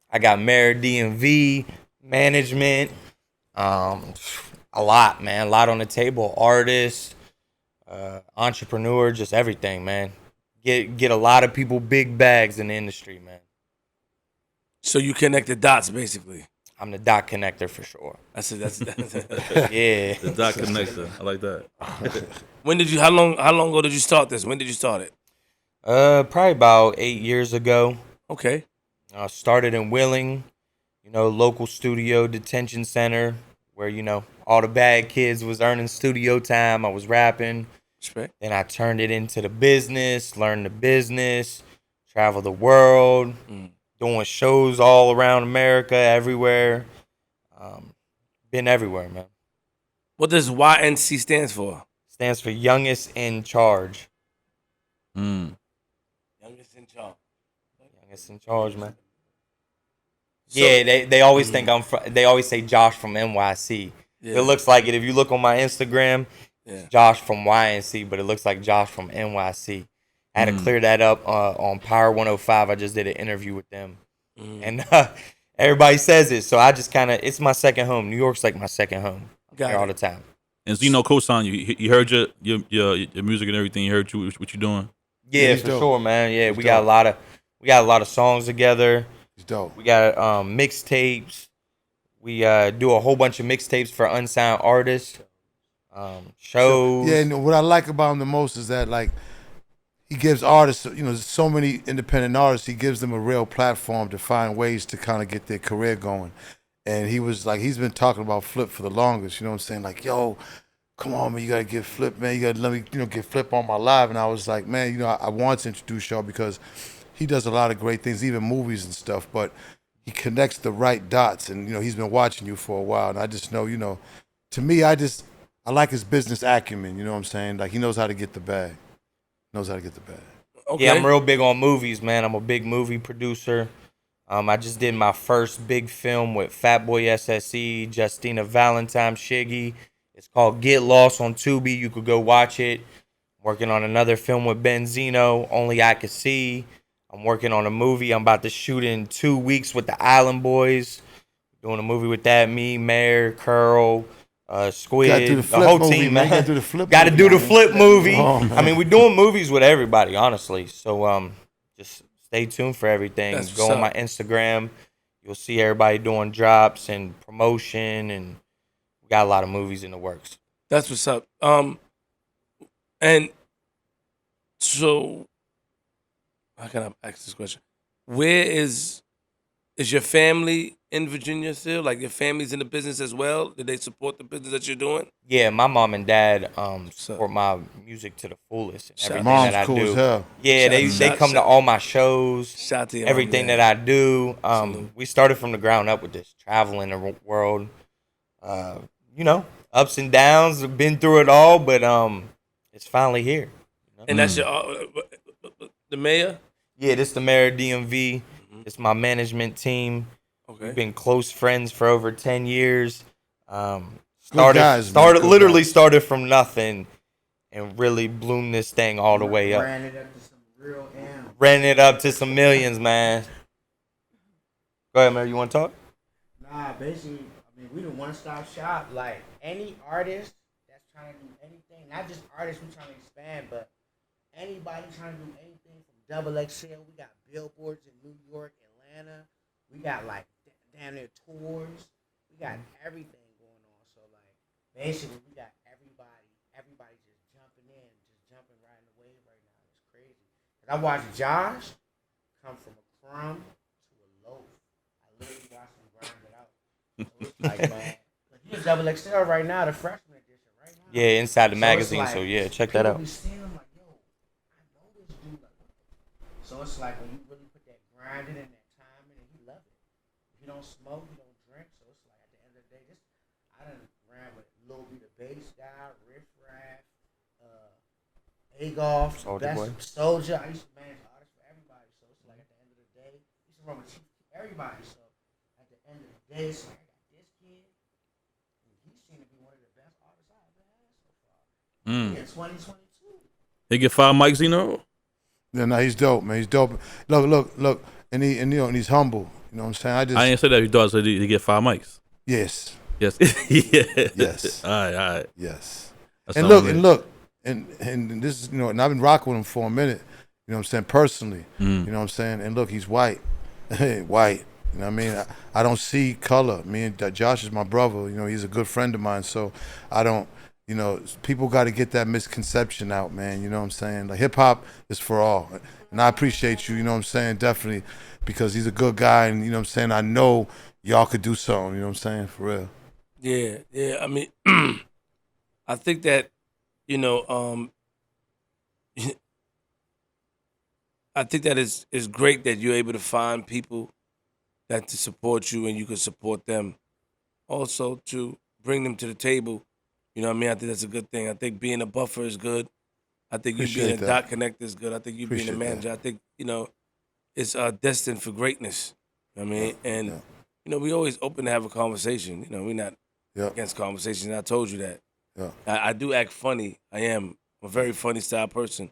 I got Mayor DMV management. A lot, man. A lot on the table. Artist, entrepreneur, just everything, man. Get a lot of people big bags in the industry, man. So you connect the dots, basically. I'm the dot connector for sure. That's Yeah. the dot connector. I like that. How long ago did you start this? When did you start it? Probably about 8 years ago. Okay. I started in Wheeling, local studio detention center where, all the bad kids was earning studio time. I was rapping. Respect. Then I turned it into the business, learned the business, travel the world, doing shows all around America, everywhere. Been everywhere, man. What does YNC stands for? Stands for Youngest in Charge. Youngest in charge. Youngest in charge, man. So, yeah, they always think they always say Josh from NYC. Yeah. It looks like it. If you look on my Instagram, it's Josh from YNC, but it looks like Josh from NYC. I had to clear that up on Power 105. I just did an interview with them. And everybody says it, so I just it's my second home. New York's like my second home. I'm here all the time. And Zeno co-signed you. He heard your music and everything. He heard what you doing. Yeah, for sure, man. Yeah, we got a lot of songs together. It's dope. We got mixtapes. We do a whole bunch of mixtapes for unsigned artists. Shows. Yeah, and what I like about him the most is that he gives artists, there's so many independent artists, he gives them a real platform to find ways to kind of get their career going. And he was he's been talking about Flip for the longest, you know what I'm saying? Yo, come on, man, you got to get Flip, man. You got to let me, get Flip on my live. And I was like, man, I want to introduce y'all because he does a lot of great things, even movies and stuff, but he connects the right dots. And, he's been watching you for a while. And I just know, to me, I like his business acumen, you know what I'm saying? He knows how to get the bag. Okay. Yeah, I'm real big on movies, man. I'm a big movie producer. I just did my first big film with Fatboy SSE, Justina Valentine, Shiggy. It's called Get Lost on Tubi. You could go watch it. I'm working on another film with Benzino, Only I Could See. I'm working on a movie I'm about to shoot in 2 weeks with the Island Boys. Doing a movie with that, me, Mayor, Curl, Squid, the whole team, man. Got to do the Flip movie. I mean, we're doing movies with everybody, honestly. So just stay tuned for everything. Go on my Instagram. You'll see everybody doing drops and promotion, and we got a lot of movies in the works. That's what's up. And so, how can I ask this question? Where is your family in Virginia still? Your family's in the business as well? Do they support the business that you're doing? Yeah, my mom and dad support my music to the fullest and everything Mom's that I cool do. As hell. Yeah, they come to all my shows. Shout to everything that I do. We started from the ground up with this, traveling the world. You know, ups and downs. Been through it all, but it's finally here. You know? And that's your the mayor. Yeah, this the mayor of DMV. It's my management team. Okay. We've been close friends for over 10 years. Started from nothing and really bloomed this thing all the way up. Ran it up to some real M. Ran it up to some millions, man. Go ahead, man. You want to talk? Nah, basically, I mean, we the one-stop shop. Like, any artist that's trying to do anything, not just artists who trying to expand, but anybody trying to do anything from double XL. We got billboards in New York, Atlanta. We got, like, damn near tours. We got everything going on. So, like, basically, we got everybody just jumping in, just jumping right in the wave right now. It's crazy. 'Cause I watched Josh come from a crumb to a loaf. I literally watched him grind it out. So it's like, man, like he's double XL right now, the freshman edition right now. Yeah, inside the So magazine. it's like, So yeah, check that out. People be seeing him like, yo, I know this dude. Like, so it's like when you really put that grinding and that time in, and he love it. He don't smoke, he don't drink. So it's like at the end of the day, this I done ran with Lil B the bass guy, Riff Raff, A-Golf, Soldier. I used to manage artists for everybody. So it's like at the end of the day, I used to run with everybody. So at the end of the day, it's like I got this kid. And he seemed to be one of the best artists I ever had so far. In 2022. He get 5 mics, you know? Yeah, no, he's dope, man. He's dope. Look, and he's humble. You know what I'm saying? I ain't said that. He thought I said he get 5 mics. Yes. Yes. Yeah. Yes. All right. Yes. That's And look, and this is, and I've been rocking with him for a minute. You know what I'm saying? Personally. You know what I'm saying? And look, he's white. White. You know what I mean? I don't see color. Me and Josh is my brother. You know, he's a good friend of mine. So I don't, people got to get that misconception out, man. You know what I'm saying? Like, hip hop is for all. And I appreciate you, you know what I'm saying? Definitely, because he's a good guy. And, you know what I'm saying? I know y'all could do something, you know what I'm saying? For real. Yeah. I mean, I think that, I think that it's great that you're able to find people that to support you and you can support them. Also to bring them to the table. You know what I mean? I think that's a good thing. I think being a buffer is good. I think you being a dot connector is good. I think you being a manager. I think, it's destined for greatness. You know what I mean? And, we always open to have a conversation. We're not against conversations. I told you that. Yeah. I do act funny. I am a very funny style person.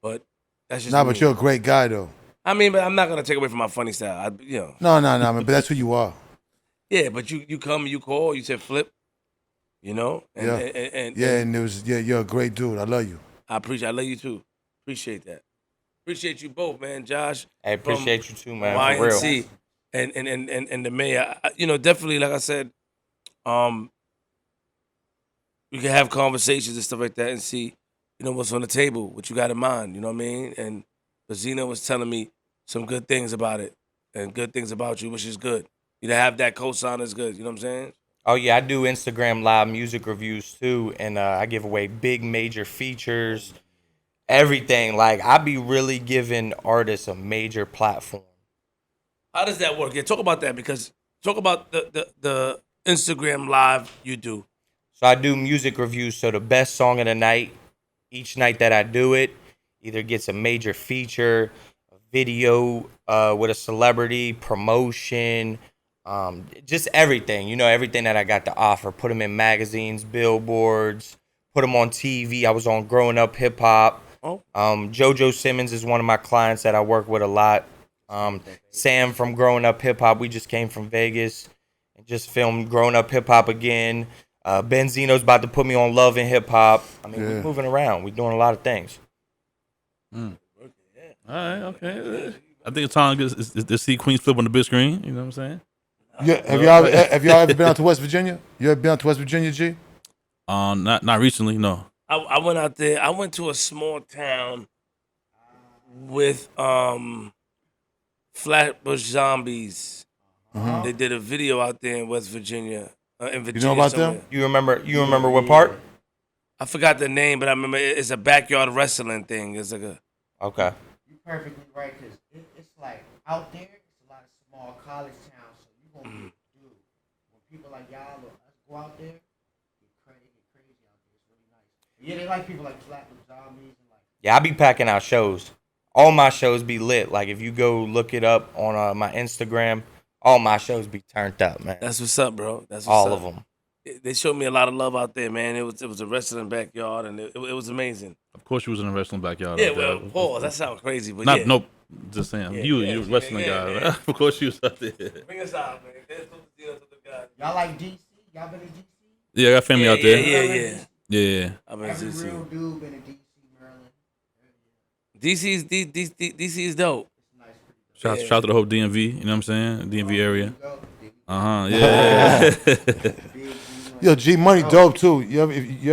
But that's just but you're a great guy, though. I mean, but I'm not going to take away from my funny style. No, man, but that's who you are. Yeah, but you come, you call, you said flip, And it was, you're a great dude. I love you. I love you too. Appreciate that. Appreciate you both, man. Josh. I appreciate you too, man. YNC, for real. And the mayor. Definitely, like I said, we can have conversations and stuff like that and see, what's on the table, what you got in mind. You know what I mean? And Benzino was telling me some good things about it and good things about you, which is good. To have that cosign is good. You know what I'm saying? Oh, yeah, I do Instagram live music reviews, too, and I give away big major features, everything. Like, I be really giving artists a major platform. How does that work? Yeah, talk about that, because talk about the Instagram live you do. So I do music reviews, so the best song of the night, each night that I do it, either gets a major feature, a video with a celebrity, promotion, just everything, everything that I got to offer. Put them in magazines, billboards, put them on TV. I was on Growing Up Hip Hop. JoJo Simmons is one of my clients that I work with a lot. Sam from Growing Up Hip Hop, we just came from Vegas and just filmed Growing Up Hip Hop again. Benzino's about to put me on Love and Hip Hop. I mean, we're moving around. We're doing a lot of things. All right, okay. I think it's time to see Queens flip on the big screen. You know what I'm saying? Yeah. Have y'all ever been out to West Virginia? You ever been out to West Virginia, G? Not recently, no. I went out there. I went to a small town with Flatbush Zombies. They did a video out there in West Virginia. In Virginia, you know about somewhere. them? You remember what part? I forgot the name, but I remember it's a backyard wrestling thing. It's like a. Okay. You're perfectly right, because it's like out there, it's a lot of small college towns, so you're going to be a dude. When people like y'all or us go out there, get crazy out there. It's really nice. Yeah, they like people like Platinum Zombies and like. Yeah, I be packing out shows. All my shows be lit. Like if you go look it up on my Instagram, all my shows be turned up, man. That's what's up, bro. That's what's all up. of them. They showed me a lot of love out there, man. It was a wrestling backyard, and it was amazing. Of course, you was in a wrestling backyard. Yeah, well, pause. That sounds crazy, but not yeah. nope. Just saying, you was wrestling guy. Yeah. Of course, you was out there. Bring us out, man. Y'all like DC? Y'all been to DC? Yeah, I got family out there. Yeah. I've been Every DC. Real dude been to DC, Maryland. DC is dope. Shout out to the whole DMV. You know what I'm saying? DMV area. Yeah. Yo, G Money dope too. You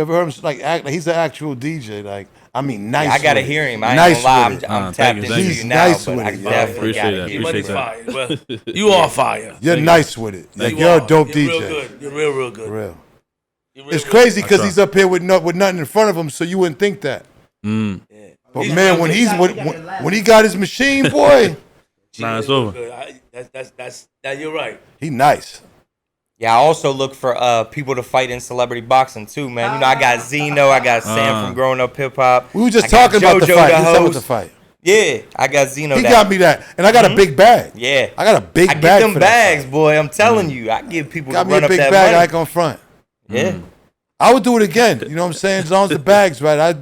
ever heard him like act? Like he's an actual DJ. Like I mean, nice. Yeah, I gotta hear him. I ain't gonna lie. I'm tapped into you now, nice but I definitely gotta hear Appreciate that. Well, you are fire. You're nice with it. Like you're a dope DJ. Real good. You're real good. For real. It's crazy because he's up here with nothing in front of him, so you wouldn't think that. Yeah. But man, when he got his machine, boy. Nah, it's over. That's you're right. He nice. Yeah, I also look for people to fight in celebrity boxing too, man. You know, I got Zeno, I got Sam from Growing Up Hip Hop. We were just talking about the fight. Yeah, I got Zeno. He got me that, and I got a big bag. Yeah, I got a big bag. I get them bags, boy. I'm telling you, I give people got to me run a big up that bag. money. Like on front. Yeah, I would do it again. You know what I'm saying? As long as the bag's right, I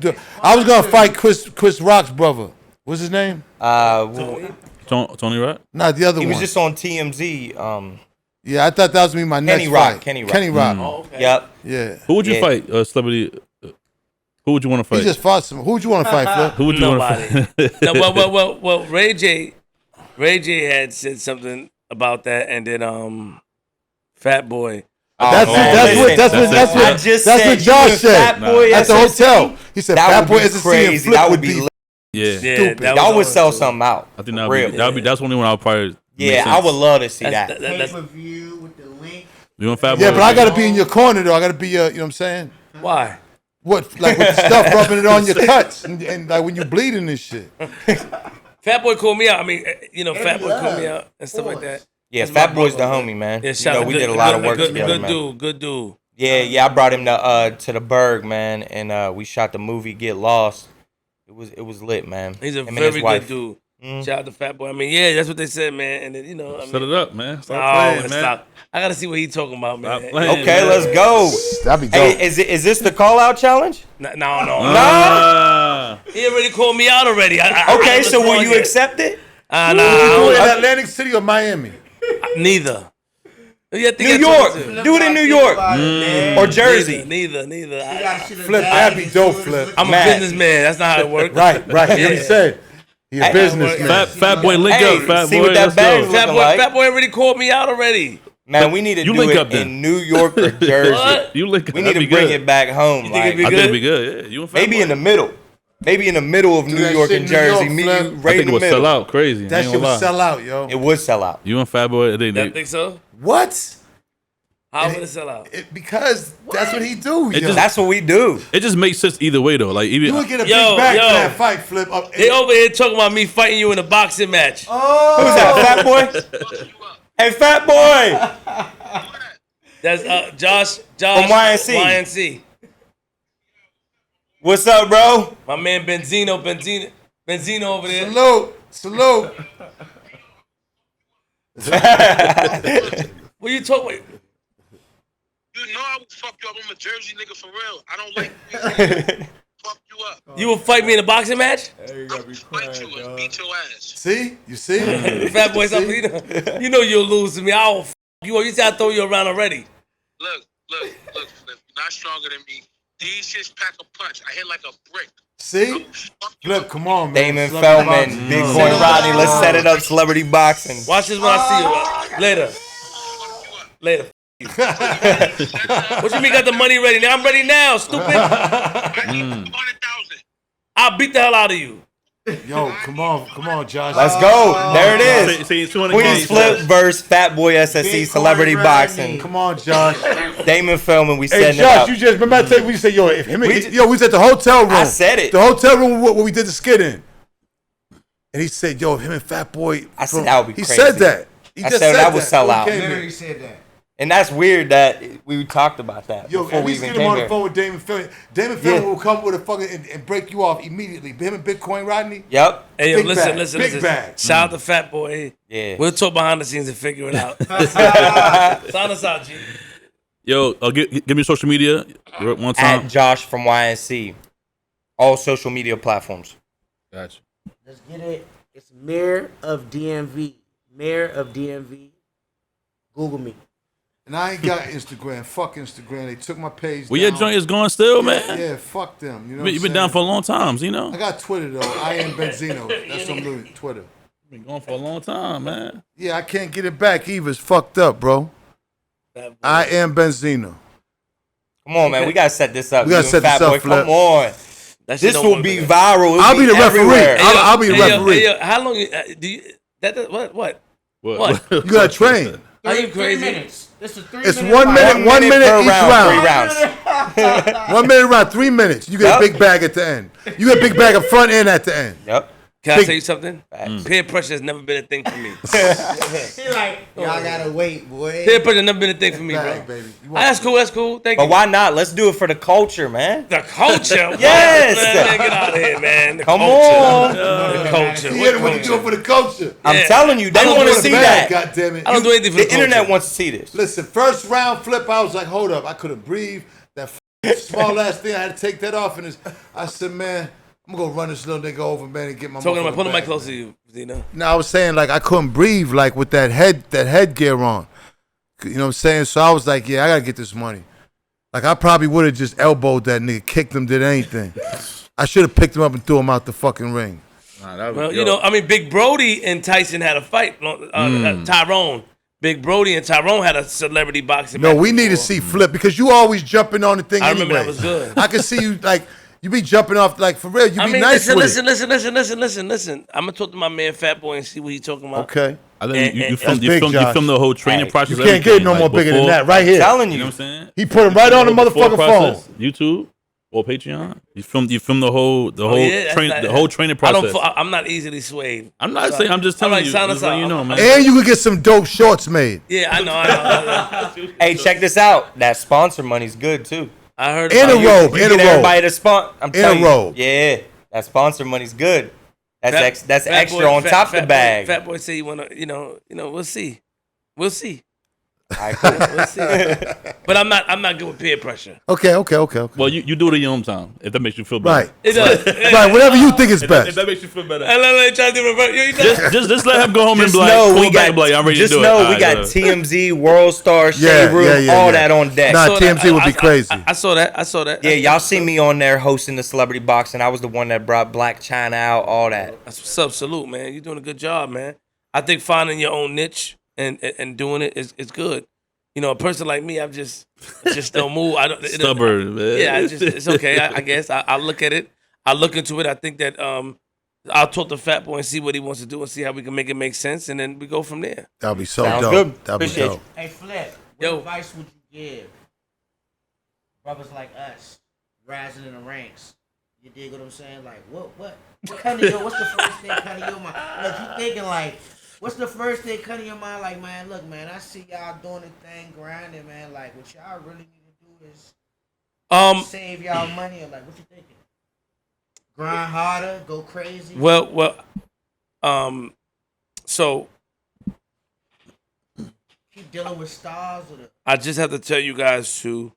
was gonna fight Chris Rock's brother. What's his name? Tony Rock? Not the other one. He was just on TMZ. Yeah, I thought that was gonna be my next fight. Kenny Rock. Oh, okay. Yep. Yeah. Who would you fight? Celebrity? Who would you want to fight? He just fought some. Who would you want to fight, Flip? Who would you want to fight? No, well, Ray J had said something about that, and then Fat Boy. That's what Josh said at the hotel. He said Fat Boy is crazy. That would be stupid. Y'all would sell something out. I think that would be that's the only one I would probably. Yeah, I would love to see that. Pay-per-view with the link. You want Fat Boy? Yeah, but I gotta be in your corner though. I gotta be you know what I'm saying? Why? What, like with the stuff rubbing it on your cuts and like when you bleeding and shit. Fat Boy called me out. I mean, you know, Fat Boy called me out and stuff like that. Yeah, Fat Boy's the homie, man. Yeah, we did a lot of work together, man. Good dude. Yeah, I brought him to the Berg, man, and we shot the movie Get Lost. It was lit, man. He's a very good dude. Shout out to Fat Boy. I mean, yeah, that's what they said, man. And then, you know, set it up, man. Stop playing, man. Stop. I gotta see what he's talking about, man. Okay, man. Let's go. That'd be dope. Hey, is this the call out challenge? No. Nah. He already called me out already. Okay, so will you accept it? Nah. In Atlantic City or Miami? Neither. New York. Do it in New York or Jersey. Neither. Flip, that'd be dope, Flip. I'm a businessman. That's not how it works. Right. He already said. He's a businessman. Fat Boy, link up. Fat see Boy, what that bag's looking like. Fat Boy already called me out already. Man, we need to do it in New York or Jersey. What? You link up. We need to bring it back home. You think it'd be I good? think it'd be good. Yeah, you and Fat Maybe Boy. in the middle. Maybe in the middle of New York and Jersey. Meet you right I think in it the would middle. sell out crazy. That shit would sell out, yo. It would sell out. You and Fat Boy, You think so? What? How would it sell out? Because that's what he do, yo. That's what we do. It just makes sense either way though. Like even You would get a big bag for that fight, Flip. They over here talking about me fighting you in a boxing match. Oh. Who's that, Fat Boy? Hey, Fat Boy. That's Josh from YNC. What's up, bro? My man Benzino over there. Salute. What you talking about? You know I would fuck you up. I'm a Jersey nigga for real. I don't like fuck you up. You would fight me in a boxing match? I would fight you and beat your ass. See? You see? Fat Boy, something. You know you'll lose to me. I'll you. You said I throw you around already. Look, Flip. You're not stronger than me. These shits pack a punch. I hit like a brick. See? Flip, come on, man. Damon Feldman, Big Boy Rodney. Let's set it up. Celebrity boxing. Watch this when I see you. Later. What you mean got the money ready? Now I'm ready now, stupid. 100,000. I'll beat the hell out of you. Yo, come on, Josh. Let's go. There it is. say 200K. Queens Flip versus Fat Boy SSC Celebrity Boxing. Come on, Josh. Damon Feldman, we Hey, setting Josh, it up. you just remember I tell you we said, yo, if him and we was at the hotel room. I said it. The hotel room where we did the skit in. And he said, yo, him and Fat Boy. I said that would be he crazy. said that. He I just said that would sell out. He literally said that. And that's weird that we talked about that Yo, before at we least even get him came on the here. phone with Damon Phillips. Damon Phillips will come with a fucking and break you off immediately. Him and Bitcoin Rodney. Yep. Hey, yo, Big listen, bag, listen, big listen. bag. Shout out to Fat Boy. Yeah. We'll talk behind the scenes and figure it out. Sign us out, G. Yo, give me social media one time. At Josh from YNC. All social media platforms. Gotcha. Let's get it. It's Mayor of DMV. Mayor of DMV. Google me. And I ain't got Instagram. Fuck Instagram. They took my page Well, down. your joint is going still, man. Yeah, fuck them. You know You've been down for a long time, you know. I got Twitter though. I am Benzino. That's what I'm doing. Twitter. Been going for a long time, man. Yeah, I can't get it back either. It's fucked up, bro. I am Benzino. Come on, man. We gotta set this up. We gotta You set and this Fat up, Boy. Flip. Come on. That shit This don't will work, be man. viral. It'll I'll be the referee. everywhere. I'll be the referee. Hey, yo, how long do you? What? What? You gotta train. Are you 3 crazy? minutes. It's a 3 It's minute 1 minute. fight. 1 minute per each round. 3 round. rounds. 1 minute round. 3 minutes. You get Yep. a big bag at the end. You get a big bag up front and at the end. Yep. Can I Big- tell you something? Peer pressure has never been a thing for me. He like, y'all gotta wait, boy. Peer pressure has never been a thing for me, Bag, bro. baby. You Ah, that's cool. That's cool. Thank But you. why not? Let's do it for the culture, man. The culture. Yes. Man, get out of here, man. The Come culture. on. The culture. Yeah, What what you doing culture? for the culture? I'm Yeah. telling you, they I don't want do to it see Bag, that. God damn it. I don't do anything for The the internet culture. wants to see this. Listen, first round flip, I was like, hold up. I couldn't breathe. That small ass thing, I had to take that off. And I said, man, I'm going to run this little nigga over, man, and get my Talking about, put the motherfucking mic bag. close to you, Zeno. No, I was saying, like, I couldn't breathe, like, with that headgear on. You know what I'm saying? So I was like, yeah, I got to get this money. Like, I probably would have just elbowed that nigga, kicked him, did anything. I should have picked him up and threw him out the fucking ring. Well, you know, I mean, Big Brody and Tyson had a fight. Tyrone. Big Brody and Tyrone had a celebrity boxing No, match we need to before. see Flip because you always jumping on the thing I remember anyway. that was good. I can see you, like, you be jumping off, like, for real. You be I mean, nice with it. listen. I'm gonna talk to my man Fat Boy and see what he's talking about. Okay. I think you That's filmed big, you Josh. filmed the whole training Hey, process. You can't get it no more bigger than that. Right here. Telling You know you. what I'm saying? He put him right on the Before motherfucking process, phone. YouTube or Patreon. You filmed the whole Yeah, that's the whole training process. I'm not easily swayed. I'm not saying. I'm just telling Alright, you. sound Just us letting out. you know, man. And you could get some dope shorts made. Yeah, I know. Hey, check this out. That sponsor money's good too. I heard In about a you. robe. You In get a robe. everybody to sponsor. I'm In a telling you. robe. Yeah, that sponsor money's good. That's Fat extra Boy- on Fat- top Fat the bag. Fat Boy say you wanna, you know, we'll see. We'll see. All right, cool. We'll see. But I'm not good with peer pressure. Okay. Well, you do it in your own time if that makes you feel better. Right. It does. Right. Whatever you think is If best. that makes you feel better. I try to do reverse. Just let him go home and Just be like, know pull we back got. and be like, I'm ready Just to do it. know All we right, got whatever. TMZ, World Star, Shade Room, all that on deck. Nah, TMZ would be crazy. I saw that. Yeah, y'all see me on there hosting the celebrity boxing. I was the one that brought Black China out, all that. That's what's up. Salute, man. You're doing a good job, man. I think finding your own niche and doing it is good. You know, a person like me, I just don't move. I don't Stubborn, man. Yeah, it's okay. I guess I look at it. I look into it. I think that I'll talk to Fat Boy and see what he wants to do and see how we can make it make sense, and then we go from there. That'll be so Sounds dope. good. That'll be Appreciate dope. Hey, Flip, what Yo. advice would you give brothers like us rising in the ranks? You dig what I'm saying? Like, what kind of what's the first thing kind of your mind? Like, you thinking like, what's the first thing kind of your mind? Like, man, look, man, I see y'all doing the thing, grinding, man. Like, what y'all really need to do is save y'all money, or like, what you thinking? Grind harder, go crazy. Well, so Keep dealing with stars or the. I just have to tell you guys to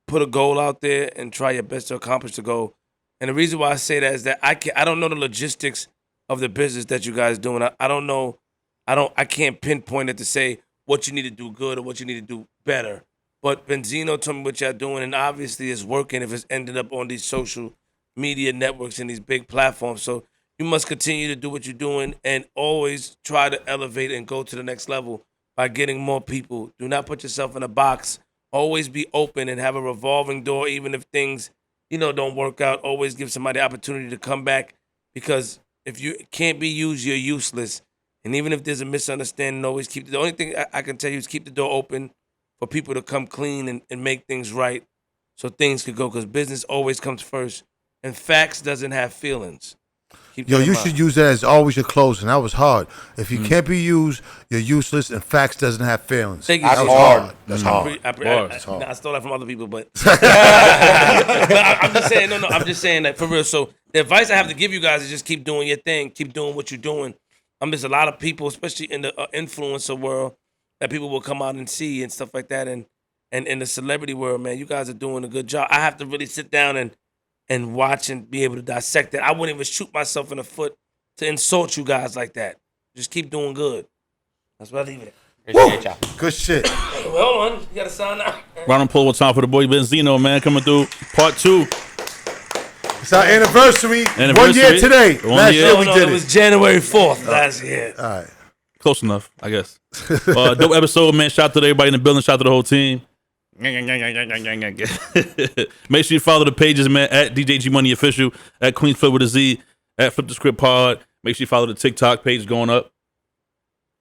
put a goal out there and try your best to accomplish the goal. And the reason why I say that is that I don't know the logistics of the business that you guys doing. I don't know. I can't pinpoint it to say what you need to do good or what you need to do better. But Benzino told me what y'all doing, and obviously it's working if it's ended up on these social media networks and these big platforms. So you must continue to do what you're doing and always try to elevate and go to the next level by getting more people. Do not put yourself in a box. Always be open and have a revolving door, even if things, don't work out. Always give somebody the opportunity to come back, because if you can't be used, you're useless. And even if there's a misunderstanding, always keep the only thing I can tell you is keep the door open for people to come clean and make things right so things could go, because business always comes first. And facts doesn't have feelings. Yo, you should use that as always your closing. That was hard. If you can't be used, you're useless, and facts doesn't have feelings. Thank you. That was hard. That's hard. I stole that from other people, but I'm just saying. No, I'm just saying that for real. So the advice I have to give you guys is just keep doing your thing, keep doing what you're doing. There's a lot of people, especially in the influencer world, that people will come out and see and stuff like that, and in the celebrity world, man, you guys are doing a good job. I have to really sit down and watch and be able to dissect it. I wouldn't even shoot myself in the foot to insult you guys like that. Just keep doing good. That's what I leave it at. Appreciate y'all. Good shit. Well, hold on. You got to sign out. Round of applause time for the boy Benzino, man, coming through part 2. It's our anniversary. 1 year today. Last year we did it. It was January 4th last year. All right. Close enough, I guess. Dope episode, man. Shout out to everybody in the building. Shout out to the whole team. Make sure you follow the pages, man, at DJG Money Official, at Queens Flip with a Z, at Flip the Script Pod. Make sure you follow the TikTok page going up.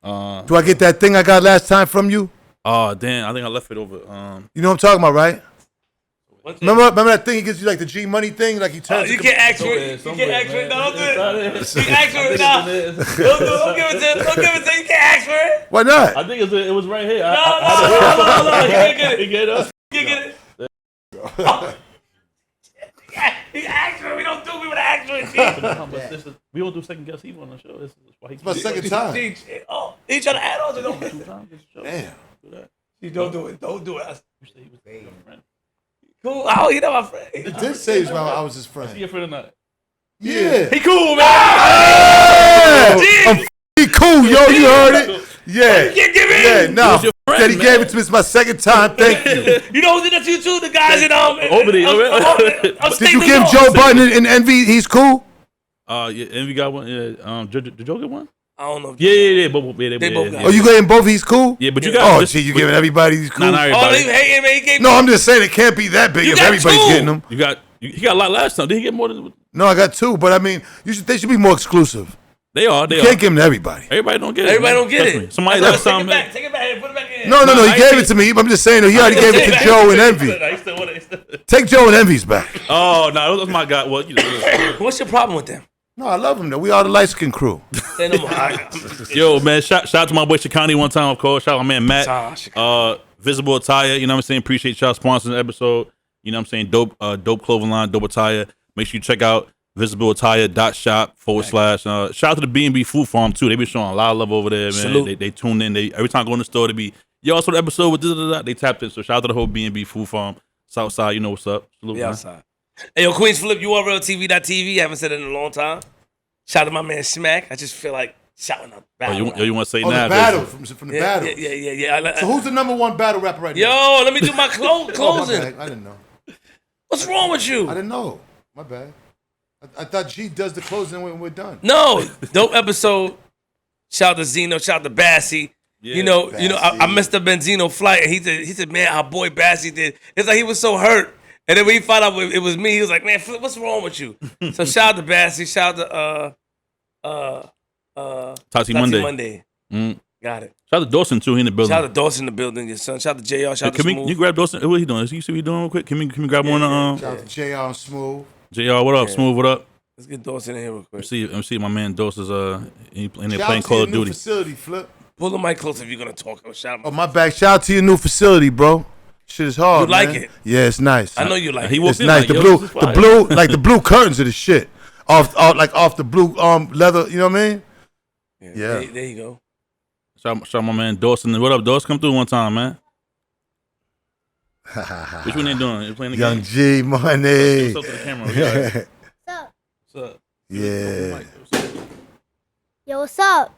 Do I get that thing I got last time from you? Oh, damn. I think I left it over. You know what I'm talking about, right? Remember that thing he gives you, like the G Money thing? Like he turns. You can't ask for it. You can't ask for it. No, don't do it. You ask for it now. Don't give it to him. Don't give it to him. You can't ask for it. Why not? I think it was right here. No. You can't get it. You get it? You can't get it. He asked for it. We don't do it. We would ask for it. We don't do second guess even on the show. This is why It's my second time. He trying to add on to don't. 2 times this show. Damn. You don't do it. Don't do it. You say he was your friend. Cool. Oh, you know my friend. He did say I was his Is friend. he your friend or not? Yeah. He cool, man. I'm cool, yo. You heard it? Yeah. You can't give it. Yeah, no. your friend, That he man. gave it to me. It's my second time. Thank you. You know who did that to you too? The guys in Did you give Joe Budden and Envy? He's cool. Yeah, Envy got one. Yeah, did Joe get one? I don't know. Yeah. They both got Oh, you getting both? He's cool. Yeah, but you got. Oh, gee, you giving everybody? He's cool. Not Oh, everybody. they hating, man. He gave No, I'm just saying it can't be that big You if got everybody's two. getting them. He got a lot last time. Did he get more than? No, I got 2, but I mean, they should be more exclusive. They are. You can't give them to everybody. Everybody don't get it. Everybody man. don't get Trust it. me. Somebody That's last why time. Take it back. Put it back in. No, I he gave ain't it to me. I'm just saying, he already gave it to Joe and Envy. Take Joe and Envy's back. Oh no, that's my guy. Well, you know. What's your problem with them? No, I love him though. We are the light skin crew. Say no more. Yo, man, shout out to my boy Shikani one time, of course. Shout out to my man Matt. Visible Attire, you know what I'm saying? Appreciate y'all sponsoring the episode. You know what I'm saying? Dope clothing line, dope attire. Make sure you check out visibleattire.shop / shout out to the B&B Food Farm too. They been showing a lot of love over there, man. Salute. They tuned in. Every time I go in the store, yo, I saw the episode with this, they tapped in. So shout out to the whole B&B Food Farm. Southside, you know what's up. Salute, man. Outside. Hey, yo, Queens Flip, URLTV.tv. Haven't said it in a long time. Shout out to my man Smack. I just feel like shouting out battle. You want to say Oh, now? the battle from the battle. Yeah. So who's the #1 battle rapper right now? Yo, let me do my Oh, my closing. bad. I didn't know. What's wrong with you? I didn't know. My bad. I thought G does the closing when we're done. No, dope episode. Shout out to Zeno. Shout out to Bassie. Yeah, you know, I missed the Benzino flight, and he said, man, our boy Bassie did. It's like he was so hurt, and then when he found out it was me, he was like, man, Flip, what's wrong with you? So shout out to Bassie. Shout out to Tati Monday. Got it. Shout out to Dawson too. He in the building. Shout out to Dawson in the building, your son. Shout out to JR. Shout out to Can Smooth. you grab Dawson? What he doing? You see what he doing real quick? Can we grab one? Shout out to JR and Smooth. JR, what up? Smooth, what up? Let's get Dawson in here real quick. Let me see my man Dawson's in there Shout playing out to Call your of new Duty. facility, Flip. Pull the mic closer if you're gonna talk. Shout Oh, my bad. Shout out to your new facility, bro. Shit is hard. You like man. it? Yeah, it's nice. I know you like He it. walked It's in nice. like, The yo, this is fire. blue, like the blue curtains of the shit. Off the blue leather. You know what I mean? Yeah. There you go. Shout out my man Dawson. What up, Dawson? Come through one time, man. Which one they doing? You playing the Young game? G Money. What's up to the camera? We got it. What's up? What's up? Yeah. Yo, what's up?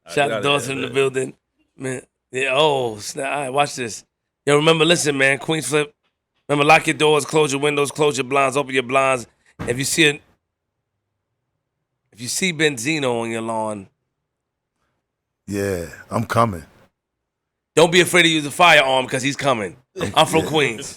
Shout out to Dawson in the building. Man. Yeah, oh, snap. All right, watch this. Yo, remember, listen, man, Queens Flip. Remember, lock your doors, close your windows, close your blinds, open your blinds. If you see Benzino on your lawn, Yeah, I'm coming. don't be afraid to use a firearm because he's coming. I'm from Queens.